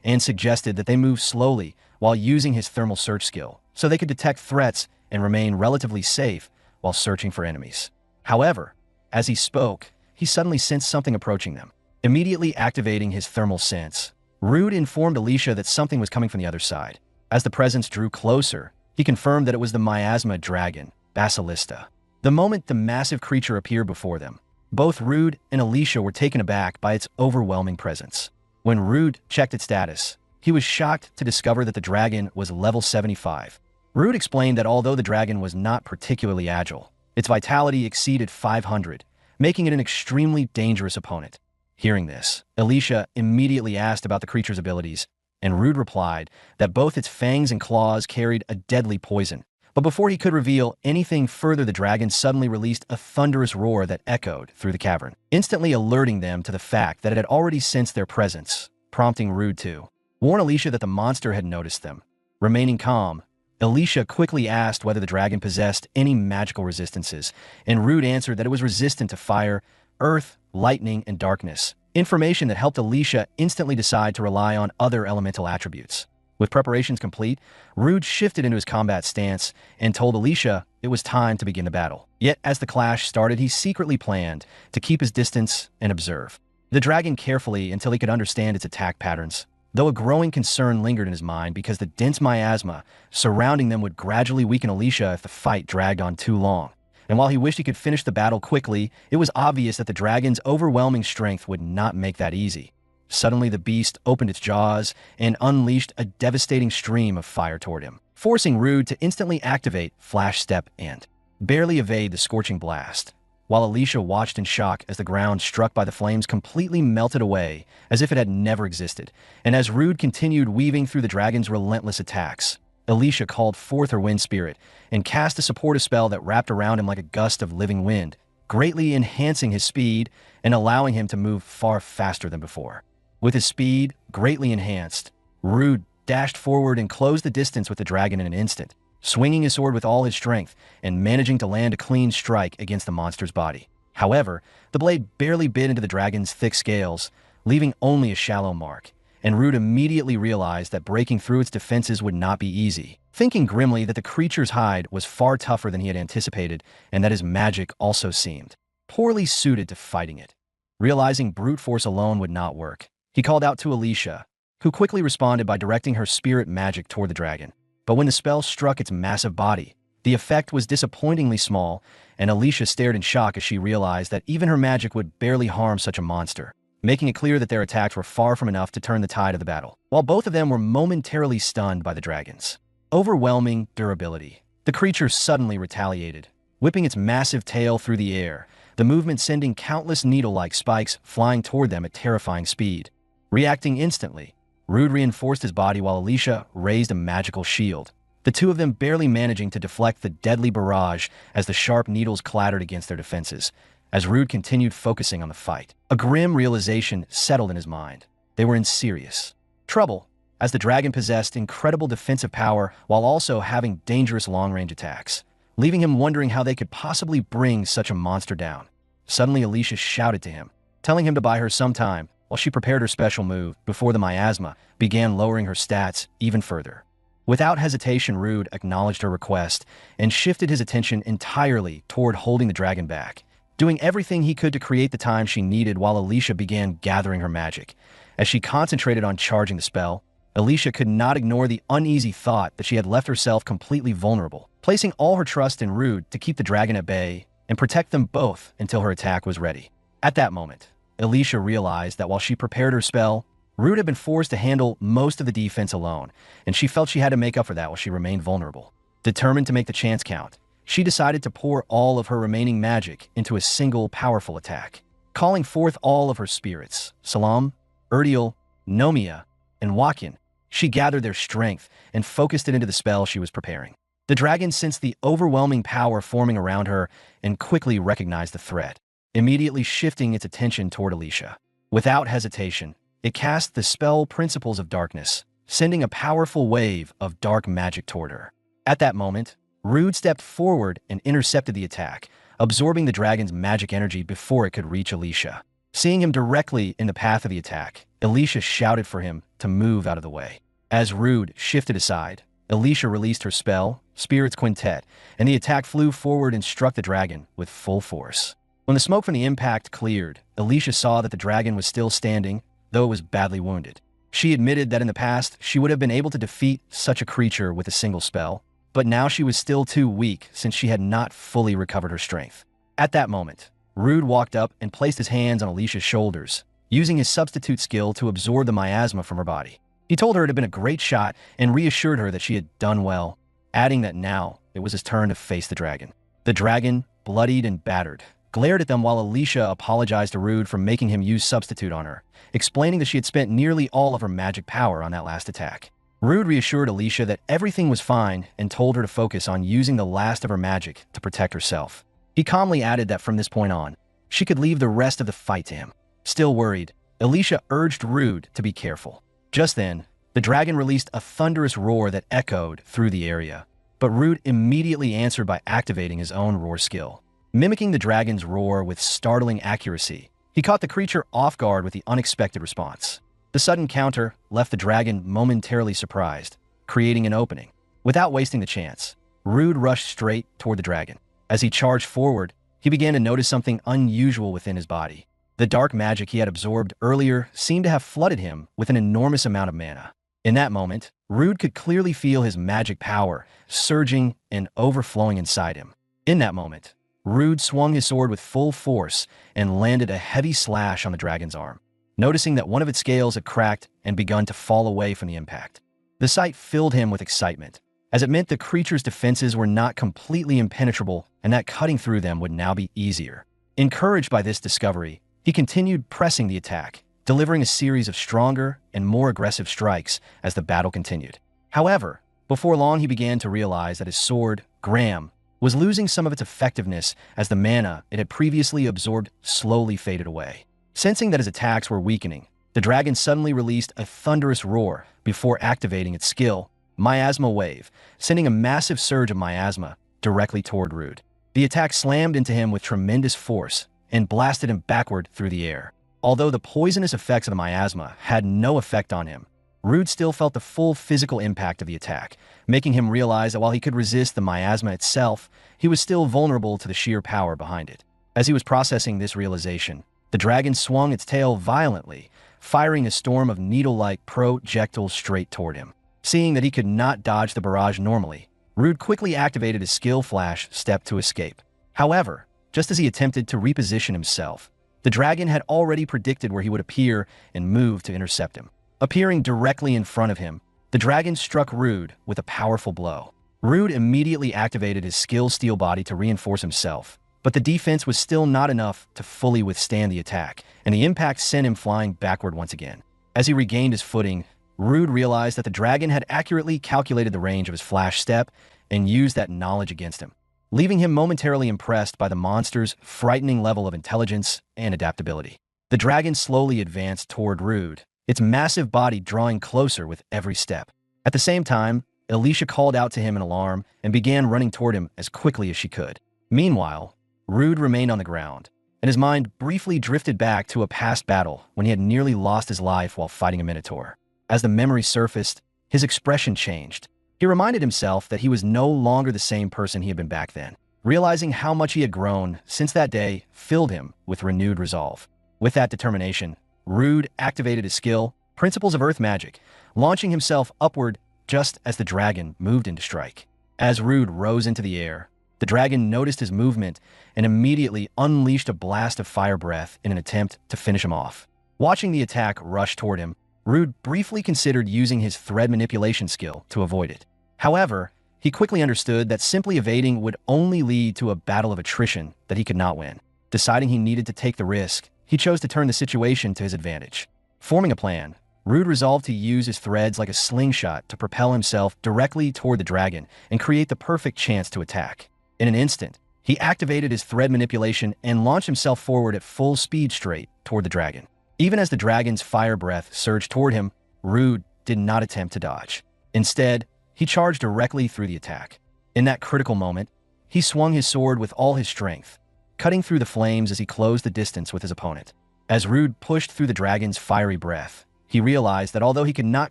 and suggested that they move slowly while using his thermal search skill so they could detect threats and remain relatively safe while searching for enemies. However, as he spoke, he suddenly sensed something approaching them. Immediately activating his thermal sense, Rude informed Alicia that something was coming from the other side. As the presence drew closer, he confirmed that it was the miasma dragon, Basilista. The moment the massive creature appeared before them, both Rude and Alicia were taken aback by its overwhelming presence. When Rude checked its status, he was shocked to discover that the dragon was level 75. Rude explained that although the dragon was not particularly agile, its vitality exceeded 500, making it an extremely dangerous opponent. Hearing this, Alicia immediately asked about the creature's abilities, and Rude replied that both its fangs and claws carried a deadly poison. But before he could reveal anything further, the dragon suddenly released a thunderous roar that echoed through the cavern, instantly alerting them to the fact that it had already sensed their presence, prompting Rude to warn Alicia that the monster had noticed them. Remaining calm, Alicia quickly asked whether the dragon possessed any magical resistances, and Rude answered that it was resistant to fire, earth, lightning, and darkness, information that helped Alicia instantly decide to rely on other elemental attributes. With preparations complete, Rude shifted into his combat stance and told Alicia it was time to begin the battle. Yet, as the clash started, he secretly planned to keep his distance and observe the dragon carefully until he could understand its attack patterns, though a growing concern lingered in his mind because the dense miasma surrounding them would gradually weaken Alicia if the fight dragged on too long. And while he wished he could finish the battle quickly, it was obvious that the dragon's overwhelming strength would not make that easy. Suddenly, the beast opened its jaws and unleashed a devastating stream of fire toward him, forcing Rude to instantly activate Flash Step and barely evade the scorching blast, while Alicia watched in shock as the ground struck by the flames completely melted away as if it had never existed. And as Rude continued weaving through the dragon's relentless attacks, Alicia called forth her wind spirit and cast a supportive spell that wrapped around him like a gust of living wind, greatly enhancing his speed and allowing him to move far faster than before. With his speed greatly enhanced, Rude dashed forward and closed the distance with the dragon in an instant, swinging his sword with all his strength and managing to land a clean strike against the monster's body. However, the blade barely bit into the dragon's thick scales, leaving only a shallow mark, and Rude immediately realized that breaking through its defenses would not be easy, thinking grimly that the creature's hide was far tougher than he had anticipated and that his magic also seemed poorly suited to fighting it. Realizing brute force alone would not work, he called out to Alicia, who quickly responded by directing her spirit magic toward the dragon. But when the spell struck its massive body, the effect was disappointingly small, and Alicia stared in shock as she realized that even her magic would barely harm such a monster, making it clear that their attacks were far from enough to turn the tide of the battle. While both of them were momentarily stunned by the dragon's overwhelming durability, the creature suddenly retaliated, whipping its massive tail through the air, the movement sending countless needle-like spikes flying toward them at terrifying speed. Reacting instantly, Rude reinforced his body while Alicia raised a magical shield, the two of them barely managing to deflect the deadly barrage as the sharp needles clattered against their defenses. As Rude continued focusing on the fight, a grim realization settled in his mind. They were in serious trouble, as the dragon possessed incredible defensive power while also having dangerous long-range attacks, leaving him wondering how they could possibly bring such a monster down. Suddenly, Alicia shouted to him, telling him to buy her some time while she prepared her special move before the miasma began lowering her stats even further. Without hesitation, Rude acknowledged her request and shifted his attention entirely toward holding the dragon back, doing everything he could to create the time she needed while Alicia began gathering her magic. As she concentrated on charging the spell, Alicia could not ignore the uneasy thought that she had left herself completely vulnerable, placing all her trust in Rude to keep the dragon at bay and protect them both until her attack was ready. At that moment, Alicia realized that while she prepared her spell, Rude had been forced to handle most of the defense alone, and she felt she had to make up for that while she remained vulnerable. Determined to make the chance count, she decided to pour all of her remaining magic into a single powerful attack. Calling forth all of her spirits, Salam, Urdial, Nomia, and Wakin, she gathered their strength and focused it into the spell she was preparing. The dragon sensed the overwhelming power forming around her and quickly recognized the threat, immediately shifting its attention toward Alicia. Without hesitation, it cast the spell Principles of Darkness, sending a powerful wave of dark magic toward her. At that moment, Rude stepped forward and intercepted the attack, absorbing the dragon's magic energy before it could reach Alicia. Seeing him directly in the path of the attack, Alicia shouted for him to move out of the way. As Rude shifted aside, Alicia released her spell, Spirit's Quintet, and the attack flew forward and struck the dragon with full force. When the smoke from the impact cleared, Alicia saw that the dragon was still standing, though it was badly wounded. She admitted that in the past, she would have been able to defeat such a creature with a single spell, but now she was still too weak since she had not fully recovered her strength. At that moment, Rude walked up and placed his hands on Alicia's shoulders, using his substitute skill to absorb the miasma from her body. He told her it had been a great shot and reassured her that she had done well, adding that now it was his turn to face the dragon. The dragon, bloodied and battered, glared at them while Alicia apologized to Rude for making him use substitute on her, explaining that she had spent nearly all of her magic power on that last attack. Rude reassured Alicia that everything was fine and told her to focus on using the last of her magic to protect herself. He calmly added that from this point on, she could leave the rest of the fight to him. Still worried, Alicia urged Rude to be careful. Just then, the dragon released a thunderous roar that echoed through the area, but Rude immediately answered by activating his own roar skill. Mimicking the dragon's roar with startling accuracy, he caught the creature off guard with the unexpected response. The sudden counter left the dragon momentarily surprised, creating an opening. Without wasting the chance, Rude rushed straight toward the dragon. As he charged forward, he began to notice something unusual within his body. The dark magic he had absorbed earlier seemed to have flooded him with an enormous amount of mana. In that moment, Rude could clearly feel his magic power surging and overflowing inside him. In that moment, Rude swung his sword with full force and landed a heavy slash on the dragon's arm, noticing that one of its scales had cracked and begun to fall away from the impact. The sight filled him with excitement, as it meant the creature's defenses were not completely impenetrable and that cutting through them would now be easier. Encouraged by this discovery, he continued pressing the attack, delivering a series of stronger and more aggressive strikes as the battle continued. However, before long he began to realize that his sword, Graham, was losing some of its effectiveness as the mana it had previously absorbed slowly faded away. Sensing that his attacks were weakening, the dragon suddenly released a thunderous roar before activating its skill, Miasma Wave, sending a massive surge of miasma directly toward Rude. The attack slammed into him with tremendous force and blasted him backward through the air. Although the poisonous effects of the miasma had no effect on him, Rude still felt the full physical impact of the attack, making him realize that while he could resist the miasma itself, he was still vulnerable to the sheer power behind it. As he was processing this realization, the dragon swung its tail violently, firing a storm of needle-like projectiles straight toward him. Seeing that he could not dodge the barrage normally, Rude quickly activated his skill flash step to escape. However, just as he attempted to reposition himself, the dragon had already predicted where he would appear and moved to intercept him. Appearing directly in front of him, the dragon struck Rude with a powerful blow. Rude immediately activated his skill steel body to reinforce himself, but the defense was still not enough to fully withstand the attack, and the impact sent him flying backward once again. As he regained his footing, Rude realized that the dragon had accurately calculated the range of his flash step and used that knowledge against him, leaving him momentarily impressed by the monster's frightening level of intelligence and adaptability. The dragon slowly advanced toward Rude, its massive body drawing closer with every step. At the same time, Alicia called out to him in alarm and began running toward him as quickly as she could. Meanwhile, Rude remained on the ground, and his mind briefly drifted back to a past battle when he had nearly lost his life while fighting a minotaur. As the memory surfaced, his expression changed. He reminded himself that he was no longer the same person he had been back then. Realizing how much he had grown since that day filled him with renewed resolve. With that determination, Rude activated his skill, Principles of Earth Magic, launching himself upward just as the dragon moved in to strike. As Rude rose into the air, The dragon noticed his movement and immediately unleashed a blast of fire breath in an attempt to finish him off. Watching the attack rush toward him, Rude briefly considered using his thread manipulation skill to avoid it. However, he quickly understood that simply evading would only lead to a battle of attrition that he could not win. Deciding he needed to take the risk, he chose to turn the situation to his advantage. Forming a plan, Rude resolved to use his threads like a slingshot to propel himself directly toward the dragon and create the perfect chance to attack. In an instant, he activated his thread manipulation and launched himself forward at full speed straight toward the dragon. Even as the dragon's fire breath surged toward him, Rude did not attempt to dodge. Instead, he charged directly through the attack. In that critical moment, he swung his sword with all his strength, cutting through the flames as he closed the distance with his opponent. As Rude pushed through the dragon's fiery breath, he realized that although he could not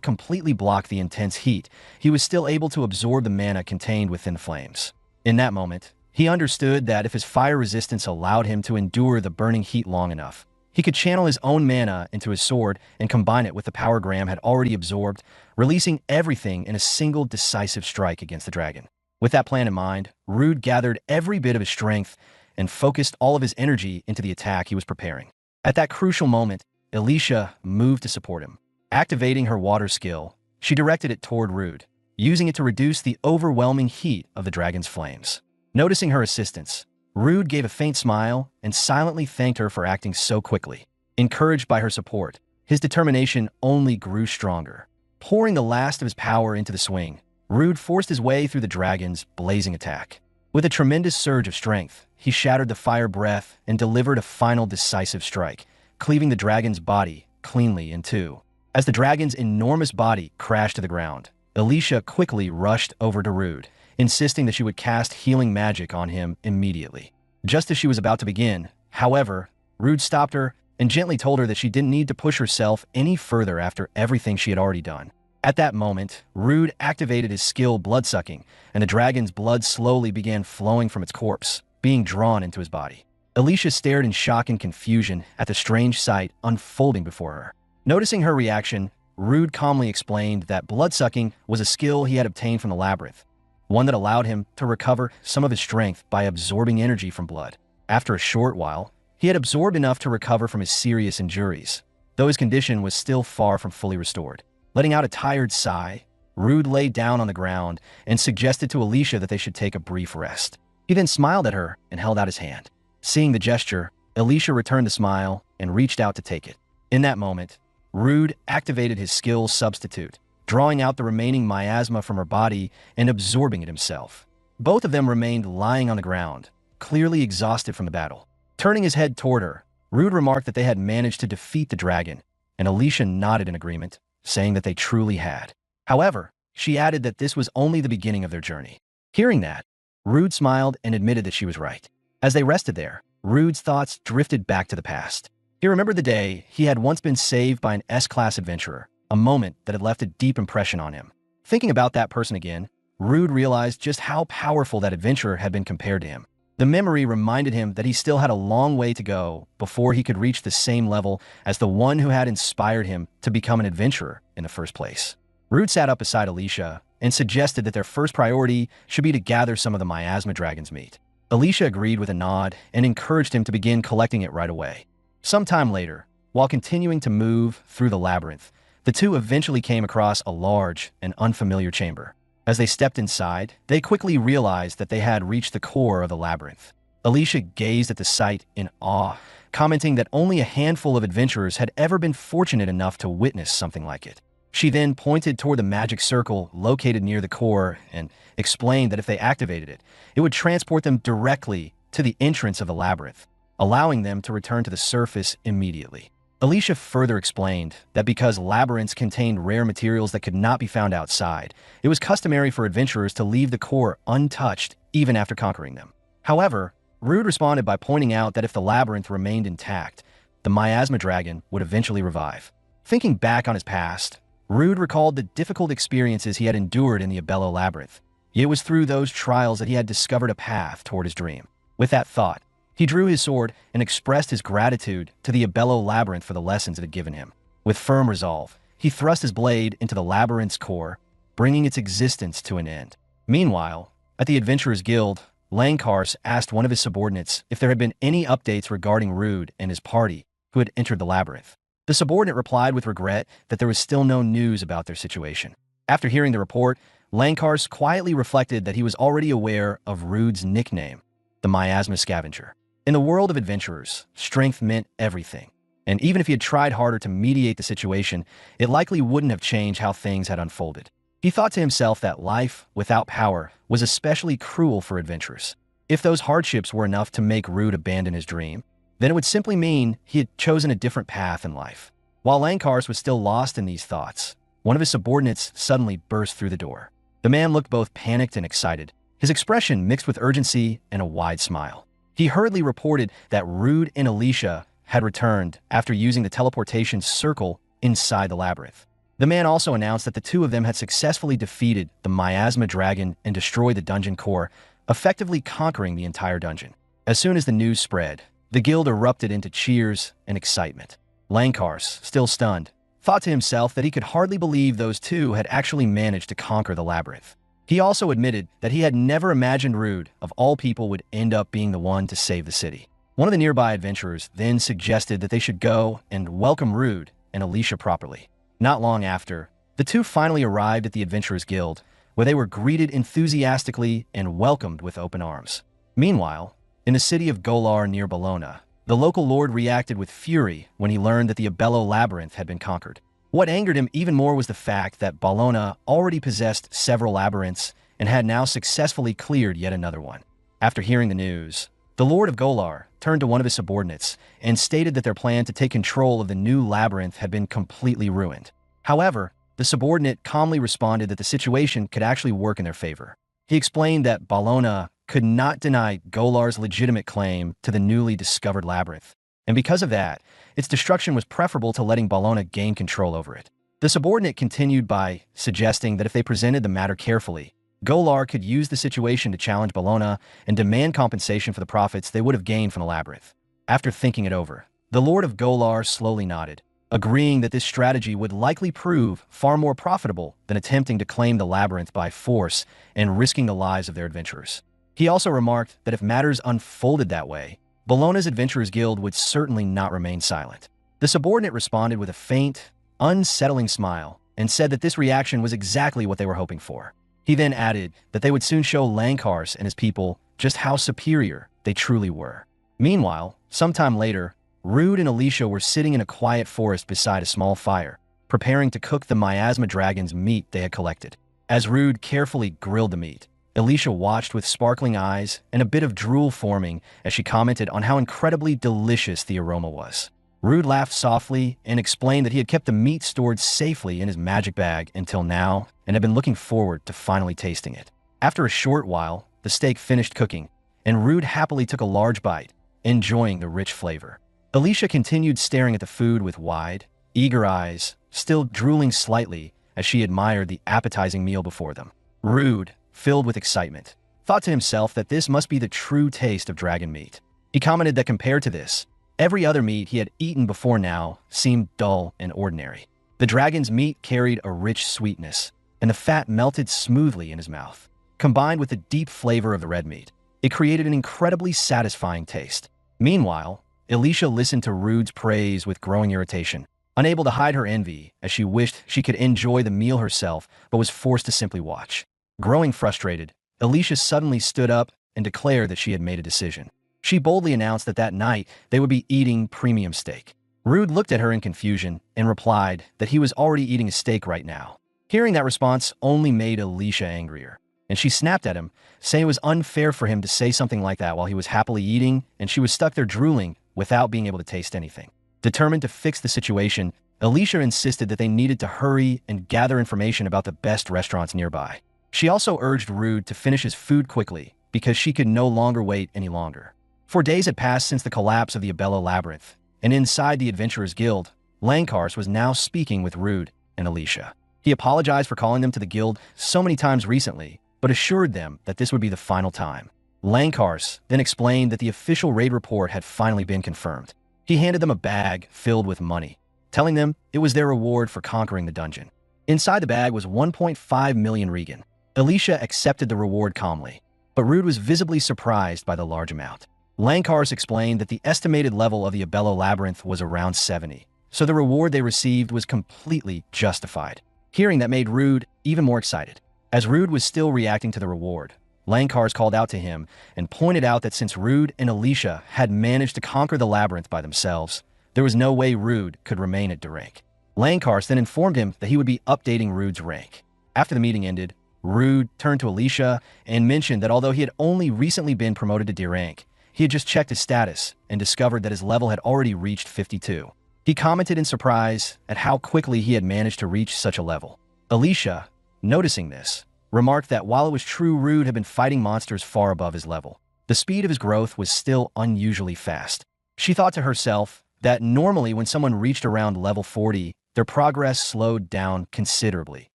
completely block the intense heat, he was still able to absorb the mana contained within the flames. In that moment, he understood that if his fire resistance allowed him to endure the burning heat long enough, he could channel his own mana into his sword and combine it with the power Graham had already absorbed, releasing everything in a single decisive strike against the dragon. With that plan in mind, Rude gathered every bit of his strength and focused all of his energy into the attack he was preparing. At that crucial moment, Alicia moved to support him. Activating her water skill, she directed it toward Rude, using it to reduce the overwhelming heat of the dragon's flames. Noticing her assistance, Rude gave a faint smile and silently thanked her for acting so quickly. Encouraged by her support, his determination only grew stronger. Pouring the last of his power into the swing, Rude forced his way through the dragon's blazing attack. With a tremendous surge of strength, he shattered the fire breath and delivered a final decisive strike, cleaving the dragon's body cleanly in two. As the dragon's enormous body crashed to the ground, Alicia quickly rushed over to Rude, insisting that she would cast healing magic on him immediately. Just as she was about to begin, however, Rude stopped her and gently told her that she didn't need to push herself any further after everything she had already done. At that moment, Rude activated his skill bloodsucking, and the dragon's blood slowly began flowing from its corpse, being drawn into his body. Alicia stared in shock and confusion at the strange sight unfolding before her. Noticing her reaction, Rude calmly explained that bloodsucking was a skill he had obtained from the labyrinth, one that allowed him to recover some of his strength by absorbing energy from blood. After a short while, he had absorbed enough to recover from his serious injuries, though his condition was still far from fully restored. Letting out a tired sigh, Rude lay down on the ground and suggested to Alicia that they should take a brief rest. He then smiled at her and held out his hand. Seeing the gesture, Alicia returned the smile and reached out to take it. In that moment, Rude activated his skill substitute, drawing out the remaining miasma from her body and absorbing it himself. Both of them remained lying on the ground, clearly exhausted from the battle. Turning his head toward her, Rude remarked that they had managed to defeat the dragon, and Alicia nodded in agreement, saying that they truly had. However, she added that this was only the beginning of their journey. Hearing that, Rude smiled and admitted that she was right. As they rested there, Rude's thoughts drifted back to the past. He remembered the day he had once been saved by an S-class adventurer, a moment that had left a deep impression on him. Thinking about that person again, Rude realized just how powerful that adventurer had been compared to him. The memory reminded him that he still had a long way to go before he could reach the same level as the one who had inspired him to become an adventurer in the first place. Rude sat up beside Alicia and suggested that their first priority should be to gather some of the miasma dragon's meat. Alicia agreed with a nod and encouraged him to begin collecting it right away. Sometime later, while continuing to move through the labyrinth, the two eventually came across a large and unfamiliar chamber. As they stepped inside, they quickly realized that they had reached the core of the labyrinth. Alicia gazed at the sight in awe, commenting that only a handful of adventurers had ever been fortunate enough to witness something like it. She then pointed toward the magic circle located near the core and explained that if they activated it, it would transport them directly to the entrance of the labyrinth, allowing them to return to the surface immediately. Alicia further explained that because labyrinths contained rare materials that could not be found outside, it was customary for adventurers to leave the core untouched even after conquering them. However, Rude responded by pointing out that if the labyrinth remained intact, the miasma dragon would eventually revive. Thinking back on his past, Rude recalled the difficult experiences he had endured in the Yahello labyrinth. It was through those trials that he had discovered a path toward his dream. With that thought, he drew his sword and expressed his gratitude to the Yahello labyrinth for the lessons it had given him. With firm resolve, he thrust his blade into the labyrinth's core, bringing its existence to an end. Meanwhile, at the Adventurers Guild, Langkars asked one of his subordinates if there had been any updates regarding Rude and his party who had entered the labyrinth. The subordinate replied with regret that there was still no news about their situation. After hearing the report, Langkars quietly reflected that he was already aware of Rude's nickname, the Miasma Scavenger. In the world of adventurers, strength meant everything. And even if he had tried harder to mediate the situation, it likely wouldn't have changed how things had unfolded. He thought to himself that life without power was especially cruel for adventurers. If those hardships were enough to make Rude abandon his dream, then it would simply mean he had chosen a different path in life. While Langkars was still lost in these thoughts, one of his subordinates suddenly burst through the door. The man looked both panicked and excited, his expression mixed with urgency and a wide smile. He hurriedly reported that Rude and Alicia had returned after using the teleportation circle inside the labyrinth. The man also announced that the two of them had successfully defeated the Miasma Dragon and destroyed the dungeon core, effectively conquering the entire dungeon. As soon as the news spread, the guild erupted into cheers and excitement. Langkars, still stunned, thought to himself that he could hardly believe those two had actually managed to conquer the labyrinth. He also admitted that he had never imagined Rude, of all people, would end up being the one to save the city. One of the nearby adventurers then suggested that they should go and welcome Rude and Alicia properly. Not long after, the two finally arrived at the Adventurers Guild, where they were greeted enthusiastically and welcomed with open arms. Meanwhile, in the city of Golar near Bologna, the local lord reacted with fury when he learned that the Yahello labyrinth had been conquered. What angered him even more was the fact that Bologna already possessed several labyrinths and had now successfully cleared yet another one. After hearing the news, the Lord of Golar turned to one of his subordinates and stated that their plan to take control of the new labyrinth had been completely ruined. However, the subordinate calmly responded that the situation could actually work in their favor. He explained that Bologna could not deny Golar's legitimate claim to the newly discovered labyrinth, and because of that, its destruction was preferable to letting Bologna gain control over it. The subordinate continued by suggesting that if they presented the matter carefully, Golar could use the situation to challenge Bologna and demand compensation for the profits they would have gained from the labyrinth. After thinking it over, the Lord of Golar slowly nodded, agreeing that this strategy would likely prove far more profitable than attempting to claim the labyrinth by force and risking the lives of their adventurers. He also remarked that if matters unfolded that way, Bologna's Adventurers Guild would certainly not remain silent. The subordinate responded with a faint, unsettling smile and said that this reaction was exactly what they were hoping for. He then added that they would soon show Langkars and his people just how superior they truly were. Meanwhile, sometime later, Rude and Alicia were sitting in a quiet forest beside a small fire, preparing to cook the Miasma Dragon's meat they had collected. As Rude carefully grilled the meat, Alicia watched with sparkling eyes and a bit of drool forming as she commented on how incredibly delicious the aroma was. Rude laughed softly and explained that he had kept the meat stored safely in his magic bag until now and had been looking forward to finally tasting it. After a short while, the steak finished cooking, and Rude happily took a large bite, enjoying the rich flavor. Alicia continued staring at the food with wide, eager eyes, still drooling slightly as she admired the appetizing meal before them. Rude, filled with excitement, thought to himself that this must be the true taste of dragon meat. He commented that compared to this, every other meat he had eaten before now seemed dull and ordinary. The dragon's meat carried a rich sweetness, and the fat melted smoothly in his mouth. Combined with the deep flavor of the red meat, it created an incredibly satisfying taste. Meanwhile, Alicia listened to Rude's praise with growing irritation, unable to hide her envy as she wished she could enjoy the meal herself but was forced to simply watch. Growing frustrated, Alicia suddenly stood up and declared that she had made a decision. She boldly announced that that night they would be eating premium steak. Rude looked at her in confusion and replied that he was already eating a steak right now. Hearing that response only made Alicia angrier, and she snapped at him, saying it was unfair for him to say something like that while he was happily eating and she was stuck there drooling without being able to taste anything. Determined to fix the situation, Alicia insisted that they needed to hurry and gather information about the best restaurants nearby. She also urged Rude to finish his food quickly because she could no longer wait any longer. 4 days had passed since the collapse of the Yahello labyrinth, and inside the Adventurers Guild, Langkars was now speaking with Rude and Alicia. He apologized for calling them to the guild so many times recently, but assured them that this would be the final time. Langkars then explained that the official raid report had finally been confirmed. He handed them a bag filled with money, telling them it was their reward for conquering the dungeon. Inside the bag was 1.5 million Regan. Alicia accepted the reward calmly. but Rude was visibly surprised by the large amount. Lankars explained that the estimated level of the Yahello labyrinth was around 70, so the reward they received was completely justified. Hearing that made Rude even more excited. As Rude was still reacting to the reward, Lankars called out to him and pointed out that since Rude and Alicia had managed to conquer the labyrinth by themselves, there was no way Rude could remain at D rank. Lankars then informed him that he would be updating Rude's rank. After the meeting ended, Rude turned to Alicia and mentioned that although he had only recently been promoted to D rank, he had just checked his status and discovered that his level had already reached 52. He commented in surprise at how quickly he had managed to reach such a level. Alicia, noticing this, remarked that while it was true Rude had been fighting monsters far above his level, the speed of his growth was still unusually fast. She thought to herself that normally when someone reached around level 40, their progress slowed down considerably.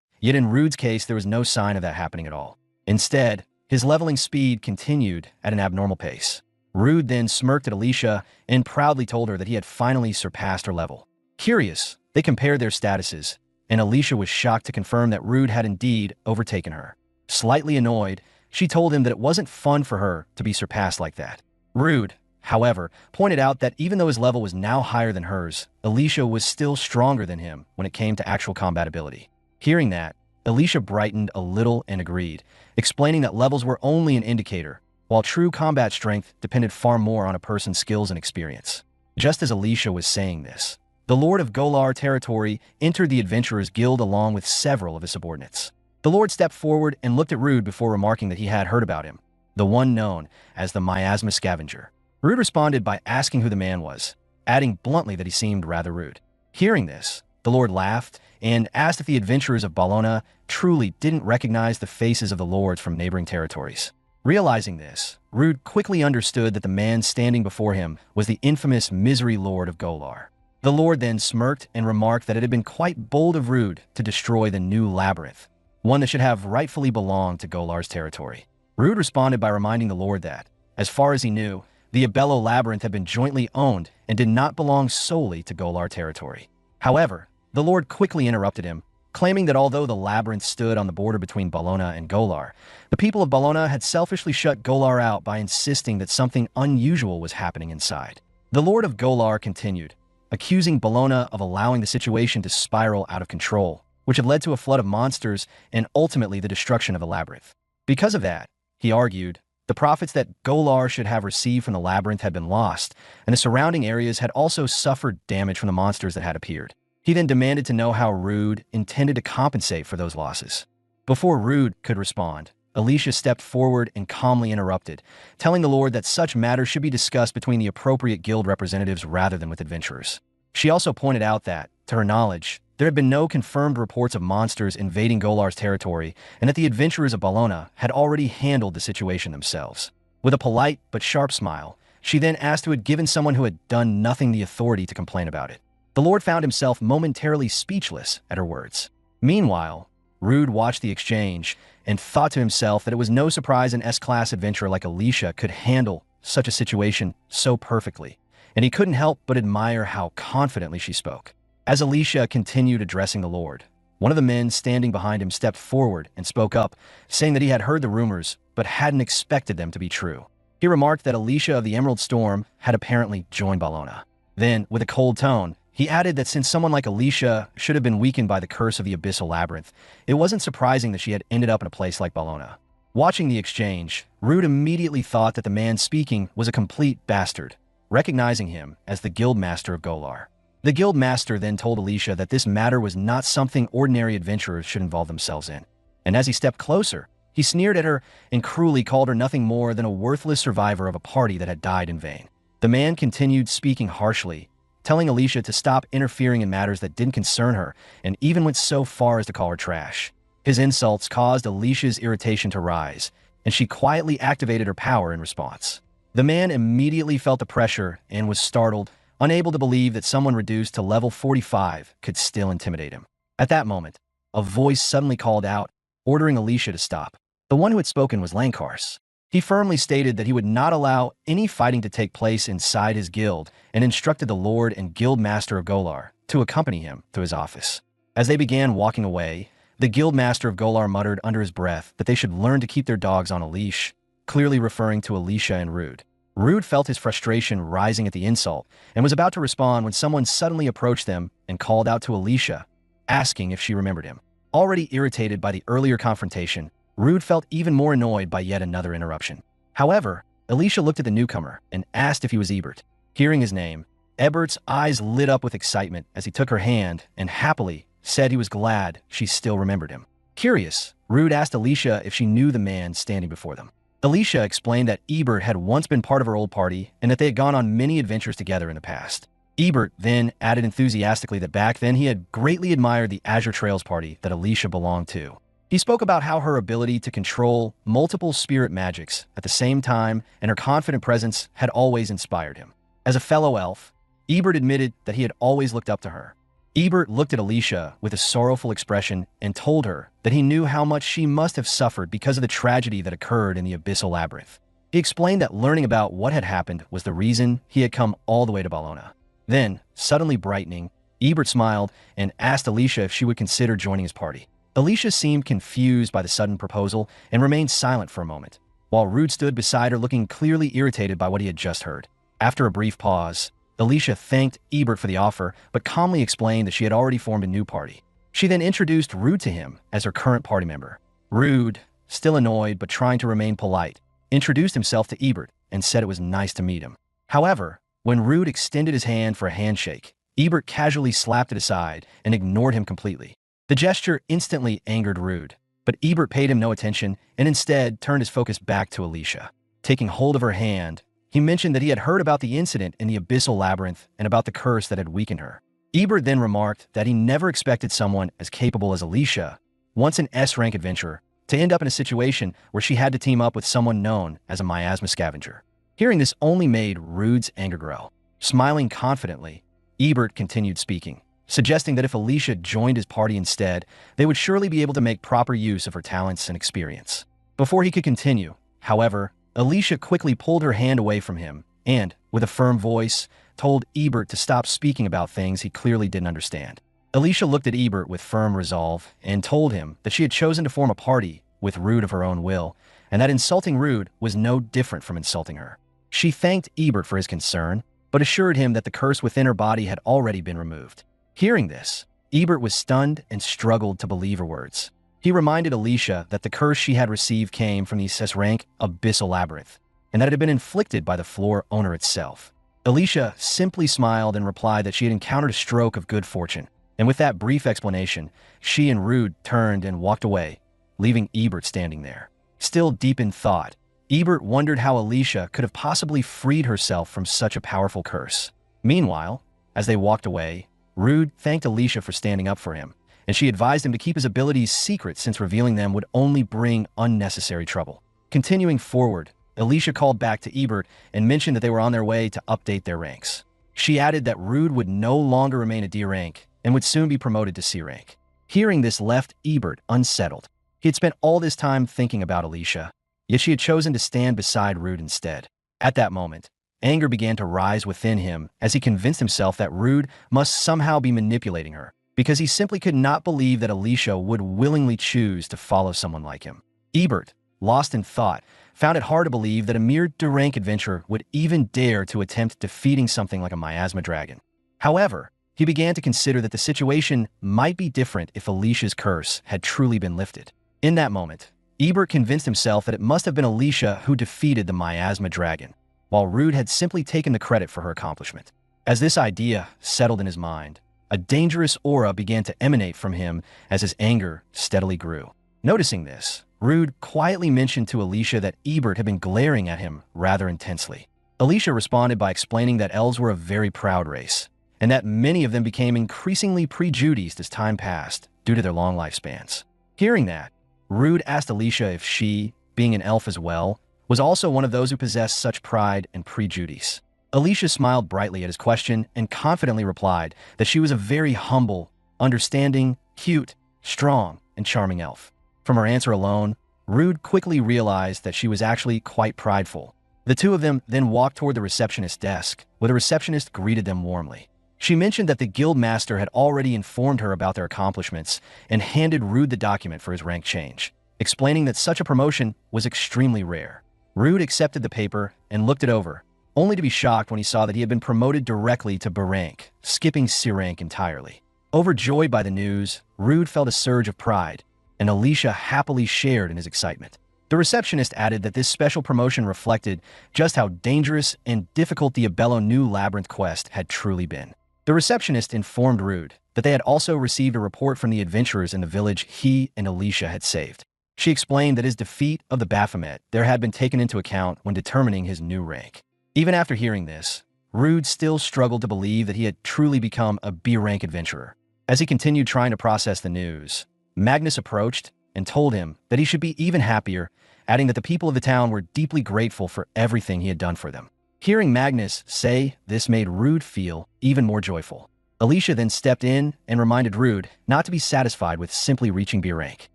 Yet in Rude's case, there was no sign of that happening at all. Instead, his leveling speed continued at an abnormal pace. Rude then smirked at Alicia and proudly told her that he had finally surpassed her level. Curious, they compared their statuses, and Alicia was shocked to confirm that Rude had indeed overtaken her. Slightly annoyed, she told him that it wasn't fun for her to be surpassed like that. Rude, however, pointed out that even though his level was now higher than hers, Alicia was still stronger than him when it came to actual combat ability. Hearing that, Alicia brightened a little and agreed, explaining that levels were only an indicator, while true combat strength depended far more on a person's skills and experience. Just as Alicia was saying this, the Lord of Golar territory entered the Adventurers Guild along with several of his subordinates. The Lord stepped forward and looked at Rude before remarking that he had heard about him, the one known as the Miasma Scavenger. Rude responded by asking who the man was, adding bluntly that he seemed rather rude. Hearing this, the Lord laughed and asked if the adventurers of Ballona truly didn't recognize the faces of the lords from neighboring territories. Realizing this, Rude quickly understood that the man standing before him was the infamous Misery Lord of Golar. The Lord then smirked and remarked that it had been quite bold of Rude to destroy the new labyrinth, one that should have rightfully belonged to Golar's territory. Rude responded by reminding the Lord that, as far as he knew, the Yahello labyrinth had been jointly owned and did not belong solely to Golar territory. However, the Lord quickly interrupted him, claiming that although the labyrinth stood on the border between Ballona and Golar, the people of Ballona had selfishly shut Golar out by insisting that something unusual was happening inside. The Lord of Golar continued, accusing Ballona of allowing the situation to spiral out of control, which had led to a flood of monsters and ultimately the destruction of the labyrinth. Because of that, he argued, the profits that Golar should have received from the labyrinth had been lost, and the surrounding areas had also suffered damage from the monsters that had appeared. He then demanded to know how Rude intended to compensate for those losses. Before Rude could respond, Alicia stepped forward and calmly interrupted, telling the Lord that such matters should be discussed between the appropriate guild representatives rather than with adventurers. She also pointed out that, to her knowledge, there had been no confirmed reports of monsters invading Golar's territory, and that the adventurers of Ballona had already handled the situation themselves. With a polite but sharp smile, she then asked who had given someone who had done nothing the authority to complain about it. The Lord found himself momentarily speechless at her words. Meanwhile, Rude watched the exchange and thought to himself that it was no surprise an S-class adventurer like Alicia could handle such a situation so perfectly, and he couldn't help but admire how confidently she spoke. As Alicia continued addressing the Lord, one of the men standing behind him stepped forward and spoke up, saying that he had heard the rumors but hadn't expected them to be true. He remarked that Alicia of the Emerald Storm had apparently joined Ballona. Then, with a cold tone, he added that since someone like Alicia should have been weakened by the curse of the Abyssal Labyrinth, it wasn't surprising that she had ended up in a place like Ballona. Watching the exchange, Rude immediately thought that the man speaking was a complete bastard, recognizing him as the Guildmaster of Golar. The Guildmaster then told Alicia that this matter was not something ordinary adventurers should involve themselves in. And as he stepped closer, he sneered at her and cruelly called her nothing more than a worthless survivor of a party that had died in vain. The man continued speaking harshly, telling Alicia to stop interfering in matters that didn't concern her, and even went so far as to call her trash. His insults caused Alicia's irritation to rise, and she quietly activated her power in response. The man immediately felt the pressure and was startled, unable to believe that someone reduced to level 45 could still intimidate him. At that moment, a voice suddenly called out, ordering Alicia to stop. The one who had spoken was Lankars. He firmly stated that he would not allow any fighting to take place inside his guild and instructed the Lord and Guild Master of Golar to accompany him to his office. As they began walking away, the Guild Master of Golar muttered under his breath that they should learn to keep their dogs on a leash, clearly referring to Alicia and Rude. Rude felt his frustration rising at the insult and was about to respond when someone suddenly approached them and called out to Alicia, asking if she remembered him. Already irritated by the earlier confrontation, Rude felt even more annoyed by yet another interruption. However, Alicia looked at the newcomer and asked if he was Ebert. Hearing his name, Ebert's eyes lit up with excitement as he took her hand and happily said he was glad she still remembered him. Curious, Rude asked Alicia if she knew the man standing before them. Alicia explained that Ebert had once been part of her old party and that they had gone on many adventures together in the past. Ebert then added enthusiastically that back then he had greatly admired the Azure Trails party that Alicia belonged to. He spoke about how her ability to control multiple spirit magics at the same time and her confident presence had always inspired him. As a fellow elf, Ebert admitted that he had always looked up to her. Ebert looked at Alicia with a sorrowful expression and told her that he knew how much she must have suffered because of the tragedy that occurred in the Abyssal Labyrinth. He explained that learning about what had happened was the reason he had come all the way to Bologna. Then, suddenly brightening, Ebert smiled and asked Alicia if she would consider joining his party. Alicia seemed confused by the sudden proposal and remained silent for a moment, while Rude stood beside her looking clearly irritated by what he had just heard. After a brief pause, Alicia thanked Ebert for the offer, but calmly explained that she had already formed a new party. She then introduced Rude to him as her current party member. Rude, still annoyed but trying to remain polite, introduced himself to Ebert and said it was nice to meet him. However, when Rude extended his hand for a handshake, Ebert casually slapped it aside and ignored him completely. The gesture instantly angered Rude, but Ebert paid him no attention and instead turned his focus back to Alicia. Taking hold of her hand, he mentioned that he had heard about the incident in the Abyssal Labyrinth and about the curse that had weakened her. Ebert then remarked that he never expected someone as capable as Alicia, once an S-rank adventurer, to end up in a situation where she had to team up with someone known as a miasma scavenger. Hearing this only made Rude's anger grow. Smiling confidently, Ebert continued speaking, suggesting that if Alicia joined his party instead, they would surely be able to make proper use of her talents and experience. Before he could continue, however, Alicia quickly pulled her hand away from him and, with a firm voice, told Ebert to stop speaking about things he clearly didn't understand. Alicia looked at Ebert with firm resolve and told him that she had chosen to form a party with Rude of her own will, and that insulting Rude was no different from insulting her. She thanked Ebert for his concern, but assured him that the curse within her body had already been removed. Hearing this, Ebert was stunned and struggled to believe her words. He reminded Alicia that the curse she had received came from the S-rank Abyssal Labyrinth, and that it had been inflicted by the floor owner itself. Alicia simply smiled and replied that she had encountered a stroke of good fortune, and with that brief explanation, she and Rude turned and walked away, leaving Ebert standing there. Still deep in thought, Ebert wondered how Alicia could have possibly freed herself from such a powerful curse. Meanwhile, as they walked away, Rude thanked Alicia for standing up for him, and she advised him to keep his abilities secret since revealing them would only bring unnecessary trouble. Continuing forward, Alicia called back to Ebert and mentioned that they were on their way to update their ranks. She added that Rude would no longer remain a D rank and would soon be promoted to C rank. Hearing this left Ebert unsettled. He had spent all this time thinking about Alicia, yet she had chosen to stand beside Rude instead. At that moment, anger began to rise within him as he convinced himself that Rude must somehow be manipulating her, because he simply could not believe that Alicia would willingly choose to follow someone like him. Ebert, lost in thought, found it hard to believe that a mere D-rank adventurer would even dare to attempt defeating something like a miasma dragon. However, he began to consider that the situation might be different if Alicia's curse had truly been lifted. In that moment, Ebert convinced himself that it must have been Alicia who defeated the miasma dragon, while Rude had simply taken the credit for her accomplishment. As this idea settled in his mind, a dangerous aura began to emanate from him as his anger steadily grew. Noticing this, Rude quietly mentioned to Alicia that Ebert had been glaring at him rather intensely. Alicia responded by explaining that elves were a very proud race, and that many of them became increasingly prejudiced as time passed due to their long lifespans. Hearing that, Rude asked Alicia if she, being an elf as well, was also one of those who possessed such pride and prejudice. Alicia smiled brightly at his question and confidently replied that she was a very humble, understanding, cute, strong, and charming elf. From her answer alone, Rude quickly realized that she was actually quite prideful. The two of them then walked toward the receptionist's desk, where the receptionist greeted them warmly. She mentioned that the guild master had already informed her about their accomplishments and handed Rude the document for his rank change, explaining that such a promotion was extremely rare. Rude accepted the paper and looked it over, only to be shocked when he saw that he had been promoted directly to B rank, skipping C rank entirely. Overjoyed by the news, Rude felt a surge of pride, and Alicia happily shared in his excitement. The receptionist added that this special promotion reflected just how dangerous and difficult the Yahello new labyrinth quest had truly been. The receptionist informed Rude that they had also received a report from the adventurers in the village he and Alicia had saved. She explained that his defeat of the Baphomet there had been taken into account when determining his new rank. Even after hearing this, Rude still struggled to believe that he had truly become a B rank adventurer. As he continued trying to process the news, Magnus approached and told him that he should be even happier, adding that the people of the town were deeply grateful for everything he had done for them. Hearing Magnus say this made Rude feel even more joyful. Alicia then stepped in and reminded Rude not to be satisfied with simply reaching B rank.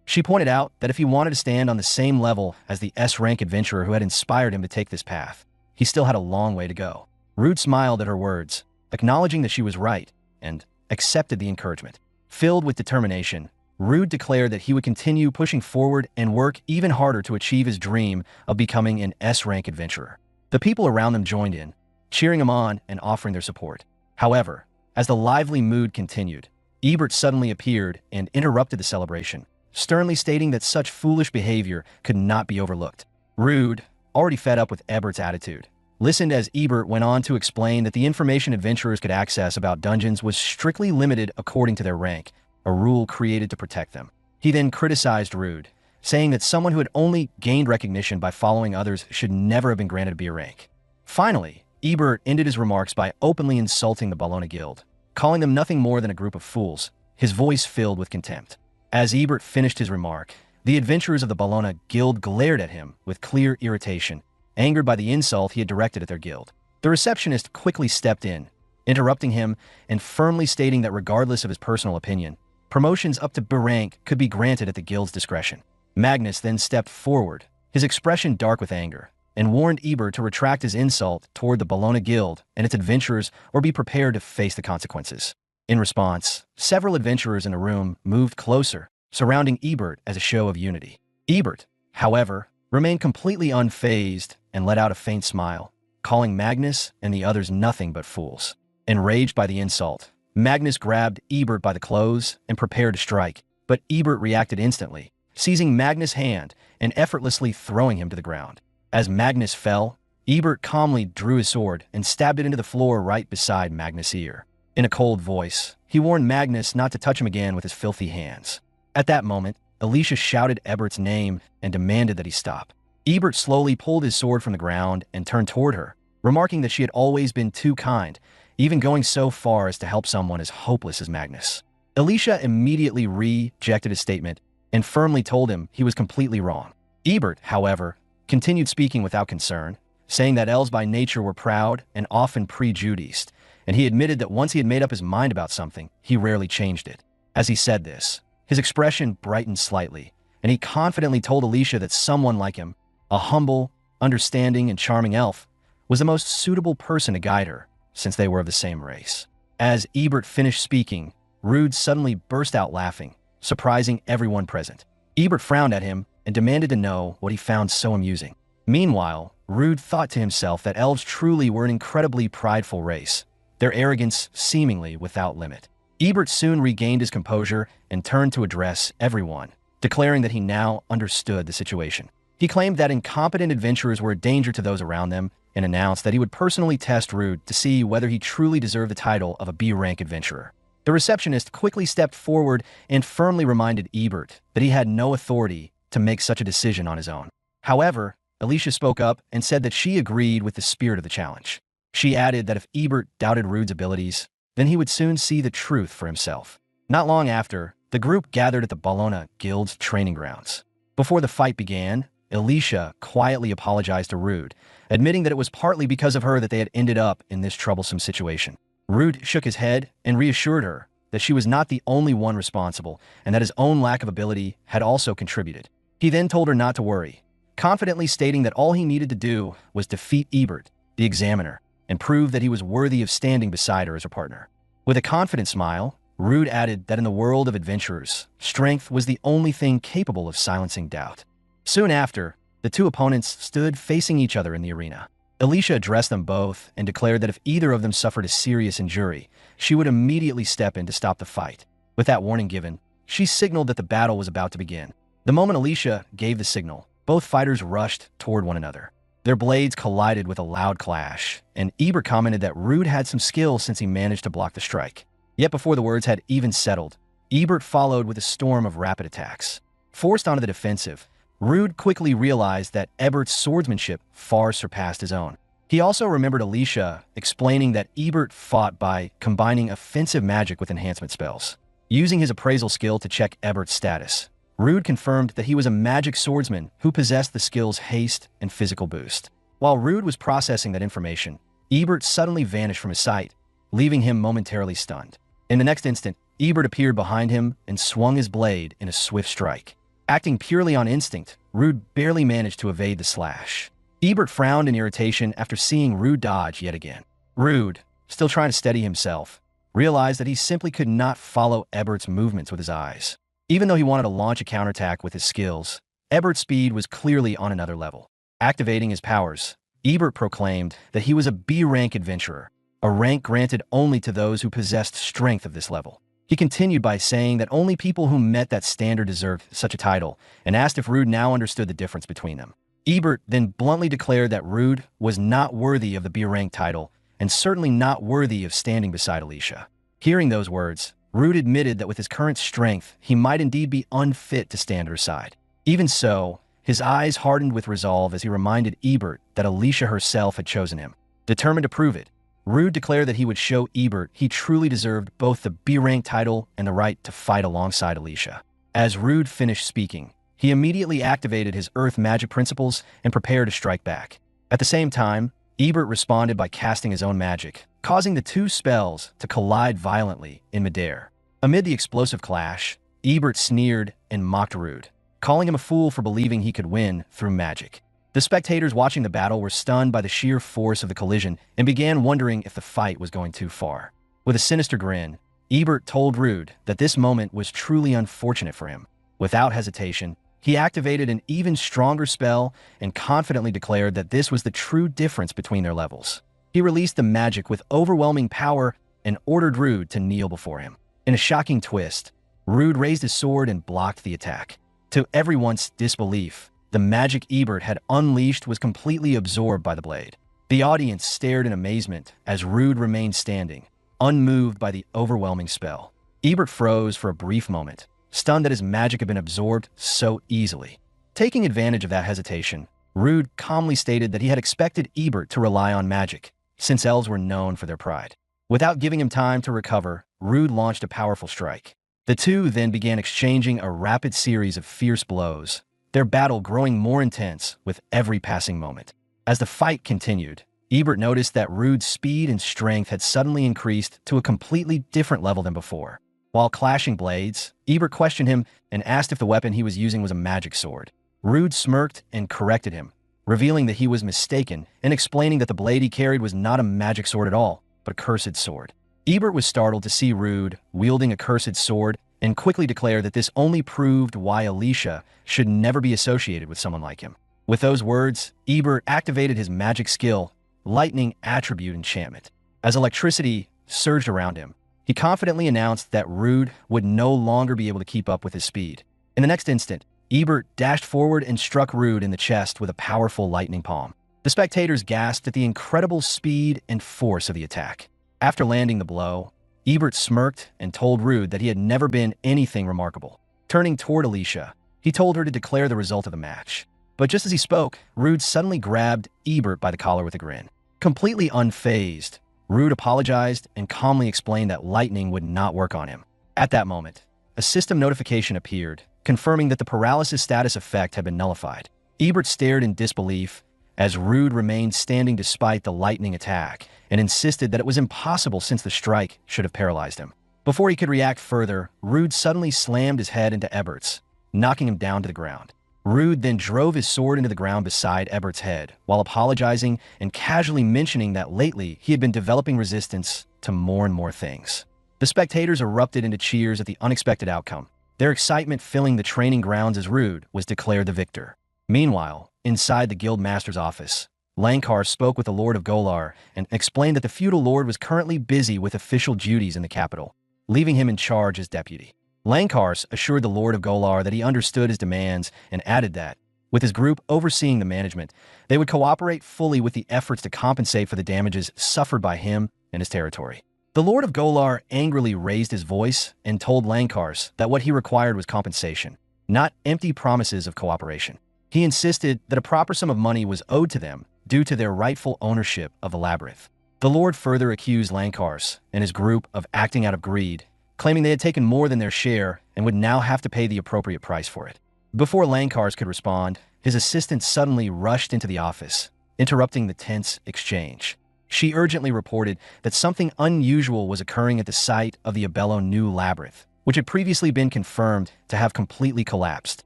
She pointed out that if he wanted to stand on the same level as the S rank adventurer who had inspired him to take this path, he still had a long way to go. Rude smiled at her words, acknowledging that she was right, and accepted the encouragement. Filled with determination, Rude declared that he would continue pushing forward and work even harder to achieve his dream of becoming an S rank adventurer. The people around them joined in, cheering him on and offering their support. However, as the lively mood continued, Ebert suddenly appeared and interrupted the celebration, sternly stating that such foolish behavior could not be overlooked. Rude, already fed up with Ebert's attitude, listened as Ebert went on to explain that the information adventurers could access about dungeons was strictly limited according to their rank, a rule created to protect them. He then criticized Rude, saying that someone who had only gained recognition by following others should never have been granted a B rank. Finally, Ebert ended his remarks by openly insulting the Bologna Guild, calling them nothing more than a group of fools, his voice filled with contempt. As Ebert finished his remark, the adventurers of the Bologna Guild glared at him with clear irritation, angered by the insult he had directed at their guild. The receptionist quickly stepped in, interrupting him and firmly stating that regardless of his personal opinion, promotions up to B rank could be granted at the guild's discretion. Magnus then stepped forward, his expression dark with anger, and warned Ebert to retract his insult toward the Bologna Guild and its adventurers or be prepared to face the consequences. In response, several adventurers in the room moved closer, surrounding Ebert as a show of unity. Ebert, however, remained completely unfazed and let out a faint smile, calling Magnus and the others nothing but fools. Enraged by the insult, Magnus grabbed Ebert by the clothes and prepared to strike, but Ebert reacted instantly, seizing Magnus' hand and effortlessly throwing him to the ground. As Magnus fell, Ebert calmly drew his sword and stabbed it into the floor right beside Magnus' ear. In a cold voice, he warned Magnus not to touch him again with his filthy hands. At that moment, Alicia shouted Ebert's name and demanded that he stop. Ebert slowly pulled his sword from the ground and turned toward her, remarking that she had always been too kind, even going so far as to help someone as hopeless as Magnus. Alicia immediately rejected his statement and firmly told him he was completely wrong. Ebert, however, continued speaking without concern, saying that elves by nature were proud and often prejudiced, and he admitted that once he had made up his mind about something, he rarely changed it. As he said this, his expression brightened slightly, and he confidently told Alicia that someone like him, a humble, understanding, and charming elf, was the most suitable person to guide her, since they were of the same race. As Ebert finished speaking, Rude suddenly burst out laughing, surprising everyone present. Ebert frowned at him and demanded to know what he found so amusing. Meanwhile, Rude thought to himself that elves truly were an incredibly prideful race, their arrogance seemingly without limit. Ebert soon regained his composure and turned to address everyone, declaring that he now understood the situation. He claimed that incompetent adventurers were a danger to those around them and announced that he would personally test Rude to see whether he truly deserved the title of a B rank adventurer. The receptionist quickly stepped forward and firmly reminded Ebert that he had no authority to make such a decision on his own. However, Alicia spoke up and said that she agreed with the spirit of the challenge. She added that if Ebert doubted Rude's abilities, then he would soon see the truth for himself. Not long after, the group gathered at the Bologna Guild's training grounds. Before the fight began, Alicia quietly apologized to Rude, admitting that it was partly because of her that they had ended up in this troublesome situation. Rude shook his head and reassured her that she was not the only one responsible and that his own lack of ability had also contributed. He then told her not to worry, confidently stating that all he needed to do was defeat Ebert, the examiner, and prove that he was worthy of standing beside her as a partner. With a confident smile, Rude added that in the world of adventurers, strength was the only thing capable of silencing doubt. Soon after, The two opponents stood facing each other in the arena. Alicia addressed them both and declared that if either of them suffered a serious injury, she would immediately step in to stop the fight. With that warning given, she signaled that the battle was about to begin. The moment Alicia gave the signal, both fighters rushed toward one another. Their blades collided with a loud clash, and Ebert commented that Rude had some skill since he managed to block the strike. Yet before the words had even settled, Ebert followed with a storm of rapid attacks. Forced onto the defensive, Rude quickly realized that Ebert's swordsmanship far surpassed his own. He also remembered Alicia explaining that Ebert fought by combining offensive magic with enhancement spells. Using his appraisal skill to check Ebert's status, Rude confirmed that he was a magic swordsman who possessed the skills haste and physical boost. While Rude was processing that information, Ebert suddenly vanished from his sight, leaving him momentarily stunned. In the next instant, Ebert appeared behind him and swung his blade in a swift strike. Acting purely on instinct, Rude barely managed to evade the slash. Ebert frowned in irritation after seeing Rude dodge yet again. Rude, still trying to steady himself, realized that he simply could not follow Ebert's movements with his eyes. Even though he wanted to launch a counterattack with his skills, Ebert's speed was clearly on another level. Activating his powers, Ebert proclaimed that he was a B-rank adventurer, a rank granted only to those who possessed strength of this level. He continued by saying that only people who met that standard deserved such a title, and asked if Rude now understood the difference between them. Ebert then bluntly declared that Rude was not worthy of the B-rank title, and certainly not worthy of standing beside Alicia. Hearing those words, Rude admitted that with his current strength, he might indeed be unfit to stand at her side. Even so, his eyes hardened with resolve as he reminded Ebert that Alicia herself had chosen him. Determined to prove it, Rude declared that he would show Ebert he truly deserved both the B-rank title and the right to fight alongside Alicia. As Rude finished speaking, he immediately activated his earth magic principles and prepared to strike back. At the same time, Ebert responded by casting his own magic, causing the two spells to collide violently in midair. Amid the explosive clash, Ebert sneered and mocked Rude, calling him a fool for believing he could win through magic. The spectators watching the battle were stunned by the sheer force of the collision and began wondering if the fight was going too far. With a sinister grin, Ebert told Rude that this moment was truly unfortunate for him. Without hesitation, he activated an even stronger spell and confidently declared that this was the true difference between their levels. He released the magic with overwhelming power and ordered Rude to kneel before him. In a shocking twist, Rude raised his sword and blocked the attack. To everyone's disbelief, the magic Ebert had unleashed was completely absorbed by the blade. The audience stared in amazement as Rude remained standing, unmoved by the overwhelming spell. Ebert froze for a brief moment, stunned that his magic had been absorbed so easily. Taking advantage of that hesitation, Rude calmly stated that he had expected Ebert to rely on magic, since elves were known for their pride. Without giving him time to recover, Rude launched a powerful strike. The two then began exchanging a rapid series of fierce blows, their battle growing more intense with every passing moment. As the fight continued, Ebert noticed that Rude's speed and strength had suddenly increased to a completely different level than before. While clashing blades, Ebert questioned him and asked if the weapon he was using was a magic sword. Rude smirked and corrected him, revealing that he was mistaken and explaining that the blade he carried was not a magic sword at all, but a cursed sword. Ebert was startled to see Rude wielding a cursed sword and quickly declared that this only proved why Alicia should never be associated with someone like him. With those words, Ebert activated his magic skill, Lightning Attribute Enchantment. As electricity surged around him, he confidently announced that Rude would no longer be able to keep up with his speed. In the next instant, Ebert dashed forward and struck Rude in the chest with a powerful lightning palm. The spectators gasped at the incredible speed and force of the attack. After landing the blow, Ebert smirked and told Rude that he had never been anything remarkable. Turning toward Alicia, he told her to declare the result of the match. But just as he spoke, Rude suddenly grabbed Ebert by the collar with a grin. Completely unfazed, Rude apologized and calmly explained that lightning would not work on him. At that moment, a system notification appeared, confirming that the paralysis status effect had been nullified. Ebert stared in disbelief as Rude remained standing despite the lightning attack and insisted that it was impossible since the strike should have paralyzed him. Before he could react further, Rude suddenly slammed his head into Ebert's, knocking him down to the ground. Rude then drove his sword into the ground beside Ebert's head, while apologizing and casually mentioning that lately he had been developing resistance to more and more things. The spectators erupted into cheers at the unexpected outcome, their excitement filling the training grounds as Rude was declared the victor. Meanwhile, inside the guild master's office, Lankar spoke with the Lord of Golar and explained that the feudal lord was currently busy with official duties in the capital, leaving him in charge as deputy. Lankar assured the Lord of Golar that he understood his demands and added that, with his group overseeing the management, they would cooperate fully with the efforts to compensate for the damages suffered by him and his territory. The Lord of Golar angrily raised his voice and told Lankar that what he required was compensation, not empty promises of cooperation. He insisted that a proper sum of money was owed to them due to their rightful ownership of the labyrinth. The Lord further accused Lankar and his group of acting out of greed, claiming they had taken more than their share and would now have to pay the appropriate price for it. Before Lankar could respond, his assistant suddenly rushed into the office, interrupting the tense exchange. She urgently reported that something unusual was occurring at the site of the Yahello new labyrinth, which had previously been confirmed to have completely collapsed.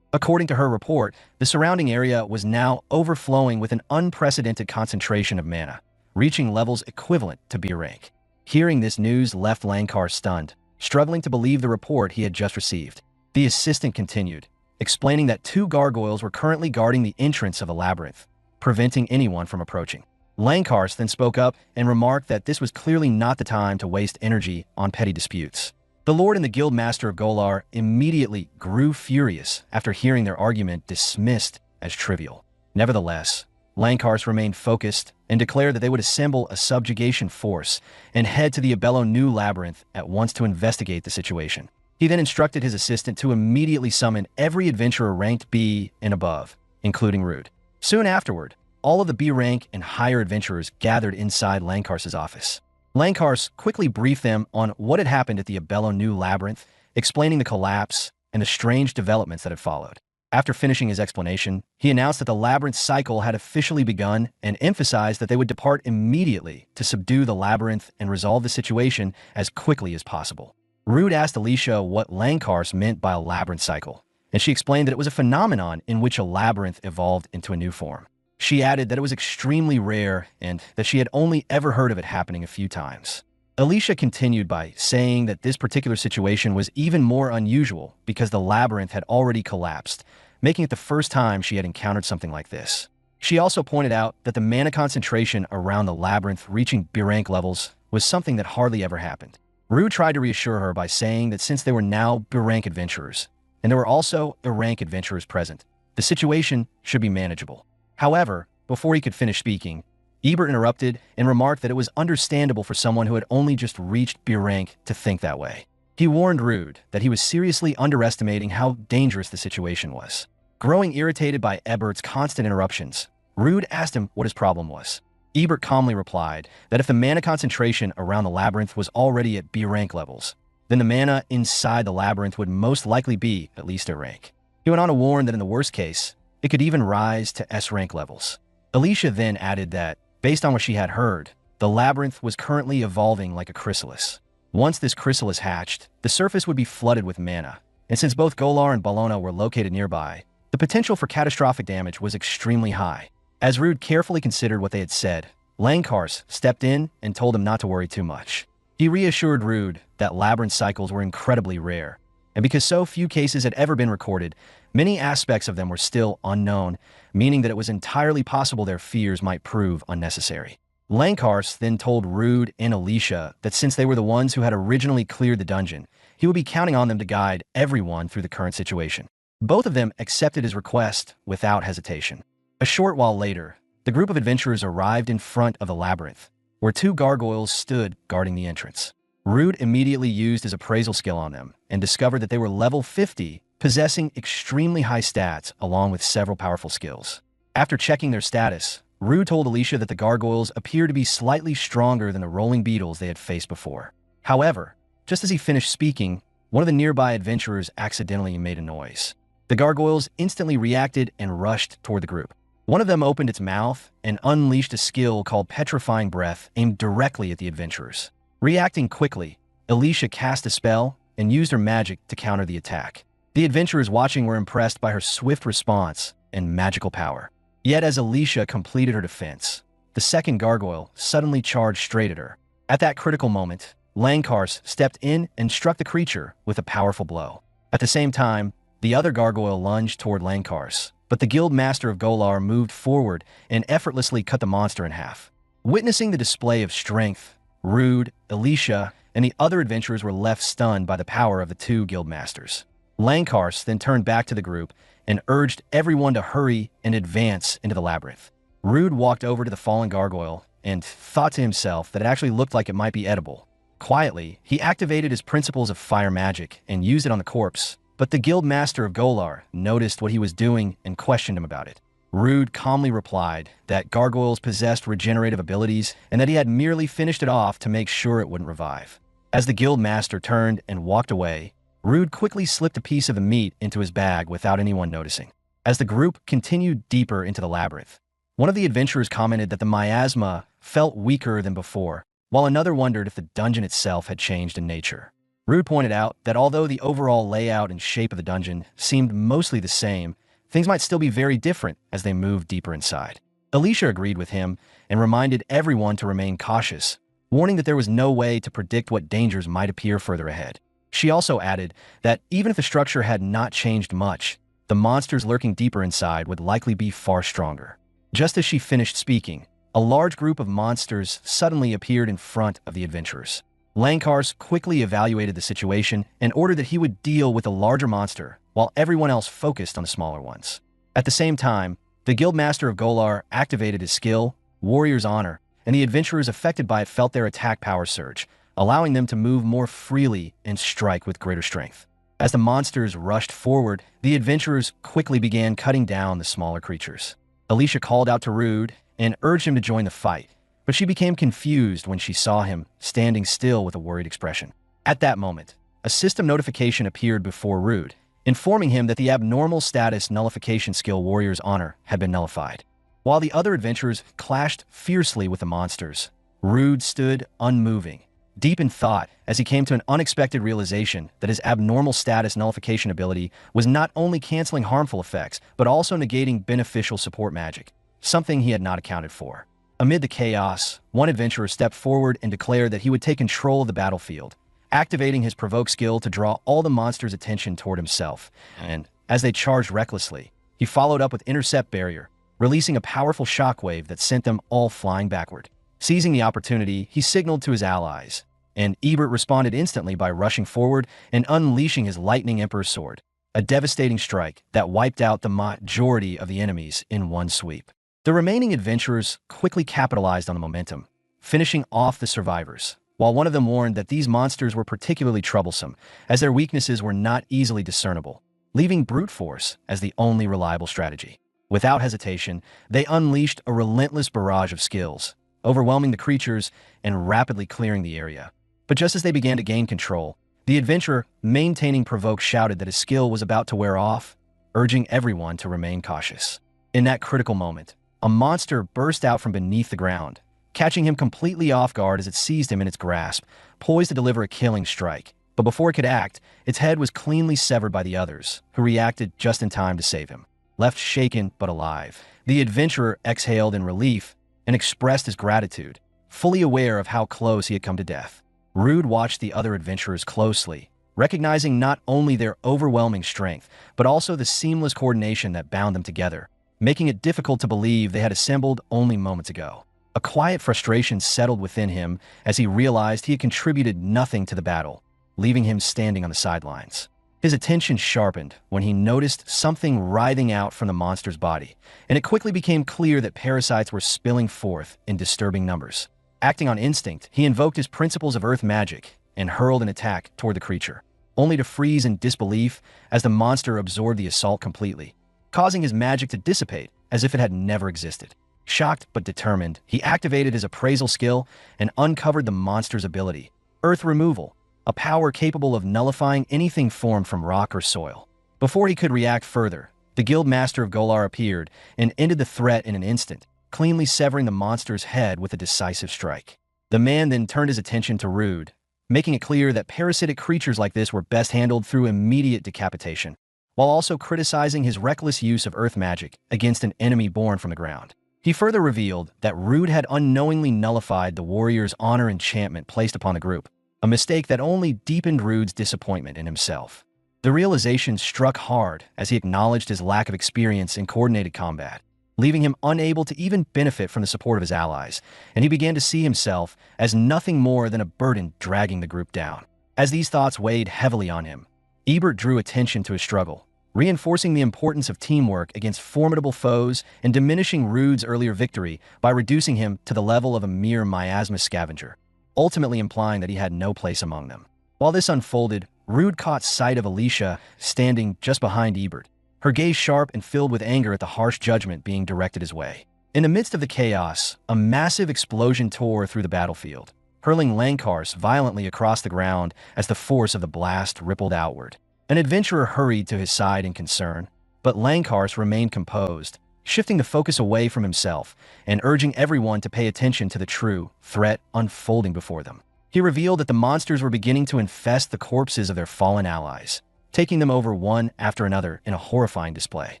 According to her report, the surrounding area was now overflowing with an unprecedented concentration of mana, reaching levels equivalent to B rank. Hearing this news left Lankar stunned, struggling to believe the report he had just received. The assistant continued, explaining that 2 gargoyles were currently guarding the entrance of the labyrinth, preventing anyone from approaching. Lankar then spoke up and remarked that this was clearly not the time to waste energy on petty disputes. The Lord and the Guild Master of Golar immediately grew furious after hearing their argument dismissed as trivial. Nevertheless, Lankar remained focused and declared that they would assemble a subjugation force and head to the Yahello new labyrinth at once to investigate the situation. He then instructed his assistant to immediately summon every adventurer ranked B and above, including Rude. Soon afterward, all of the B rank and higher adventurers gathered inside Lankar's office. Lankar quickly briefed them on what had happened at the Yahello new labyrinth, explaining the collapse and the strange developments that had followed. After finishing his explanation, he announced that the labyrinth cycle had officially begun and emphasized that they would depart immediately to subdue the labyrinth and resolve the situation as quickly as possible. Rude asked Alicia what Lankar meant by a labyrinth cycle, and she explained that it was a phenomenon in which a labyrinth evolved into a new form. She added that it was extremely rare and that she had only ever heard of it happening a few times. Alicia continued by saying that this particular situation was even more unusual because the labyrinth had already collapsed, making it the first time she had encountered something like this. She also pointed out that the mana concentration around the labyrinth reaching B rank levels was something that hardly ever happened. Rue tried to reassure her by saying that since they were now B rank adventurers, and there were also A rank adventurers present, the situation should be manageable. However, before he could finish speaking, Ebert interrupted and remarked that it was understandable for someone who had only just reached B rank to think that way. He warned Rude that he was seriously underestimating how dangerous the situation was. Growing irritated by Ebert's constant interruptions, Rude asked him what his problem was. Ebert calmly replied that if the mana concentration around the labyrinth was already at B rank levels, then the mana inside the labyrinth would most likely be at least A rank. He went on to warn that in the worst case, it could even rise to S rank levels. Alicia then added that, based on what she had heard, the labyrinth was currently evolving like a chrysalis. Once this chrysalis hatched, the surface would be flooded with mana, and since both Golar and Bologna were located nearby, the potential for catastrophic damage was extremely high. As Rude carefully considered what they had said, Lankar stepped in and told him not to worry too much. He reassured Rude that labyrinth cycles were incredibly rare, and because so few cases had ever been recorded, many aspects of them were still unknown, meaning that it was entirely possible their fears might prove unnecessary. Lankar then told Rude and Alicia that since they were the ones who had originally cleared the dungeon, he would be counting on them to guide everyone through the current situation. Both of them accepted his request without hesitation. A short while later, the group of adventurers arrived in front of the labyrinth, where 2 gargoyles stood guarding the entrance. Rude immediately used his appraisal skill on them and discovered that they were level 50, possessing extremely high stats along with several powerful skills. After checking their status, Rude told Alicia that the gargoyles appeared to be slightly stronger than the rolling beetles they had faced before. However, just as he finished speaking, one of the nearby adventurers accidentally made a noise. The gargoyles instantly reacted and rushed toward the group. One of them opened its mouth and unleashed a skill called Petrifying Breath aimed directly at the adventurers. Reacting quickly, Alicia cast a spell and used her magic to counter the attack. The adventurers watching were impressed by her swift response and magical power. Yet as Alicia completed her defense, the second gargoyle suddenly charged straight at her. At that critical moment, Lankar stepped in and struck the creature with a powerful blow. At the same time, the other gargoyle lunged toward Lankar, but the guild master of Golar moved forward and effortlessly cut the monster in half. Witnessing the display of strength, Rude, Alicia, and the other adventurers were left stunned by the power of the two guild masters. Lankars then turned back to the group and urged everyone to hurry and advance into the labyrinth. Rude walked over to the fallen gargoyle and thought to himself that it actually looked like it might be edible. Quietly, he activated his principles of fire magic and used it on the corpse, but the guild master of Golar noticed what he was doing and questioned him about it. Rude calmly replied that gargoyles possessed regenerative abilities and that he had merely finished it off to make sure it wouldn't revive. As the guild master turned and walked away, Rude quickly slipped a piece of the meat into his bag without anyone noticing. As the group continued deeper into the labyrinth, one of the adventurers commented that the miasma felt weaker than before, while another wondered if the dungeon itself had changed in nature. Rude pointed out that although the overall layout and shape of the dungeon seemed mostly the same, things might still be very different as they moved deeper inside. Alicia agreed with him and reminded everyone to remain cautious, warning that there was no way to predict what dangers might appear further ahead. She also added that even if the structure had not changed much, the monsters lurking deeper inside would likely be far stronger. Just as she finished speaking, a large group of monsters suddenly appeared in front of the adventurers. Lankars quickly evaluated the situation and ordered that he would deal with the larger monster while everyone else focused on the smaller ones. At the same time, the Guildmaster of Golar activated his skill, Warrior's Honor, and the adventurers affected by it felt their attack power surge, allowing them to move more freely and strike with greater strength. As the monsters rushed forward, the adventurers quickly began cutting down the smaller creatures. Alicia called out to Rude and urged him to join the fight, but she became confused when she saw him standing still with a worried expression. At that moment, a system notification appeared before Rude, informing him that the abnormal status nullification skill Warrior's Honor had been nullified. While the other adventurers clashed fiercely with the monsters, Rude stood unmoving, deep in thought as he came to an unexpected realization that his abnormal status nullification ability was not only canceling harmful effects, but also negating beneficial support magic, something he had not accounted for. Amid the chaos, one adventurer stepped forward and declared that he would take control of the battlefield, activating his provoke skill to draw all the monsters' attention toward himself. And as they charged recklessly, he followed up with Intercept Barrier, releasing a powerful shockwave that sent them all flying backward. Seizing the opportunity, he signaled to his allies, and Ebert responded instantly by rushing forward and unleashing his Lightning Emperor's Sword, a devastating strike that wiped out the majority of the enemies in one sweep. The remaining adventurers quickly capitalized on the momentum, finishing off the survivors, while one of them warned that these monsters were particularly troublesome, as their weaknesses were not easily discernible, leaving brute force as the only reliable strategy. Without hesitation, they unleashed a relentless barrage of skills, overwhelming the creatures and rapidly clearing the area. But just as they began to gain control, the adventurer, maintaining provoke, shouted that his skill was about to wear off, urging everyone to remain cautious. In that critical moment, a monster burst out from beneath the ground, catching him completely off guard as it seized him in its grasp, poised to deliver a killing strike. But before it could act, its head was cleanly severed by the others, who reacted just in time to save him. Left shaken but alive, the adventurer exhaled in relief and expressed his gratitude, fully aware of how close he had come to death. Rude watched the other adventurers closely, recognizing not only their overwhelming strength, but also the seamless coordination that bound them together, making it difficult to believe they had assembled only moments ago. A quiet frustration settled within him as he realized he had contributed nothing to the battle, leaving him standing on the sidelines. His attention sharpened when he noticed something writhing out from the monster's body, and it quickly became clear that parasites were spilling forth in disturbing numbers. Acting on instinct, he invoked his principles of earth magic and hurled an attack toward the creature, only to freeze in disbelief as the monster absorbed the assault completely, causing his magic to dissipate as if it had never existed. Shocked but determined, he activated his appraisal skill and uncovered the monster's ability, Earth Removal, a power capable of nullifying anything formed from rock or soil. Before he could react further, the Guild Master of Golar appeared and ended the threat in an instant, cleanly severing the monster's head with a decisive strike. The man then turned his attention to Rude, making it clear that parasitic creatures like this were best handled through immediate decapitation, while also criticizing his reckless use of earth magic against an enemy born from the ground. He further revealed that Rude had unknowingly nullified the Warrior's Honor enchantment placed upon the group, a mistake that only deepened Rude's disappointment in himself. The realization struck hard as he acknowledged his lack of experience in coordinated combat, leaving him unable to even benefit from the support of his allies, and he began to see himself as nothing more than a burden dragging the group down. As these thoughts weighed heavily on him, Ebert drew attention to his struggle, reinforcing the importance of teamwork against formidable foes and diminishing Rude's earlier victory by reducing him to the level of a mere miasma scavenger, ultimately implying that he had no place among them. While this unfolded, Rude caught sight of Alicia standing just behind Ebert, her gaze sharp and filled with anger at the harsh judgment being directed his way. In the midst of the chaos, a massive explosion tore through the battlefield, hurling Lankars violently across the ground as the force of the blast rippled outward. An adventurer hurried to his side in concern, but Lankars remained composed, shifting the focus away from himself and urging everyone to pay attention to the true threat unfolding before them. He revealed that the monsters were beginning to infest the corpses of their fallen allies, taking them over one after another in a horrifying display.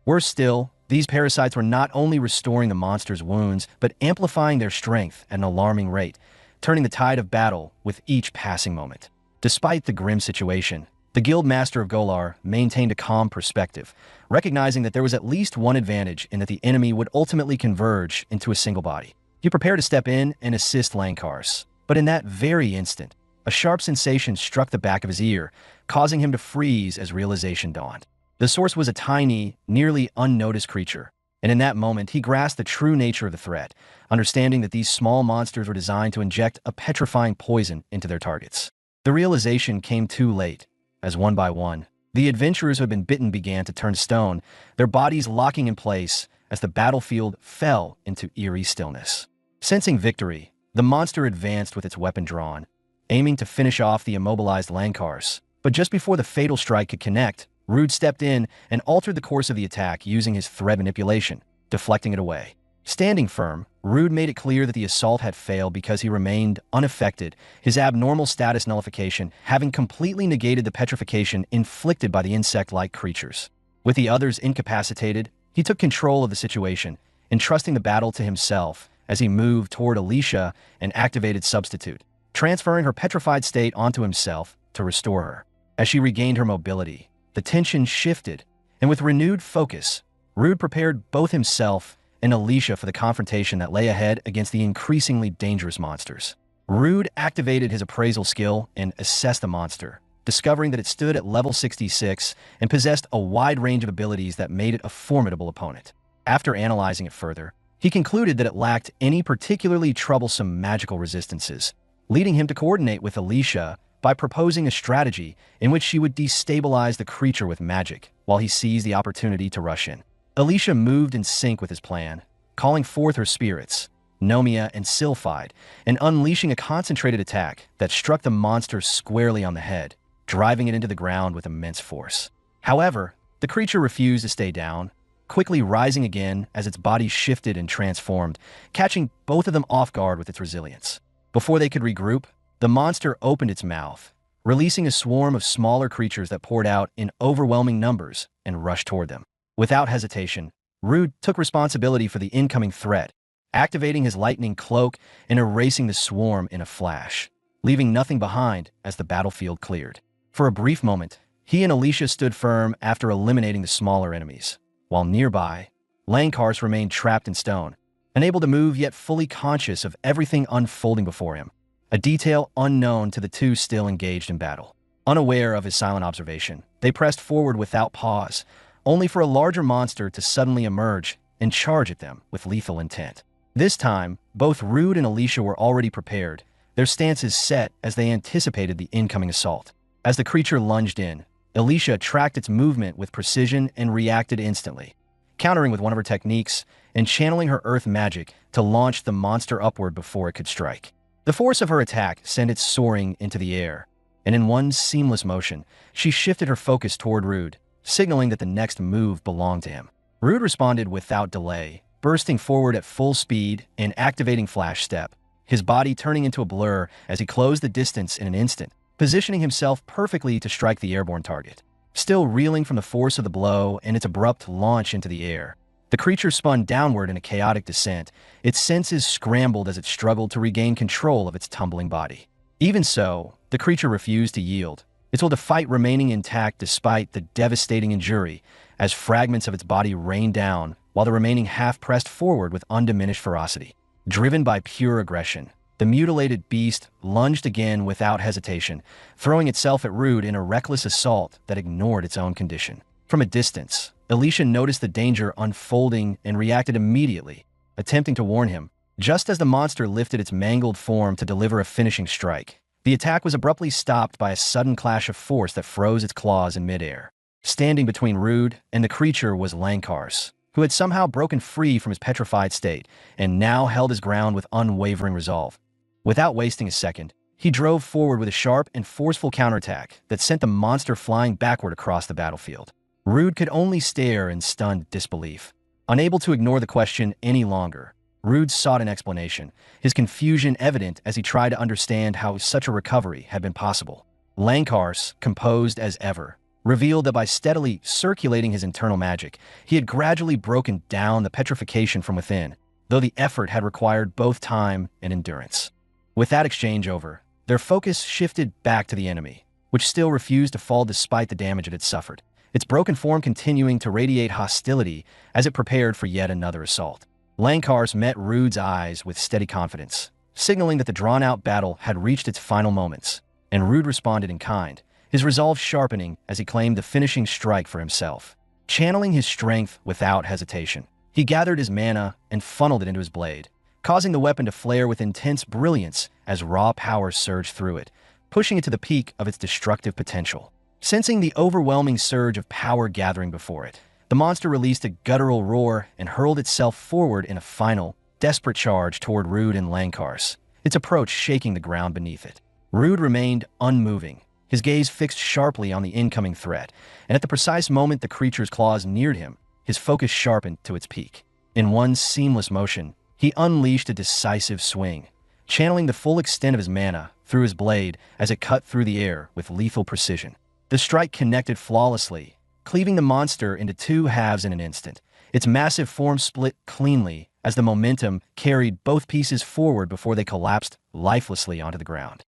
Worse still, these parasites were not only restoring the monsters' wounds, but amplifying their strength at an alarming rate, turning the tide of battle with each passing moment. Despite the grim situation, the Guild Master of Golar maintained a calm perspective, recognizing that there was at least one advantage in that the enemy would ultimately converge into a single body. He prepared to step in and assist Lankars, but in that very instant, a sharp sensation struck the back of his ear, causing him to freeze as realization dawned. The source was a tiny, nearly unnoticed creature, and in that moment he grasped the true nature of the threat, understanding that these small monsters were designed to inject a petrifying poison into their targets. The realization came too late, as one by one, the adventurers who had been bitten began to turn to stone, their bodies locking in place as the battlefield fell into eerie stillness. Sensing victory, the monster advanced with its weapon drawn, aiming to finish off the immobilized Lankars. But just before the fatal strike could connect, Rude stepped in and altered the course of the attack using his thread manipulation, deflecting it away. Standing firm, Rude made it clear that the assault had failed because he remained unaffected, his abnormal status nullification having completely negated the petrification inflicted by the insect-like creatures. With the others incapacitated, he took control of the situation, entrusting the battle to himself as he moved toward Alicia and activated Substitute, transferring her petrified state onto himself to restore her. As she regained her mobility, the tension shifted, and with renewed focus, Rude prepared both himself and Alicia for the confrontation that lay ahead against the increasingly dangerous monsters. Rude activated his appraisal skill and assessed the monster, discovering that it stood at level 66 and possessed a wide range of abilities that made it a formidable opponent. After analyzing it further, he concluded that it lacked any particularly troublesome magical resistances, leading him to coordinate with Alicia by proposing a strategy in which she would destabilize the creature with magic while he seized the opportunity to rush in. Alicia moved in sync with his plan, calling forth her spirits, Nomia and Sylphide, and unleashing a concentrated attack that struck the monster squarely on the head, driving it into the ground with immense force. However, the creature refused to stay down, quickly rising again as its body shifted and transformed, catching both of them off guard with its resilience. Before they could regroup, the monster opened its mouth, releasing a swarm of smaller creatures that poured out in overwhelming numbers and rushed toward them. Without hesitation, Rude took responsibility for the incoming threat, activating his lightning cloak and erasing the swarm in a flash, leaving nothing behind as the battlefield cleared. For a brief moment, he and Alicia stood firm after eliminating the smaller enemies, while nearby, Lankars remained trapped in stone, unable to move yet fully conscious of everything unfolding before him, a detail unknown to the two still engaged in battle. Unaware of his silent observation, they pressed forward without pause, only for a larger monster to suddenly emerge and charge at them with lethal intent. This time, both Rude and Alicia were already prepared, their stances set as they anticipated the incoming assault. As the creature lunged in, Alicia tracked its movement with precision and reacted instantly, countering with one of her techniques and channeling her earth magic to launch the monster upward before it could strike. The force of her attack sent it soaring into the air, and in one seamless motion, she shifted her focus toward Rude, signaling that the next move belonged to him. Rude responded without delay, bursting forward at full speed and activating Flash Step, his body turning into a blur as he closed the distance in an instant, positioning himself perfectly to strike the airborne target. Still reeling from the force of the blow and its abrupt launch into the air, the creature spun downward in a chaotic descent, its senses scrambled as it struggled to regain control of its tumbling body. Even so, the creature refused to yield, Its will to fight remaining intact despite the devastating injury, as fragments of its body rained down, while the remaining half pressed forward with undiminished ferocity. Driven by pure aggression, the mutilated beast lunged again without hesitation, throwing itself at Rude in a reckless assault that ignored its own condition. From a distance, Alicia noticed the danger unfolding and reacted immediately, attempting to warn him. Just as the monster lifted its mangled form to deliver a finishing strike, the attack was abruptly stopped by a sudden clash of force that froze its claws in midair. Standing between Rude and the creature was Lankars, who had somehow broken free from his petrified state and now held his ground with unwavering resolve. Without wasting a second, he drove forward with a sharp and forceful counterattack that sent the monster flying backward across the battlefield. Rude could only stare in stunned disbelief. Unable to ignore the question any longer, Rude sought an explanation, his confusion evident as he tried to understand how such a recovery had been possible. Lankars, composed as ever, revealed that by steadily circulating his internal magic, he had gradually broken down the petrification from within, though the effort had required both time and endurance. With that exchange over, their focus shifted back to the enemy, which still refused to fall despite the damage it had suffered, its broken form continuing to radiate hostility as it prepared for yet another assault. Lankars met Rude's eyes with steady confidence, signaling that the drawn-out battle had reached its final moments, and Rude responded in kind, his resolve sharpening as he claimed the finishing strike for himself. Channeling his strength without hesitation, he gathered his mana and funneled it into his blade, causing the weapon to flare with intense brilliance as raw power surged through it, pushing it to the peak of its destructive potential. Sensing the overwhelming surge of power gathering before it, the monster released a guttural roar and hurled itself forward in a final, desperate charge toward Rude and Lankars, its approach shaking the ground beneath it. Rude remained unmoving, his gaze fixed sharply on the incoming threat, and at the precise moment the creature's claws neared him, his focus sharpened to its peak. In one seamless motion, he unleashed a decisive swing, channeling the full extent of his mana through his blade as it cut through the air with lethal precision. The strike connected flawlessly, cleaving the monster into two halves in an instant. Its massive form split cleanly as the momentum carried both pieces forward before they collapsed lifelessly onto the ground.